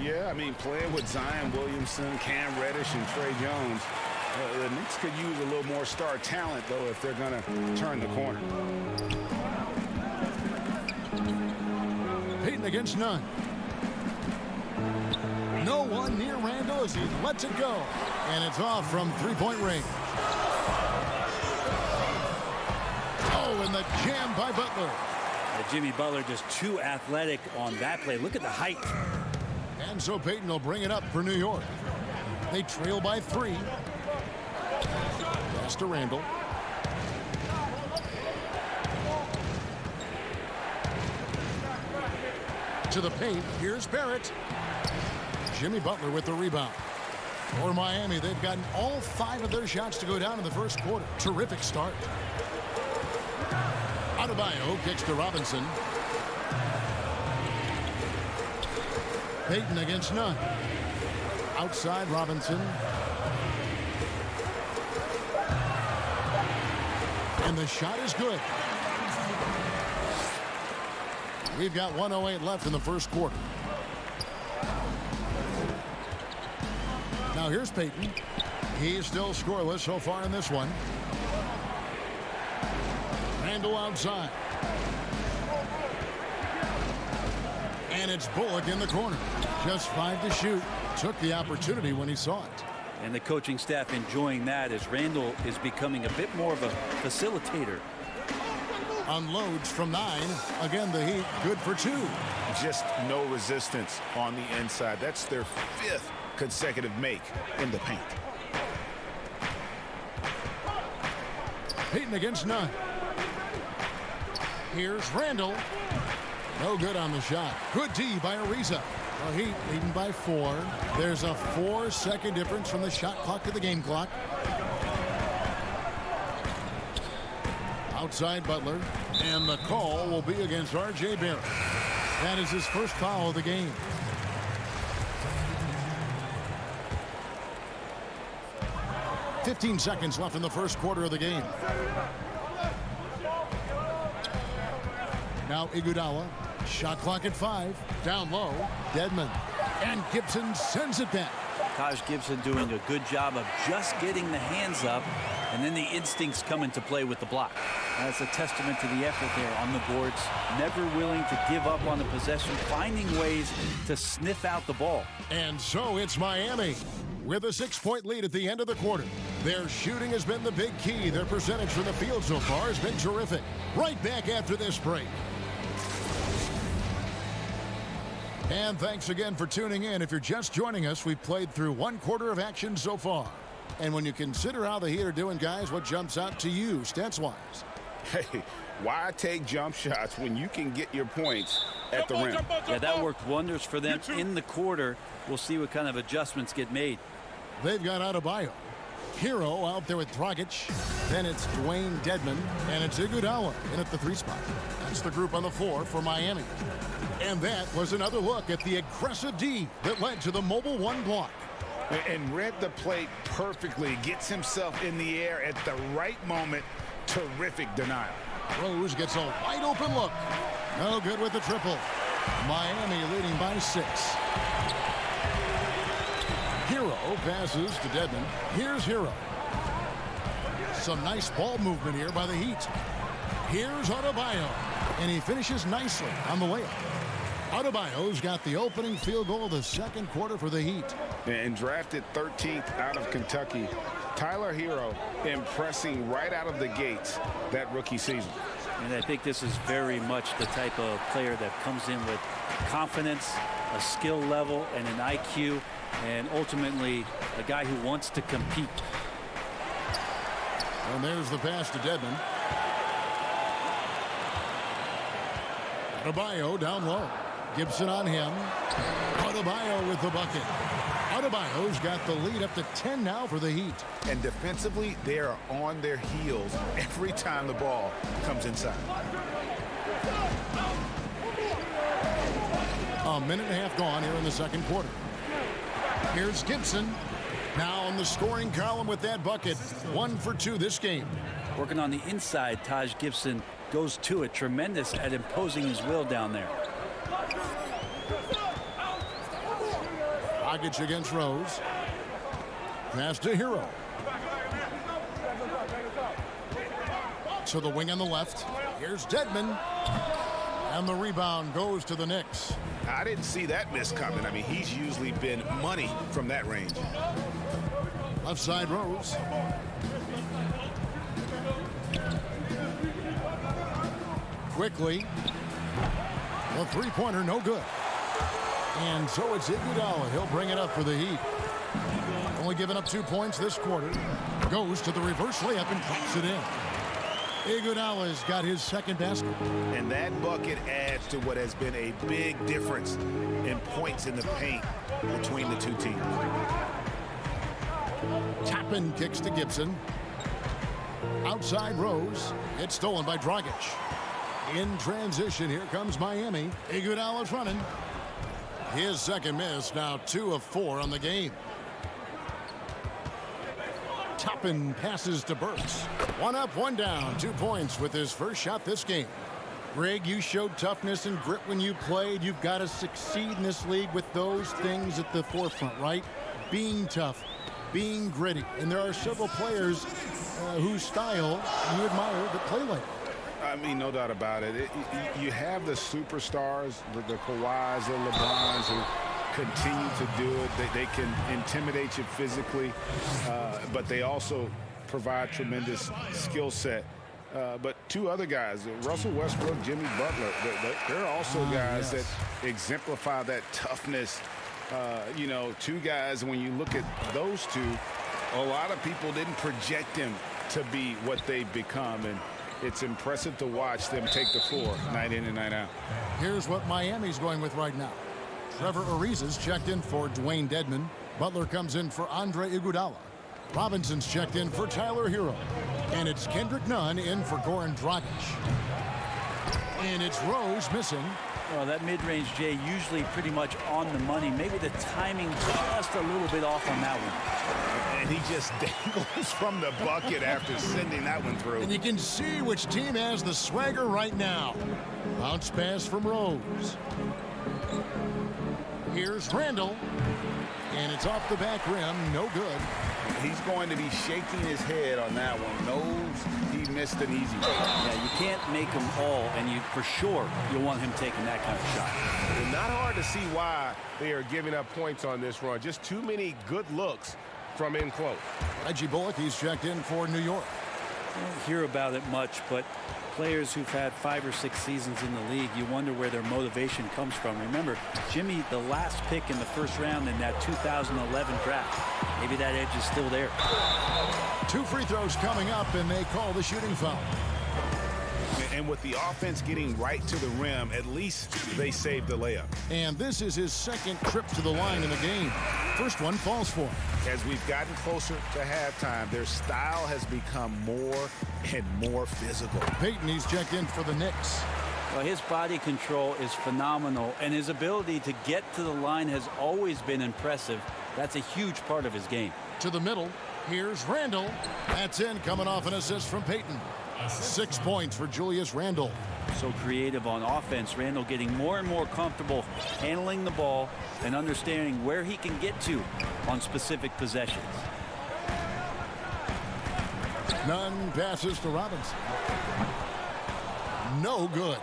Yeah, I mean, playing with Zion Williamson, Cam Reddish, and Trey Jones, the Knicks could use a little more star talent, though, if they're going to turn the corner. Payton against Nunn. No one near Randall as he lets it go. And it's off from three-point range. Oh, and the jam by Butler. Jimmy Butler just too athletic on that play. Look at the height. And so Payton will bring it up for New York. They trail by 3. Pass to Randall. To the paint. Here's Barrett. Jimmy Butler with the rebound. For Miami, they've gotten all 5 of their shots to go down in the first quarter. Terrific start. Adebayo kicks to Robinson. Payton against Nunn. Outside Robinson. And the shot is good. We've got 1:08 left in the first quarter. Now here's Payton. He's still scoreless so far in this one. Randall outside. And it's Bullock in the corner. Just 5 to shoot. Took the opportunity when he saw it. And the coaching staff enjoying that as Randall is becoming a bit more of a facilitator. Unloads from 9. Again, the Heat good for 2. Just no resistance on the inside. That's their 5th consecutive make in the paint. Payton against Nunn. Here's Randall. No good on the shot. Good D by Ariza. The Heat leading by 4. There's a 4-second difference from the shot clock to the game clock. Outside Butler. And the call will be against R.J. Barrett. That is his first foul of the game. "15 seconds left in the first quarter of the game. Now Iguodala. Shot clock at 5. Down low. Dedmon. And Gibson sends it back. Taj Gibson doing a good job of just getting the hands up, and then the instincts come into play with the block. That's a testament to the effort there on the boards. Never willing to give up on the possession, finding ways to sniff out the ball. And so it's Miami with a 6-point lead at the end of the quarter. Their shooting has been the big key. Their percentage from the field so far has been terrific. Right back after this break. And thanks again for tuning in. If you're just joining us, we've played through 1 quarter of action so far. And when you consider how the Heat are doing, guys, what jumps out to you, stats-wise? Hey, why take jump shots when you can get your points at the rim? Yeah, that worked wonders for them in the quarter. We'll see what kind of adjustments get made. They've got Adebayo. Hero out there with Dragic. Then it's Dwayne Dedmon. And it's Iguodala in at the 3 spot. That's the group on the floor for Miami. And that was another look at the aggressive D that led to the mobile 1 block. And read the plate perfectly. Gets himself in the air at the right moment. Terrific denial. Rose gets a wide open look. No good with the triple. Miami leading by 6. Hero passes to Dedmon. Here's Hero. Some nice ball movement here by the Heat. Here's Adebayo. And he finishes nicely on the layup. Adebayo's got the opening field goal of the second quarter for the Heat. And drafted 13th out of Kentucky, Tyler Hero impressing right out of the gates that rookie season. And I think this is very much the type of player that comes in with confidence, a skill level, and an IQ, and ultimately a guy who wants to compete. And there's the pass to Dedmon. Adebayo down low. Gibson on him. Adebayo with the bucket. Adebayo's got the lead up to 10 now for the Heat. And defensively, they are on their heels every time the ball comes inside. A minute and a half gone here in the second quarter. Here's Gibson. Now on the scoring column with that bucket. 1 for 2 this game. Working on the inside, Taj Gibson goes to it. Tremendous at imposing his will down there. Dragic against Rose. Pass to Hero. To the wing on the left. Here's Dedmon. And the rebound goes to the Knicks. I didn't see that miss coming. I mean, he's usually been money from that range. Left side Rose. Quickly. The three-pointer no good. And so it's Iguodala. He'll bring it up for the Heat. Only giving up 2 points this quarter. Goes to the reverse layup and pops it in. Iguodala's got his second basket. And that bucket adds to what has been a big difference in points in the paint between the two teams. Toppin kicks to Gibson. Outside Rose. It's stolen by Dragic. In transition, here comes Miami. Iguodala's running. His second miss, now 2 of 4 on the game. Toppin passes to Burks. 1 up, 1 down, 2 points with his first shot this game. Greg, you showed toughness and grit when you played. You've got to succeed in this league with those things at the forefront, right? Being tough, being gritty. And there are several players whose style you admire that play like that. I mean, no doubt about it. You have the superstars, the Kawhis, the LeBrons, who continue to do it. They can intimidate you physically, but they also provide tremendous skill set. But 2 other guys, Russell Westbrook, Jimmy Butler, they're also guys that exemplify that toughness. You know, 2 guys, when you look at those 2, a lot of people didn't project them to be what they've become. And it's impressive to watch them take the floor night in and night out. Here's what Miami's going with right now. Trevor Ariza's checked in for Dwayne Dedmon. Butler comes in for Andre Iguodala. Robinson's checked in for Tyler Hero. And it's Kendrick Nunn in for Goran Dragic. And it's Rose missing. Well, that mid-range, Jay, usually pretty much on the money. Maybe the timing just a little bit off on that one. And he just dangles from the bucket after sending that one through. And you can see which team has the swagger right now. Bounce pass from Rose. Here's Randall. And it's off the back rim. No good. He's going to be shaking his head on that one. Knows he missed an easy one. Yeah, you can't make them all, and you for sure you'll want him taking that kind of shot. And not hard to see why they are giving up points on this run. Just too many good looks from in close. Reggie Bullock, he's checked in for New York. You don't hear about it much, but players who've had 5 or 6 seasons in the league, you wonder where their motivation comes from. Remember, Jimmy, the last pick in the first round in that 2011 draft. Maybe that edge is still there. 2 free throws coming up, and they call the shooting foul. And with the offense getting right to the rim, at least they saved the layup. And this is his second trip to the line in the game. First one falls for him. As we've gotten closer to halftime, their style has become more and more physical. Payton, he's checked in for the Knicks. Well, his body control is phenomenal, and his ability to get to the line has always been impressive. That's a huge part of his game. To the middle, here's Randall. That's in, coming off an assist from Payton. 6 points for Julius Randle. So creative on offense. Randall getting more and more comfortable handling the ball and understanding where he can get to on specific possessions. Nunn passes to Robinson. No good.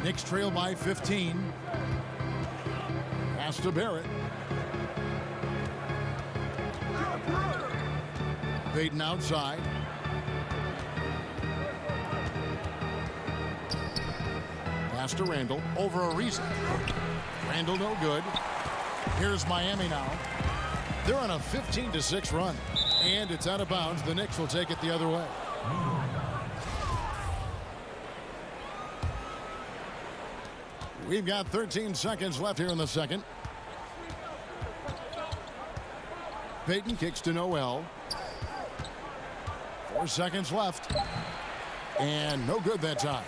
Knicks trail by 15. Pass to Barrett. Payton outside. Pass to Randall. Over Ariza. Randall no good. Here's Miami now. They're on a 15-6 run. And it's out of bounds. The Knicks will take it the other way. We've got 13 seconds left here in the second. Payton kicks to Noel. 4 seconds left. And no good that time.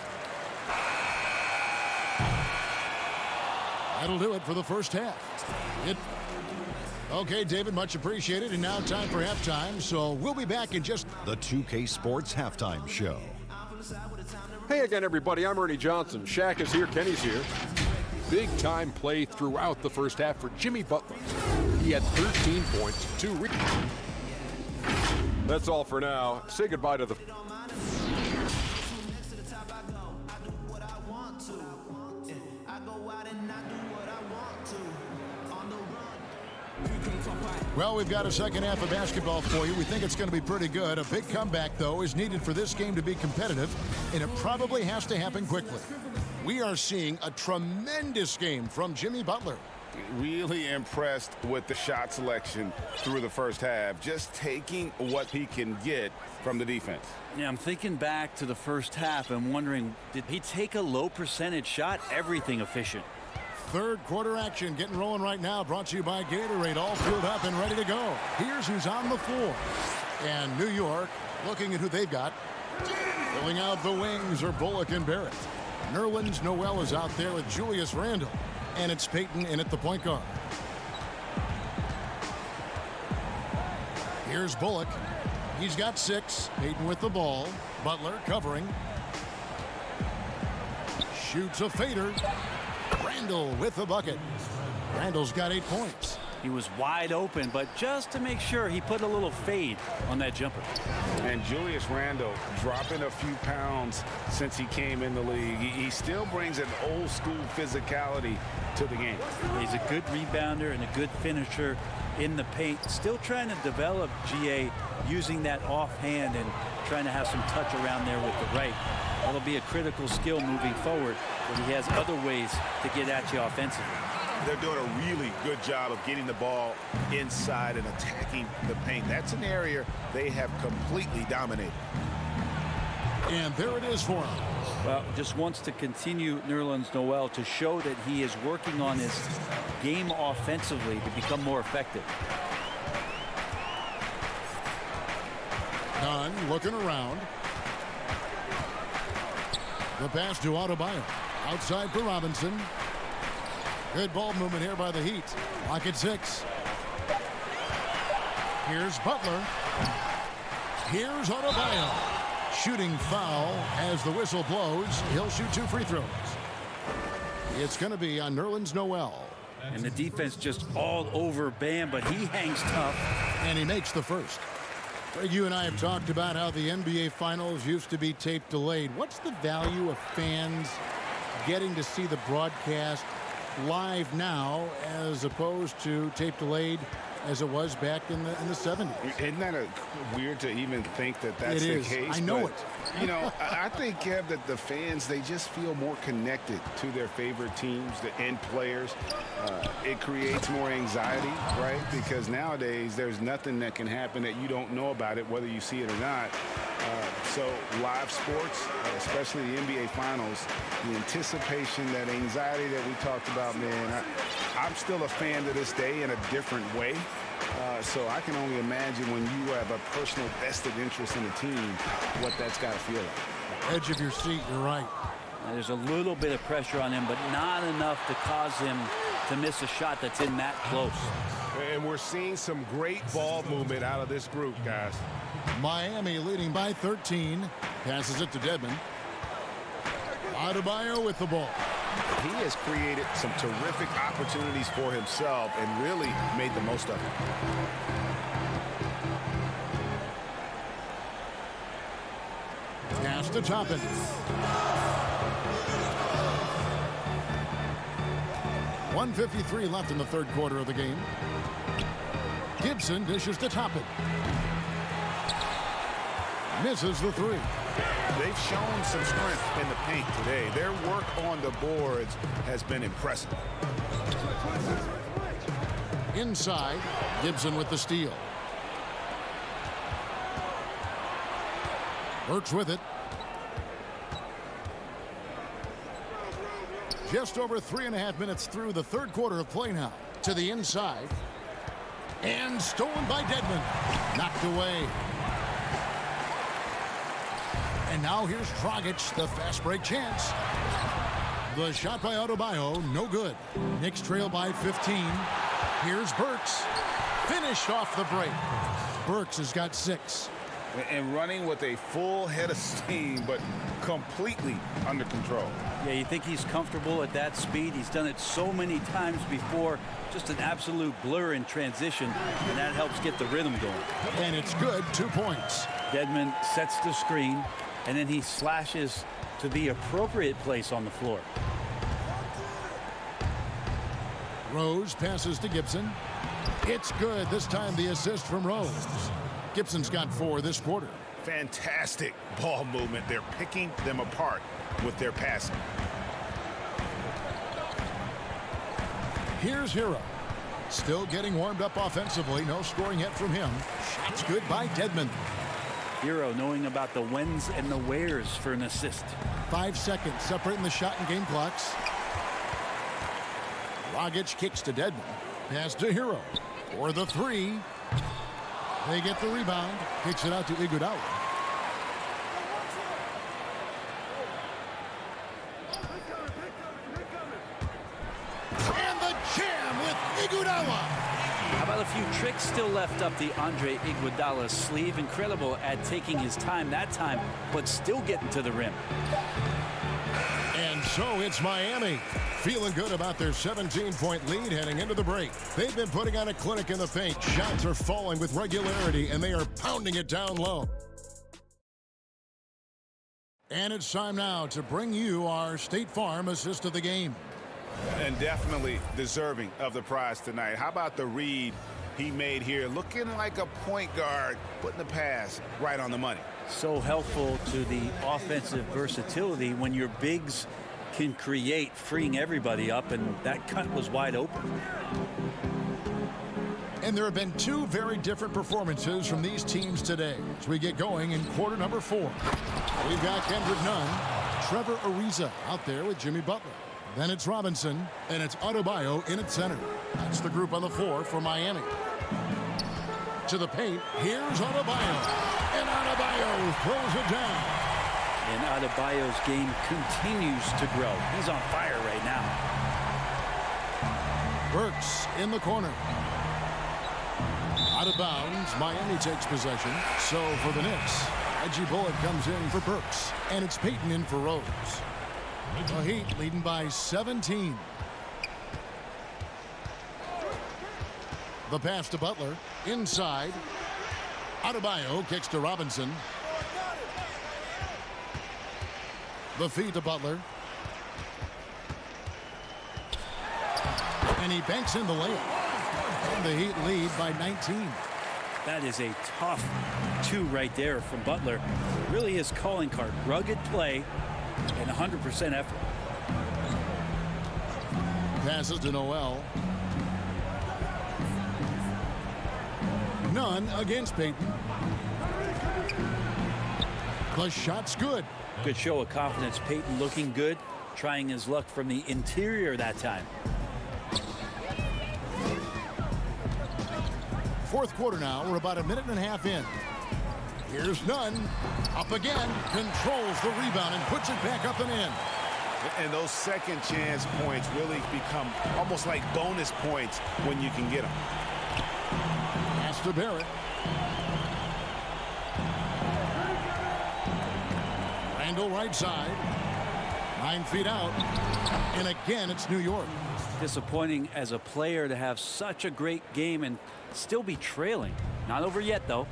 That'll do it for the first half. Okay, David, much appreciated. And now time for halftime. So we'll be back in just... The 2K Sports Halftime Show. Hey again, everybody. I'm Ernie Johnson. Shaq is here. Kenny's here. Big time play throughout the first half for Jimmy Butler. He had 13 points, 2 rebounds. That's all for now. Say goodbye to the... Well, we've got a second half of basketball for you. We think it's going to be pretty good. A big comeback, though, is needed for this game to be competitive, and it probably has to happen quickly. We are seeing a tremendous game from Jimmy Butler. Really impressed with the shot selection through the first half, just taking what he can get from the defense. Yeah, I'm thinking back to the first half and wondering, did he take a low percentage shot? Everything efficient. Third quarter action getting rolling right now, brought to you by Gatorade, all filled up and ready to go. Here's who's on the floor. And New York looking at who they've got. Filling out the wings are Bullock and Barrett. Nerlens Noel is out there with Julius Randle. And it's Payton in at the point guard. Here's Bullock. He's got 6. Payton with the ball. Butler covering. Shoots a fader. Randle with the bucket. Randle's got 8 points. He was wide open, but just to make sure, he put a little fade on that jumper. And Julius Randle dropping a few pounds since he came in the league. He still brings an old school physicality to the game. He's a good rebounder and a good finisher in the paint. Still trying to develop GA using that offhand and trying to have some touch around there with the right. That'll be a critical skill moving forward, but he has other ways to get at you offensively. They're doing a really good job of getting the ball inside and attacking the paint. That's an area they have completely dominated. And there it is for him. Well, just wants to continue Nerlens Noel to show that he is working on his game offensively to become more effective. Dunn looking around. The pass to Adebayo. Outside for Robinson. Good ball movement here by the Heat. Lock at 6. Here's Butler. Here's Adebayo. Shooting foul as the whistle blows. He'll shoot 2 free throws. It's going to be on Nerlens Noel. And the defense just all over Bam, but he hangs tough. And he makes the first. Greg, you and I have talked about how the NBA Finals used to be tape delayed. What's the value of fans getting to see the broadcast live now as opposed to tape delayed as it was back in the 70s? Isn't that weird to even think that that's the case? I know but, it. You know, I think, Kev, that the fans, they just feel more connected to their favorite teams and players. It creates more anxiety, right? Because nowadays there's nothing that can happen that you don't know about it, whether you see it or not. So live sports, especially the NBA Finals, the anticipation, that anxiety that we talked about, man, I'm still a fan to this day in a different way. So I can only imagine when you have a personal vested interest in a team, what that's got to feel like. Edge of your seat, you're right. Now, there's a little bit of pressure on him, but not enough to cause him to miss a shot that's in that close. And we're seeing some great ball movement out of this group, guys. Miami leading by 13. Passes it to Dedmon. Adebayo with the ball. He has created some terrific opportunities for himself and really made the most of it. Pass to Toppin. .153 left in the third quarter of the game. Gibson dishes to Toppin. Misses the 3. They've shown some strength in the paint today. Their work on the boards has been impressive. Inside, Gibson with the steal. Burks with it. Just over 3.5 minutes through the third quarter of play now. To the inside. And stolen by Dedmon. Knocked away. And now here's Dragic, the fast break chance. The shot by Adebayo, no good. Knicks trail by 15. Here's Burks. Finished off the break. Burks has got 6. And running with a full head of steam, but completely under control. Yeah, you think he's comfortable at that speed. He's done it so many times before. Just an absolute blur in transition, and that helps get the rhythm going. And it's good, 2 points. Dedmon sets the screen, and then he slashes to the appropriate place on the floor. Rose passes to Gibson. It's good. This time the assist from Rose. Gibson's got 4 this quarter. Fantastic ball movement. They're picking them apart with their passing. Here's Hero. Still getting warmed up offensively. No scoring yet from him. Shots good by Dedmon. Hero knowing about the whens and the wheres for an assist. 5 seconds separating the shot and game clocks. Dragic kicks to Dedmon. Pass to Hero for the 3. They get the rebound. Kicks it out to Iguodala. And the jam with Iguodala. How about a few tricks still left up the Andre Iguodala sleeve? Incredible at taking his time that time, but still getting to the rim. And so it's Miami feeling good about their 17-point lead heading into the break. They've been putting on a clinic in the paint. Shots are falling with regularity, and they are pounding it down low. And it's time now to bring you our State Farm assist of the game. And definitely deserving of the prize tonight. How about the read he made here? Looking like a point guard, putting the pass right on the money. So helpful to the offensive versatility when your bigs can create, freeing everybody up, and that cut was wide open. And there have been two very different performances from these teams today as we get going in quarter number 4. We've got Kendrick Nunn, Trevor Ariza out there with Jimmy Butler. Then it's Robinson, and it's Adebayo in at center. That's the group on the floor for Miami. To the paint, here's Adebayo. And Adebayo throws it down. And Adebayo's game continues to grow. He's on fire right now. Burks in the corner. Out of bounds, Miami takes possession. So for the Knicks, Reggie Bullock comes in for Burks. And it's Payton in for Rose. The Heat leading by 17. The pass to Butler. Inside. Adebayo kicks to Robinson. The feed to Butler. And he banks in the layup. And the Heat lead by 19. That is a tough 2 right there from Butler. Really his calling card. Rugged play and 100% effort. Passes to Noel. None against Payton. The shot's good. Good show of confidence. Payton looking good. Trying his luck from the interior that time. Fourth quarter now. We're about a minute and a half in. Here's Nunn. Up again. Controls the rebound and puts it back up and in. And those second chance points really become almost like bonus points when you can get them. Pass to Barrett. Randall right side. 9 feet out. And again, it's New York. Disappointing as a player to have such a great game and still be trailing. Not over yet, though.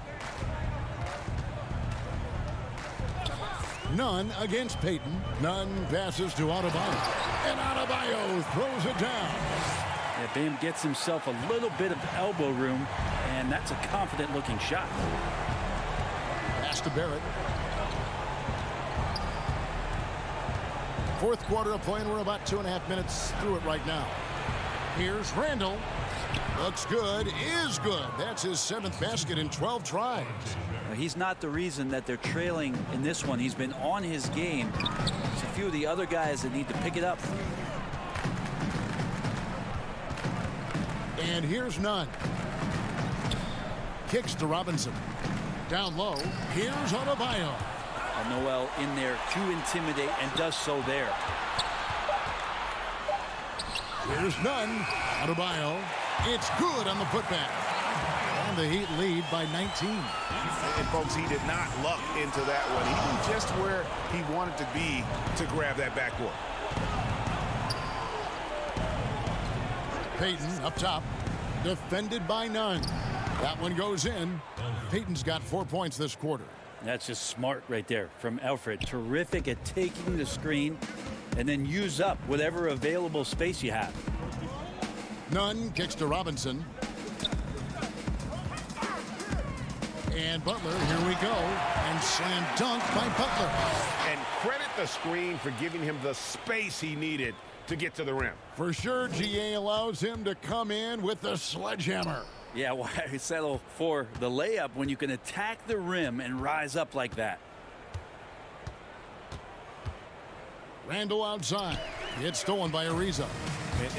Nunn against Payton. Nunn passes to Adebayo. And Adebayo throws it down. Yeah, Bam gets himself a little bit of elbow room, and that's a confident-looking shot. Pass to Barrett. Fourth quarter of play, and we're about 2.5 minutes through it right now. Here's Randall. Looks good, is good. That's his 7th basket in 12 tries. He's not the reason that they're trailing in this one. He's been on his game. There's a few of the other guys that need to pick it up. And here's Nunn. Kicks to Robinson. Down low. Here's Adebayo. Noel in there to intimidate and does so there. Here's Nunn. Adebayo. It's good on the putback. And the Heat lead by 19. And folks, he did not luck into that one. He knew just where he wanted to be to grab that backboard. Payton up top. Defended by Nunn. That one goes in. Payton's got 4 points this quarter. That's just smart right there from Alfred. Terrific at taking the screen and then use up whatever available space you have. Nunn kicks to Robinson. And Butler, here we go. And slam dunk by Butler. And credit the screen for giving him the space he needed to get to the rim. For sure, GA allows him to come in with the sledgehammer. Yeah, why settle for the layup when you can attack the rim and rise up like that? Randall outside. It's stolen by Ariza.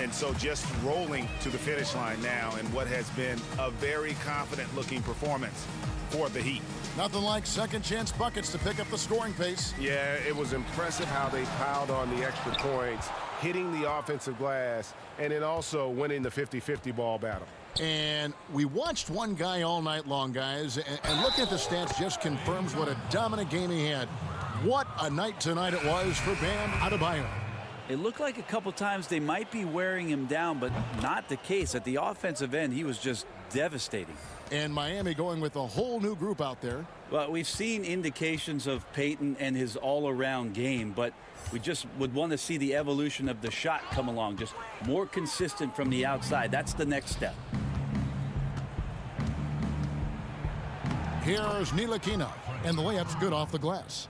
And so just rolling to the finish line now in what has been a very confident-looking performance for the Heat. Nothing like second chance buckets to pick up the scoring pace. Yeah, it was impressive how they piled on the extra points, hitting the offensive glass, and then also winning the 50-50 ball battle. And we watched one guy all night long, guys, and looking at the stats just confirms what a dominant game he had. What a night tonight it was for Bam Adebayo. It looked like a couple times they might be wearing him down, but not the case. At the offensive end, he was just devastating. And Miami going with a whole new group out there. Well, we've seen indications of Payton and his all-around game, but we just would want to see the evolution of the shot come along, just more consistent from the outside. That's the next step. Here's Ntilikina, and the layup's good off the glass.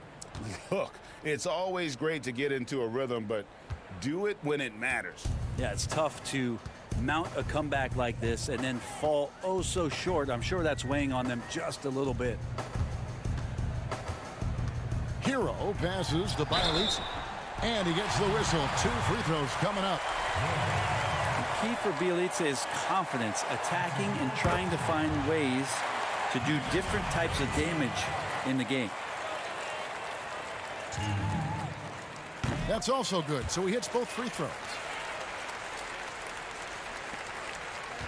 Look, it's always great to get into a rhythm, but do it when it matters. Yeah, it's tough to mount a comeback like this and then fall oh so short. I'm sure that's weighing on them just a little bit. Hero passes to Bielitsa, and he gets the whistle. 2 free throws coming up. The key for Bielitsa is confidence, attacking and trying to find ways to do different types of damage in the game. That's also good, so he hits both free throws.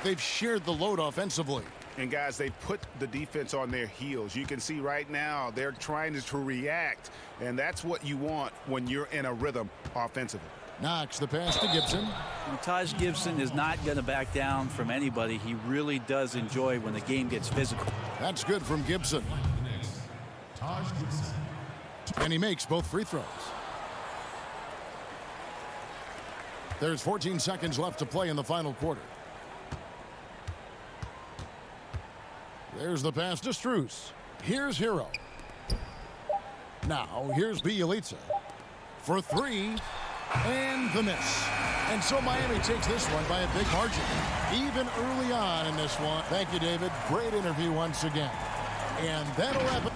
They've shared the load offensively. And guys, they've put the defense on their heels. You can see right now they're trying to react, and that's what you want when you're in a rhythm offensively. Knox the pass to Gibson. And Taj Gibson is not going to back down from anybody. He really does enjoy when the game gets physical. That's good from Gibson. And he makes both free throws. There's 14 seconds left to play in the final quarter. There's the pass to Strus. Here's Hero. Now, here's Bielitsa for 3, and the miss. And so Miami takes this one by a big margin, even early on in this one. Thank you, David. Great interview once again. And that'll wrap it.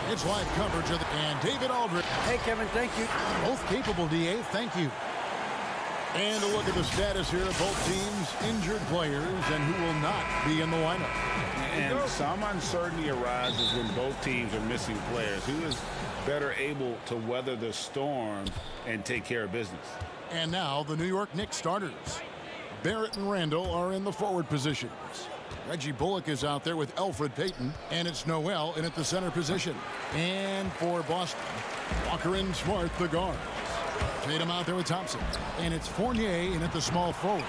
It's live coverage of and David Aldridge. Hey, Kevin, thank you. Both capable, DA. Thank you. And a look at the status here of both teams' injured players and who will not be in the lineup. And some uncertainty arises when both teams are missing players. Who is better able to weather the storm and take care of business? And now the New York Knicks starters. Barrett and Randall are in the forward positions. Reggie Bullock is out there with Elfrid Payton, and it's Noel in at the center position. And for Boston, Walker and Smart, the guards. Tatum out there with Thompson, and it's Fournier in at the small forward.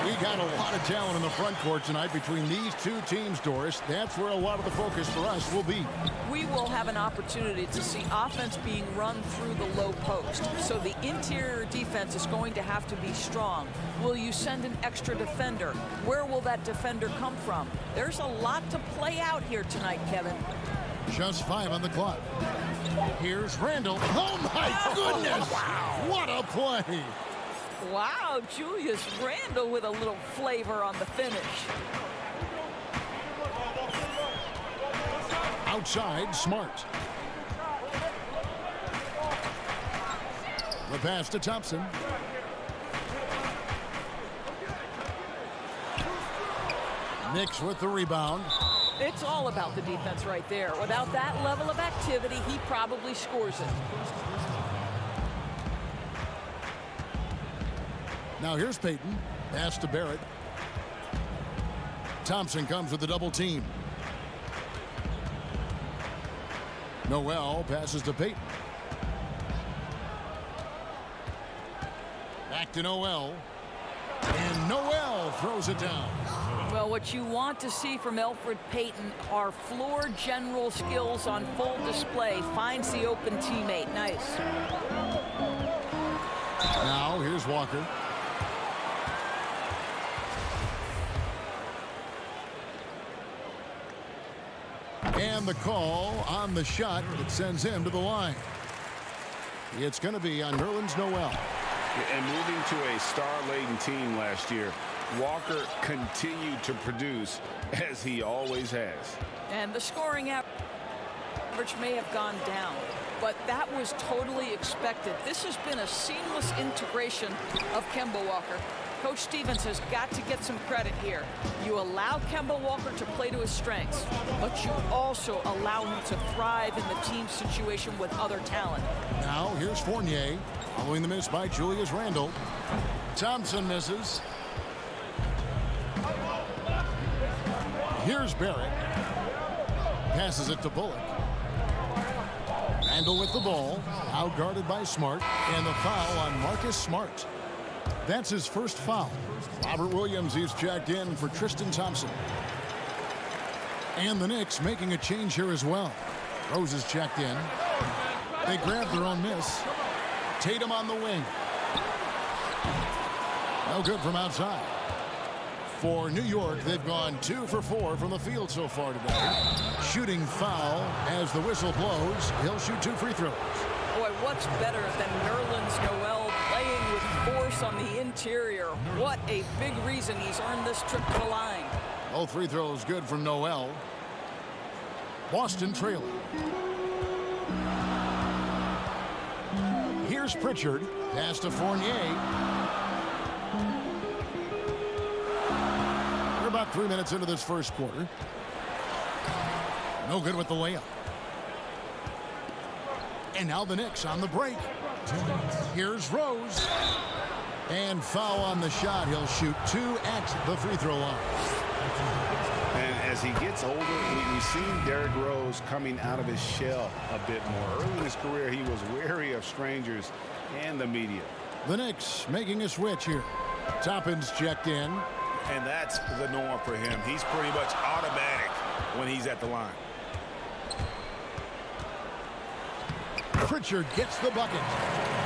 We got a lot of talent in the front court tonight between these two teams, Doris. That's where a lot of the focus for us will be. We will have an opportunity to see offense being run through the low post. So the interior defense is going to have to be strong. Will you send an extra defender? Where will that defender come from? There's a lot to play out here tonight, Kevin. Just 5 on the clock. Here's Randall. Oh, my goodness! Wow. What a play! Wow, Julius Randall with a little flavor on the finish. Outside, Smart. The pass to Thompson. Knicks with the rebound. It's all about the defense right there. Without that level of activity, he probably scores it. Now here's Payton. Pass to Barrett. Thompson comes with the double team. Noel passes to Payton. Back to Noel. And Noel throws it down. Well, what you want to see from Elfrid Payton are floor general skills on full display. Finds the open teammate. Nice. Now here's Walker. And the call on the shot that sends him to the line. It's going to be on Nerlens Noel. And moving to a star-laden team last year, Walker continued to produce as he always has. And the scoring average may have gone down, but that was totally expected. This has been a seamless integration of Kemba Walker. Coach Stevens has got to get some credit here. You allow Kemba Walker to play to his strengths, but you also allow him to thrive in the team situation with other talent. Now here's Fournier, following the miss by Julius Randle. Thompson misses. Here's Barrett. Passes it to Bullock. Randle with the ball, out guarded by Smart, and the foul on Marcus Smart. That's his first foul. Robert Williams is checked in for Tristan Thompson. And the Knicks making a change here as well. Rose is checked in. They grab their own miss. Tatum on the wing. No good from outside. For New York, they've gone 2 for 4 from the field so far today. Shooting foul as the whistle blows. He'll shoot 2 free throws. Boy, what's better than Nerlens Noel playing with force on the interior? What a big reason he's earned this trip to the line. All free throws good from Noel. Boston trailing. Here's Pritchard. Pass to Fournier. We're about 3 minutes into this first quarter. No good with the layup. And now the Knicks on the break. Here's Rose. And foul on the shot. He'll shoot 2 at the free throw line. And as he gets older, we've seen Derrick Rose coming out of his shell a bit more. Early in his career, he was wary of strangers and the media. The Knicks making a switch here. Toppin's checked in. And that's the norm for him. He's pretty much automatic when he's at the line. Pritchard gets the bucket.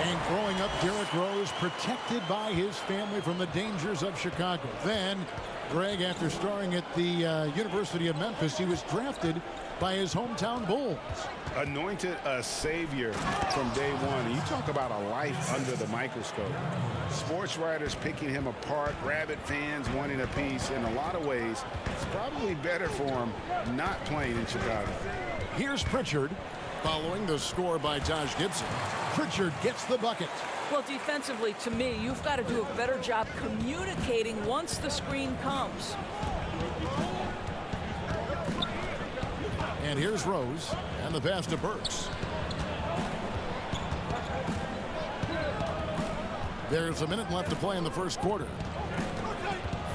And throwing up Derrick Rose, protected by his family from the dangers of Chicago. Then, Greg, after starring at the University of Memphis, he was drafted by his hometown Bulls. Anointed a savior from day one. And you talk about a life under the microscope. Sports writers picking him apart, rabid fans wanting a piece. In a lot of ways, it's probably better for him not playing in Chicago. Here's Pritchard. Following the score by Taj Gibson, Pritchard gets the bucket. Well, defensively, to me, you've got to do a better job communicating once the screen comes. And here's Rose, and the pass to Burks. There's a minute left to play in the first quarter.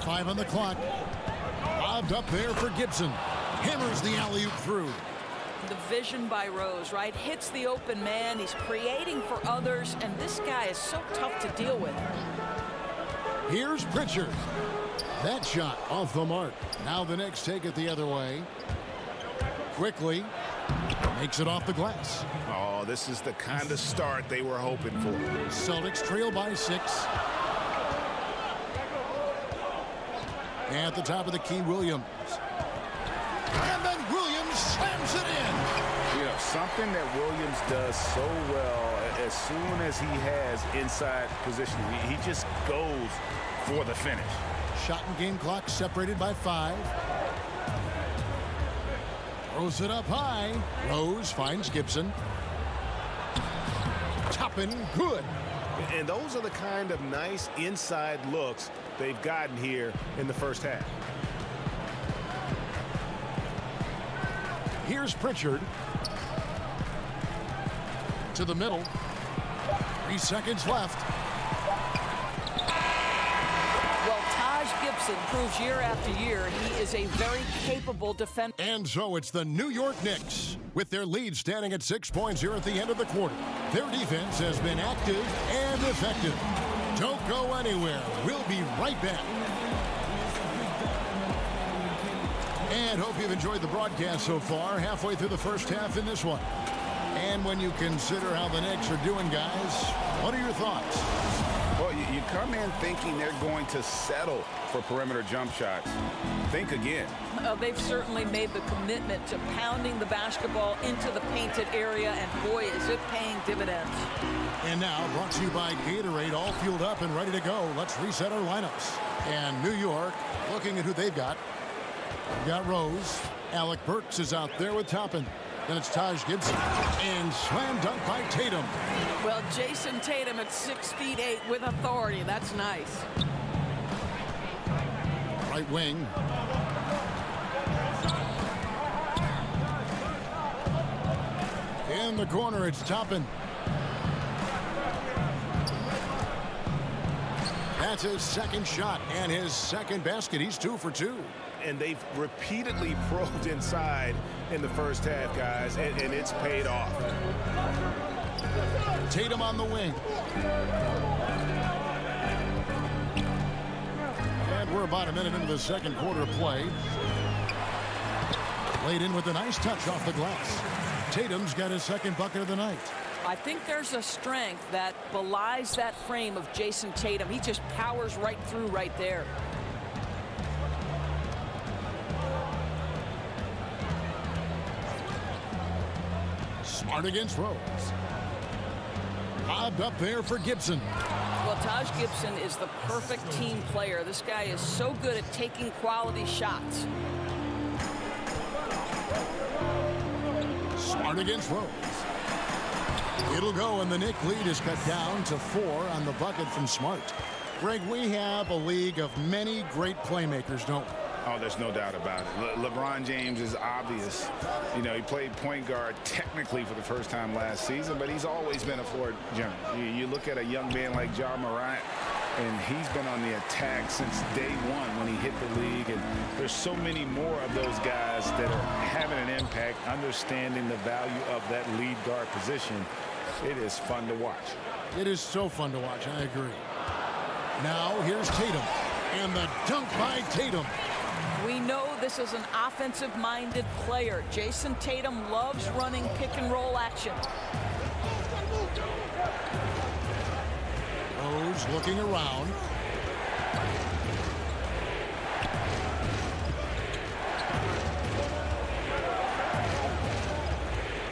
5 on the clock. Lobbed up there for Gibson. Hammers the alley-oop through. The vision by Rose, right? Hits the open man. He's creating for others, and this guy is so tough to deal with. Here's Pritchard. That shot off the mark. Now the Knicks take it the other way. Quickly makes it off the glass. Oh, this is the kind of start they were hoping for. Celtics trail by 6. At the top of the key, Williams. And then Williams slams it in. You know, something that Williams does so well, as soon as he has inside positioning, he just goes for the finish. Shot and game clock separated by 5. Throws it up high. Rose finds Gibson. Toppin, good. And those are the kind of nice inside looks they've gotten here in the first half. Here's Pritchard. To the middle. 3 seconds left. Well, Taj Gibson proves year after year he is a very capable defender. And so it's the New York Knicks with their lead standing at 6 points here at the end of the quarter. Their defense has been active and effective. Don't go anywhere. We'll be right back. And hope you've enjoyed the broadcast so far. Halfway through the first half in this one. And when you consider how the Knicks are doing, guys, what are your thoughts? Well, you come in thinking they're going to settle for perimeter jump shots. Think again. They've certainly made the commitment to pounding the basketball into the painted area, and boy, is it paying dividends. And now, brought to you by Gatorade, all fueled up and ready to go. Let's reset our lineups. And New York, looking at who they've got. We've got Rose. Alec Burks is out there with Toppin. Then it's Taj Gibson. And slam dunk by Tatum. Well, Jason Tatum at 6'8" with authority. That's nice. Right wing. In the corner, it's Toppin. That's his second shot and his second basket. He's 2 for 2. And they've repeatedly probed inside in the first half, guys, and it's paid off. Tatum on the wing. And we're about a minute into the second quarter of play. Laid in with a nice touch off the glass. Tatum's got his second bucket of the night. I think there's a strength that belies that frame of Jason Tatum. He just powers right through right there. Smart against Rose. Lobbed up there for Gibson. Well, Taj Gibson is the perfect team player. This guy is so good at taking quality shots. Smart against Rose. It'll go, and the Knick lead is cut down to 4 on the bucket from Smart. Greg, we have a league of many great playmakers, don't we? Oh, there's no doubt about it. LeBron James is obvious. You know, he played point guard technically for the first time last season, but he's always been a floor general. You look at a young man like Ja Morant, and he's been on the attack since day one when he hit the league. And there's so many more of those guys that are having an impact, understanding the value of that lead guard position. It is fun to watch. It is so fun to watch, I agree. Now, here's Tatum, and the dunk by Tatum. We know this is an offensive-minded player. Jason Tatum loves running pick-and-roll action. Rose looking around.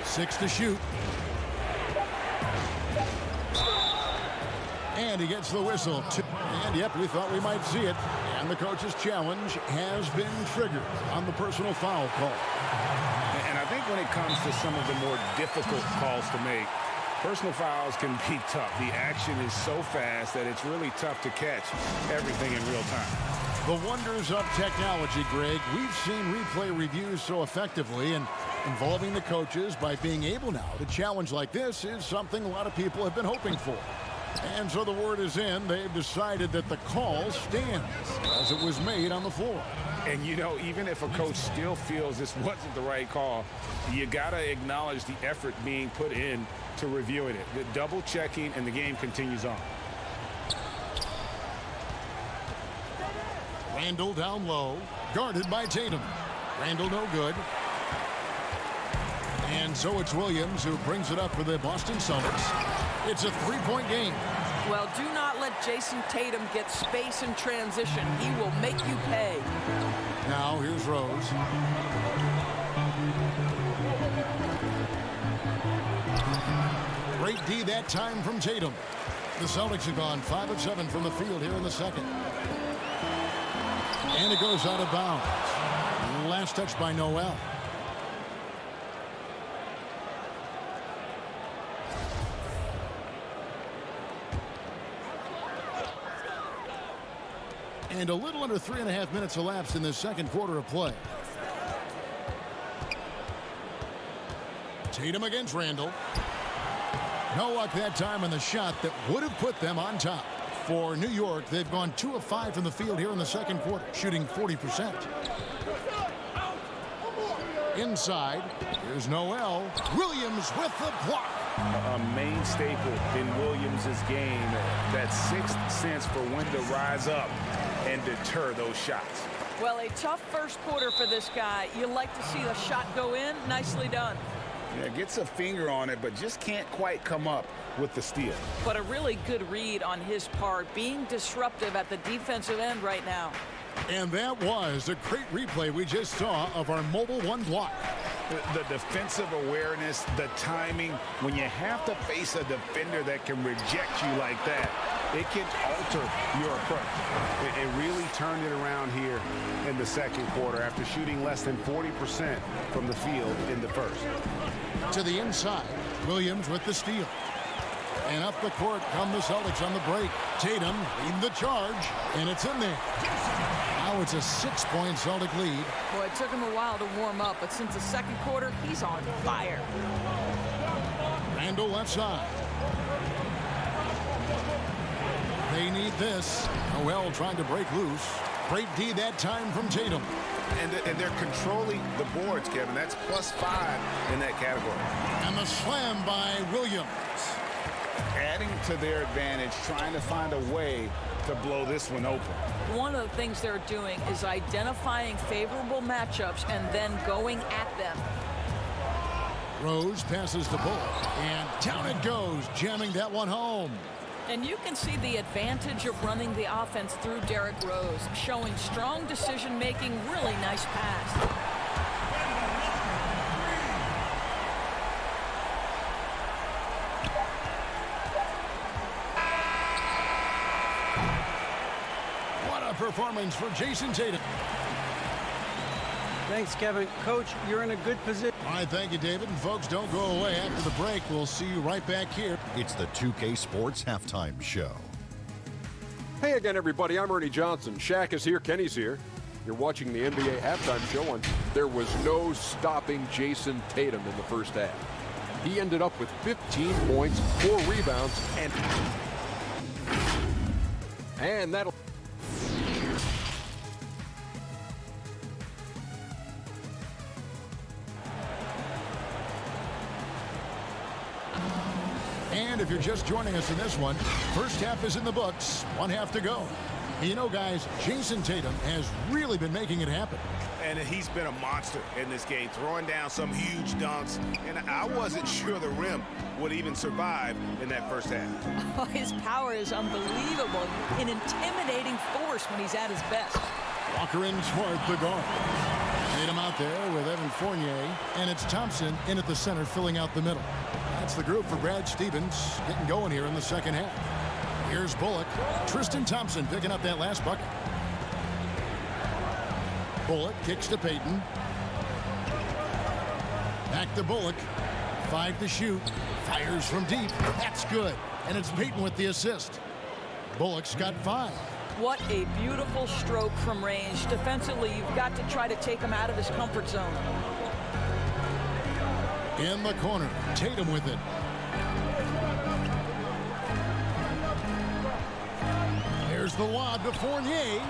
Six to shoot. And he gets the whistle. And yep, we thought we might see it. And the coach's challenge has been triggered on the personal foul call. And I think when it comes to some of the more difficult calls to make, personal fouls can be tough. The action is so fast that it's really tough to catch everything in real time. The wonders of technology, Greg. We've seen replay reviews so effectively, and involving the coaches by being able now to challenge like this is something a lot of people have been hoping for. And so the word is in. They've decided that the call stands as it was made on the floor. And, you know, even if a coach still feels this wasn't the right call, you got to acknowledge the effort being put in to reviewing it. The double checking, and the game continues on. Randall down low, guarded by Tatum. Randall no good. And so it's Williams who brings it up for the Boston Celtics. It's a three-point game. Well, do not let Jason Tatum get space in transition. He will make you pay. Now here's Rose. Great D that time from Tatum. The Celtics have gone 5 of 7 from the field here in the second. And it goes out of bounds. Last touch by Noel. And a little under 3.5 minutes elapsed in this second quarter of play. Tatum against Randall. No luck that time on the shot that would have put them on top. For New York, they've gone 2 of 5 from the field here in the second quarter, shooting 40%. Inside, here's Noel. Williams with the block. A main staple in Williams' game, that sixth sense for when to rise up and deter those shots. Well, a tough first quarter for this guy. You like to see the shot go in. Nicely done. Yeah, gets a finger on it, but just can't quite come up with the steal. But a really good read on his part, being disruptive at the defensive end right now. And that was a great replay we just saw of our mobile one block. The defensive awareness, the timing, when you have to face a defender that can reject you like that, it can alter your approach. It really turned it around here in the second quarter after shooting less than 40% from the field in the first. To the inside, Williams with the steal. And up the court come the Celtics on the break. Tatum leading the charge, and it's in there. Now it's a 6-point Celtic lead. Boy, it took him a while to warm up, but since the second quarter, he's on fire. Randall left side. They need this. Noel trying to break loose. Great D that time from Tatum. And they're controlling the boards, Kevin. That's +5 in that category. And the slam by Williams. Adding to their advantage, trying to find a way to blow this one open. One of the things they're doing is identifying favorable matchups and then going at them. Rose passes the ball, and down it goes, jamming that one home. And you can see the advantage of running the offense through Derrick Rose, showing strong decision-making, really nice pass. Performance for Jason Tatum. Thanks, Kevin. Coach, you're in a good position. All right, thank you, David. And folks, don't go away. After the break, we'll see you right back here. It's the 2K Sports Halftime Show. Hey again, everybody. I'm Ernie Johnson. Shaq is here. Kenny's here. You're watching the NBA Halftime Show, and there was no stopping Jason Tatum in the first half. He ended up with 15 points, 4 rebounds, and that'll... And if you're just joining us in this one, first half is in the books. 1 half to go. You know, guys, Jason Tatum has really been making it happen. And he's been a monster in this game, throwing down some huge dunks. And I wasn't sure the rim would even survive in that first half. Oh, his power is unbelievable. An intimidating force when he's at his best. Walker and Smart, the guard. Tatum out there with Evan Fournier. And it's Thompson in at the center, filling out the middle. That's the group for Brad Stevens getting going here in the second half. Here's Bullock. Tristan Thompson picking up that last bucket. Bullock kicks to Payton. Back to Bullock. 5 to shoot. Fires from deep. That's good. And it's Payton with the assist. Bullock's got 5. What a beautiful stroke from range. Defensively, you've got to try to take him out of his comfort zone. In the corner, Tatum with it. There's the lob to Fournier.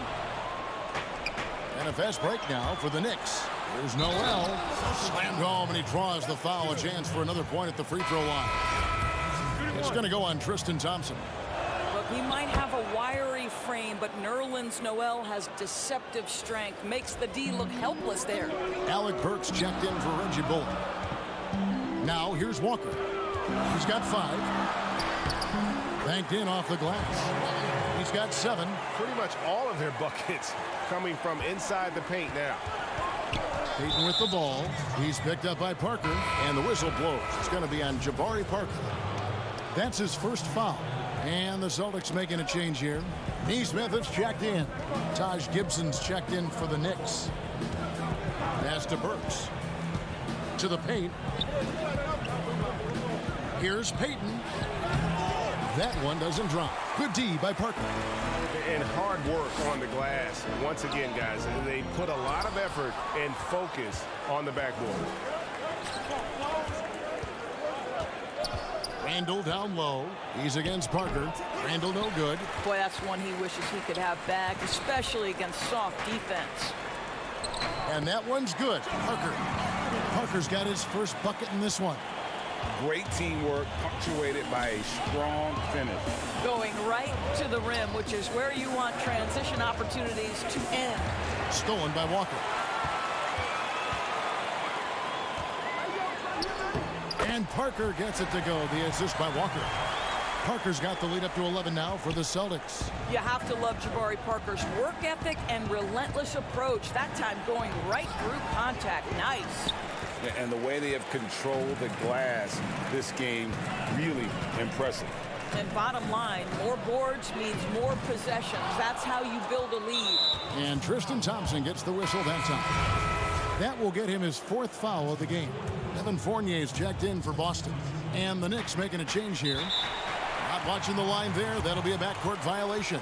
And a fast break now for the Knicks. Here's Noel. Slammed home, and he draws the foul. A chance for another point at the free throw line. It's going to go on Tristan Thompson. Look, he might have a wiry frame, but Nerlens Noel has deceptive strength. Makes the D look helpless there. Alec Burks checked in for Reggie Bullock. Now here's Walker. He's got 5. Banked in off the glass. He's got 7. Pretty much all of their buckets coming from inside the paint now. Payton with the ball. He's picked up by Parker, and the whistle blows. It's going to be on Jabari Parker. That's his first foul. And the Celtics making a change here. Neesmith has checked in. Taj Gibson's checked in for the Knicks. Pass to Burks. To the paint. Here's Payton. That one doesn't drop. Good D by Parker. And hard work on the glass. Once again, guys, they put a lot of effort and focus on the backboard. Randall down low. He's against Parker. Randall no good. Boy, that's one he wishes he could have back, especially against soft defense. And that one's good. Parker. Parker's got his first bucket in this one. Great teamwork, punctuated by a strong finish. Going right to the rim, which is where you want transition opportunities to end. Stolen by Walker. And Parker gets it to go. The assist by Walker. Parker's got the lead up to 11 now for the Celtics. You have to love Jabari Parker's work ethic and relentless approach. That time going right through contact. Nice. And the way they have controlled the glass this game, really impressive. And bottom line, more boards means more possessions. That's how you build a lead. And Tristan Thompson gets the whistle that time. That will get him his 4th foul of the game. Evan Fournier's checked in for Boston. And the Knicks making a change here. Not watching the line there. That'll be a backcourt violation.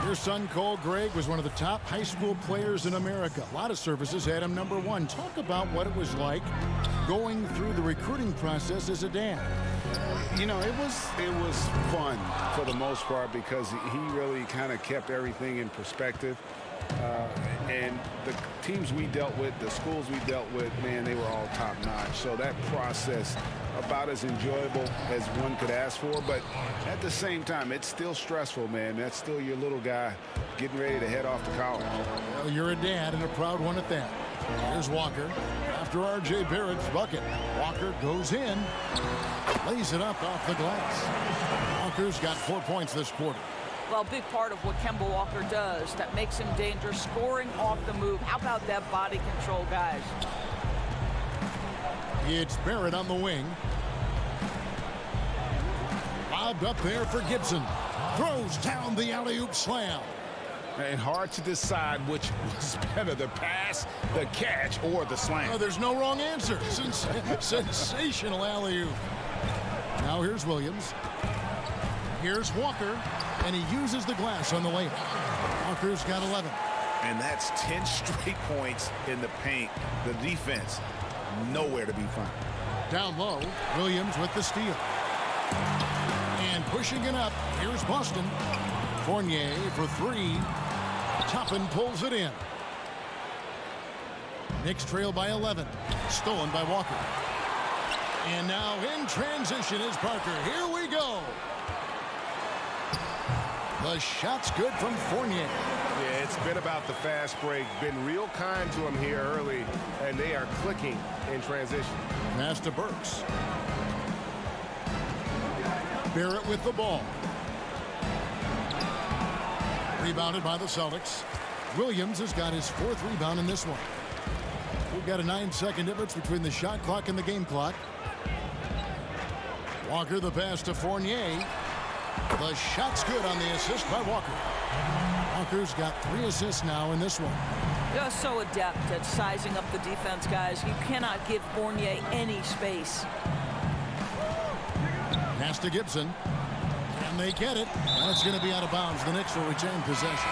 Your son, Cole Gregg, was one of the top high school players in America. A lot of services had him number 1. Talk about what it was like going through the recruiting process as a dad. You know, it was fun for the most part because he really kind of kept everything in perspective. And the teams we dealt with, the schools we dealt with, man, they were all top-notch. So that process, about as enjoyable as one could ask for. But at the same time, it's still stressful, man. That's still your little guy getting ready to head off to college. Well, you're a dad and a proud one at that. Here's Walker. After R.J. Barrett's bucket, Walker goes in, lays it up off the glass. Walker's got 4 points this quarter. Well, big part of what Kemba Walker does that makes him dangerous, scoring off the move. How about that body control, guys? It's Barrett on the wing. Lobbed up there for Gibson. Throws down the alley-oop slam. And hard to decide which was better, the pass, the catch, or the slam. Oh, there's no wrong answer. Sensational alley-oop. Now here's Williams. Here's Walker, and he uses the glass on the layup. Walker's got 11. And that's 10 straight points in the paint. The defense, nowhere to be found. Down low, Williams with the steal. And pushing it up, here's Boston. Fournier for 3. Toppin pulls it in. Knicks trail by 11. Stolen by Walker. And now in transition is Parker. Here we go. The shot's good from Fournier. Yeah, it's been about the fast break. Been real kind to him here early, and they are clicking in transition. Pass to Burks. Barrett with the ball. Rebounded by the Celtics. Williams has got his 4th rebound in this one. We've got a 9-second difference between the shot clock and the game clock. Walker the pass to Fournier. The shot's good on the assist by Walker. Walker's got 3 assists now in this one. Just so adept at sizing up the defense, guys. You cannot give Fournier any space. Pass to Gibson. Can they get it? That's going to be out of bounds. The Knicks will retain possession.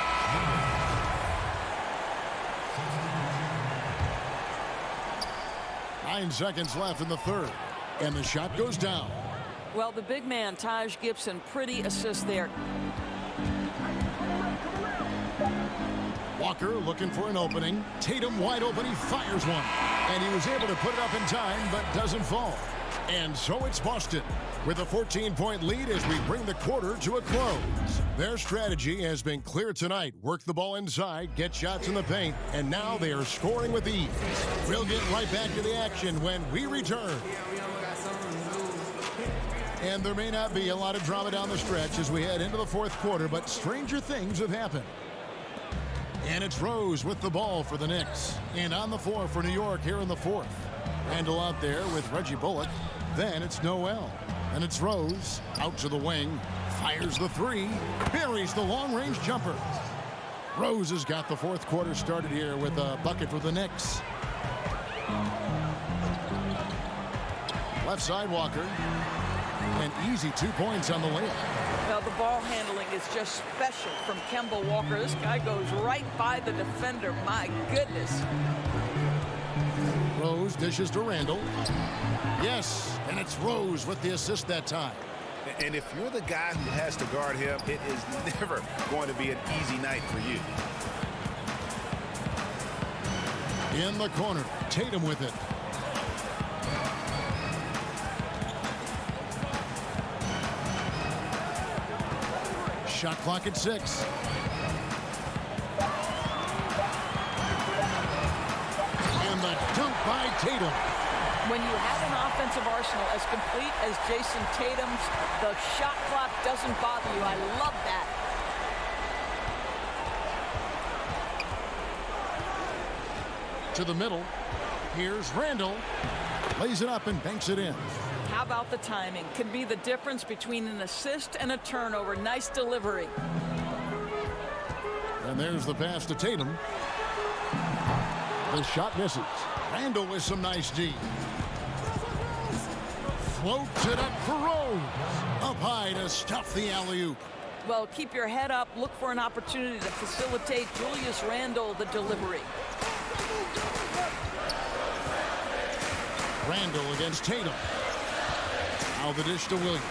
Nine seconds left in the third. And the shot goes down. Well, the big man, Taj Gibson, pretty assist there. Walker looking for an opening. Tatum wide open. He fires one. And he was able to put it up in time, but doesn't fall. And so it's Boston with a 14-point lead as we bring the quarter to a close. Their strategy has been clear tonight. Work the ball inside, get shots in the paint, and now they are scoring with ease. We'll get right back to the action when we return. And there may not be a lot of drama down the stretch as we head into the fourth quarter, but stranger things have happened. And it's Rose with the ball for the Knicks. And on the floor for New York here in the fourth. Randall out there with Reggie Bullock. Then it's Noel. And it's Rose out to the wing. Fires the three. Buries the long-range jumper. Rose has got the fourth quarter started here with a bucket for the Knicks. Left side Walker. An easy 2 points on the layup. Well, the ball handling is just special from Kemba Walker. This guy goes right by the defender. My goodness. Rose dishes to Randall. Yes, and it's Rose with the assist that time. And if you're the guy who has to guard him, it is never going to be an easy night for you. In the corner, Tatum with it. Shot clock at 6. And the dunk by Tatum. When you have an offensive arsenal as complete as Jason Tatum's, the shot clock doesn't bother you. I love that. To the middle. Here's Randall. Lays it up and banks it in. How about the timing? Can be the difference between an assist and a turnover. Nice delivery. And there's the pass to Tatum. The shot misses. Randall with some nice D. Floats it up for Rose. Up high to stuff the alley-oop. Well, keep your head up. Look for an opportunity to facilitate Julius Randle the delivery. Randall against Tatum. Now the dish to Williams.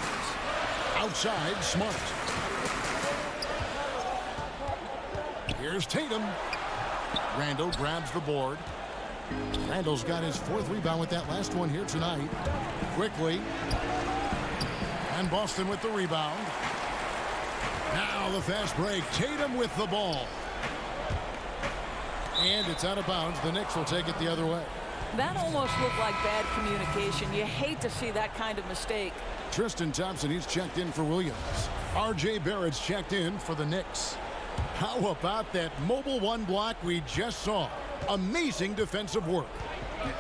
Outside, Smart. Here's Tatum. Randall grabs the board. Randall's got his 4th rebound with that last one here tonight. Quickly. And Boston with the rebound. Now the fast break. Tatum with the ball. And it's out of bounds. The Knicks will take it the other way. That almost looked like bad communication. You hate to see that kind of mistake. Tristan Thompson, he's checked in for Williams. R.J. Barrett's checked in for the Knicks. How about that mobile one block we just saw? Amazing defensive work.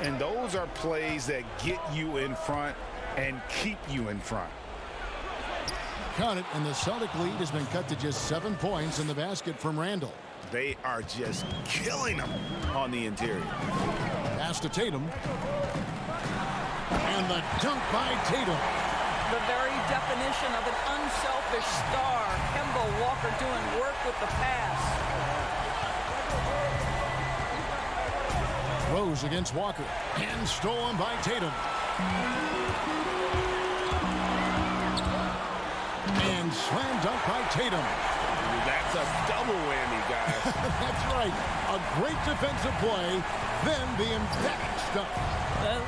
And those are plays that get you in front and keep you in front. Count it, and the Celtic lead has been cut to just 7 points in the basket from Randall. They are just killing them on the interior. Pass to Tatum. And the dunk by Tatum. The very definition of an unselfish star. Kemba Walker doing work with the pass. Rose against Walker. And stolen by Tatum. And slam dunk by Tatum. That's a double whammy, guys. That's right. A great defensive play, then the emphatic stuff.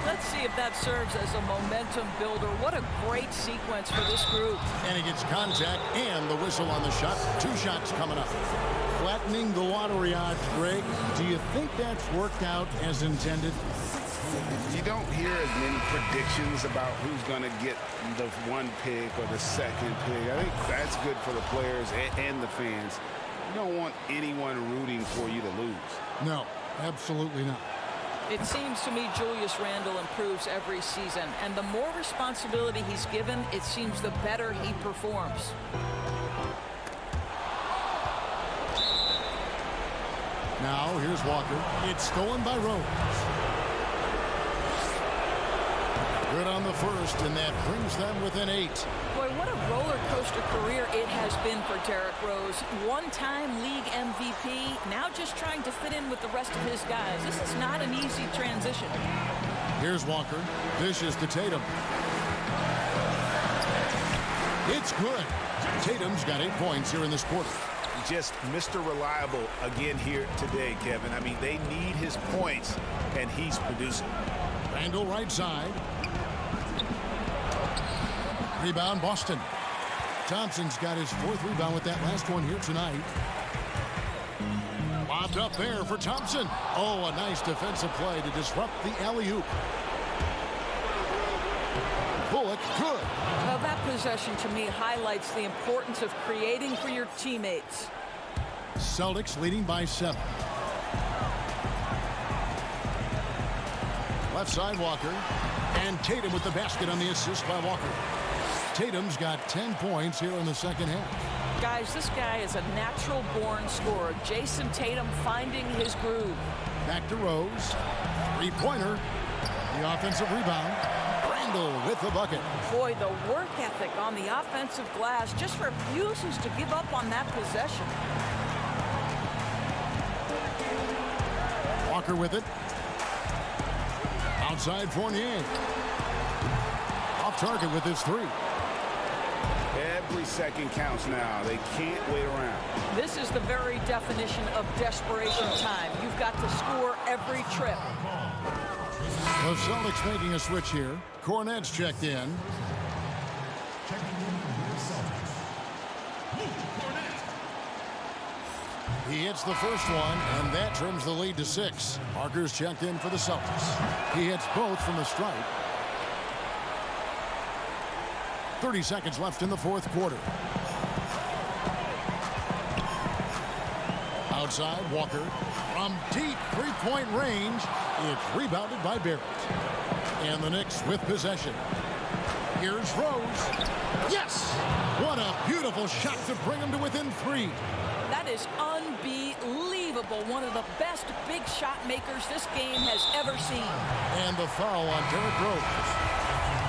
Let's see if that serves as a momentum builder. What a great sequence for this group. And he gets contact and the whistle on the shot. 2 shots coming up. Flattening the lottery odds, Greg. Do you think that's worked out as intended? You don't hear as many predictions about who's going to get the 1 pick or the 2nd pick. I think that's good for the players and the fans. You don't want anyone rooting for you to lose. No, absolutely not. It seems to me Julius Randle improves every season, and the more responsibility he's given, it seems the better he performs. Now, here's Walker. It's stolen by Rose. Good on the first, and that brings them within 8. Boy, what a roller coaster career it has been for Derrick Rose. 1-time league MVP, now just trying to fit in with the rest of his guys. This is not an easy transition. Here's Walker. Dishes to Tatum. It's good. Tatum's got 8 points here in this quarter. Just Mr. Reliable again here today, Kevin. I mean, they need his points, and he's producing. Randle right side. Rebound, Boston. Thompson's got his 4th rebound with that last one here tonight. Lobbed up there for Thompson. Oh, a nice defensive play to disrupt the alley-oop. Bullock, good. Well, that possession to me highlights the importance of creating for your teammates. Celtics leading by 7. Left side, Walker. And Tatum with the basket on the assist by Walker. Tatum's got 10 points here in the second half. Guys, this guy is a natural-born scorer. Jason Tatum finding his groove. Back to Rose. 3-pointer. The offensive rebound. Randle with the bucket. Boy, the work ethic on the offensive glass just refuses to give up on that possession. Walker with it. Outside Fournier. Off target with his 3. Every second counts now. They can't wait around. This is the very definition of desperation time. You've got to score every trip. The Celtics making a switch here. Cornette's checked in. He hits the first one, and that trims the lead to 6. Parker's checked in for the Celtics. He hits both from the stripe. 30 seconds left in the 4th quarter. Outside, Walker. From deep 3-point range, it's rebounded by Barrett. And the Knicks with possession. Here's Rose. Yes! What a beautiful shot to bring him to within 3. That is unbelievable. One of the best big shot makers this game has ever seen. And the foul on Derrick Rose.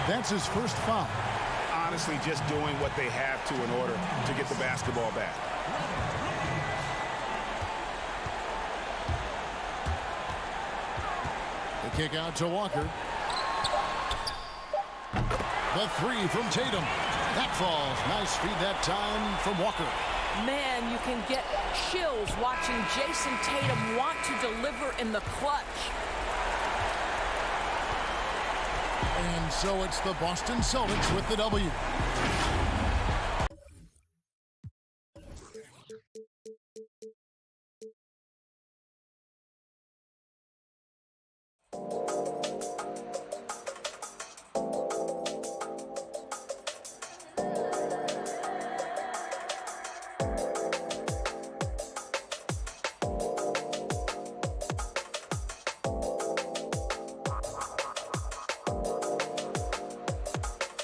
That's his first foul. Honestly, just doing what they have to in order to get the basketball back. The kick out to Walker. The 3 from Tatum. That falls. Nice feed that time from Walker. Man, you can get chills watching Jason Tatum want to deliver in the clutch. And so it's the Boston Celtics with the W.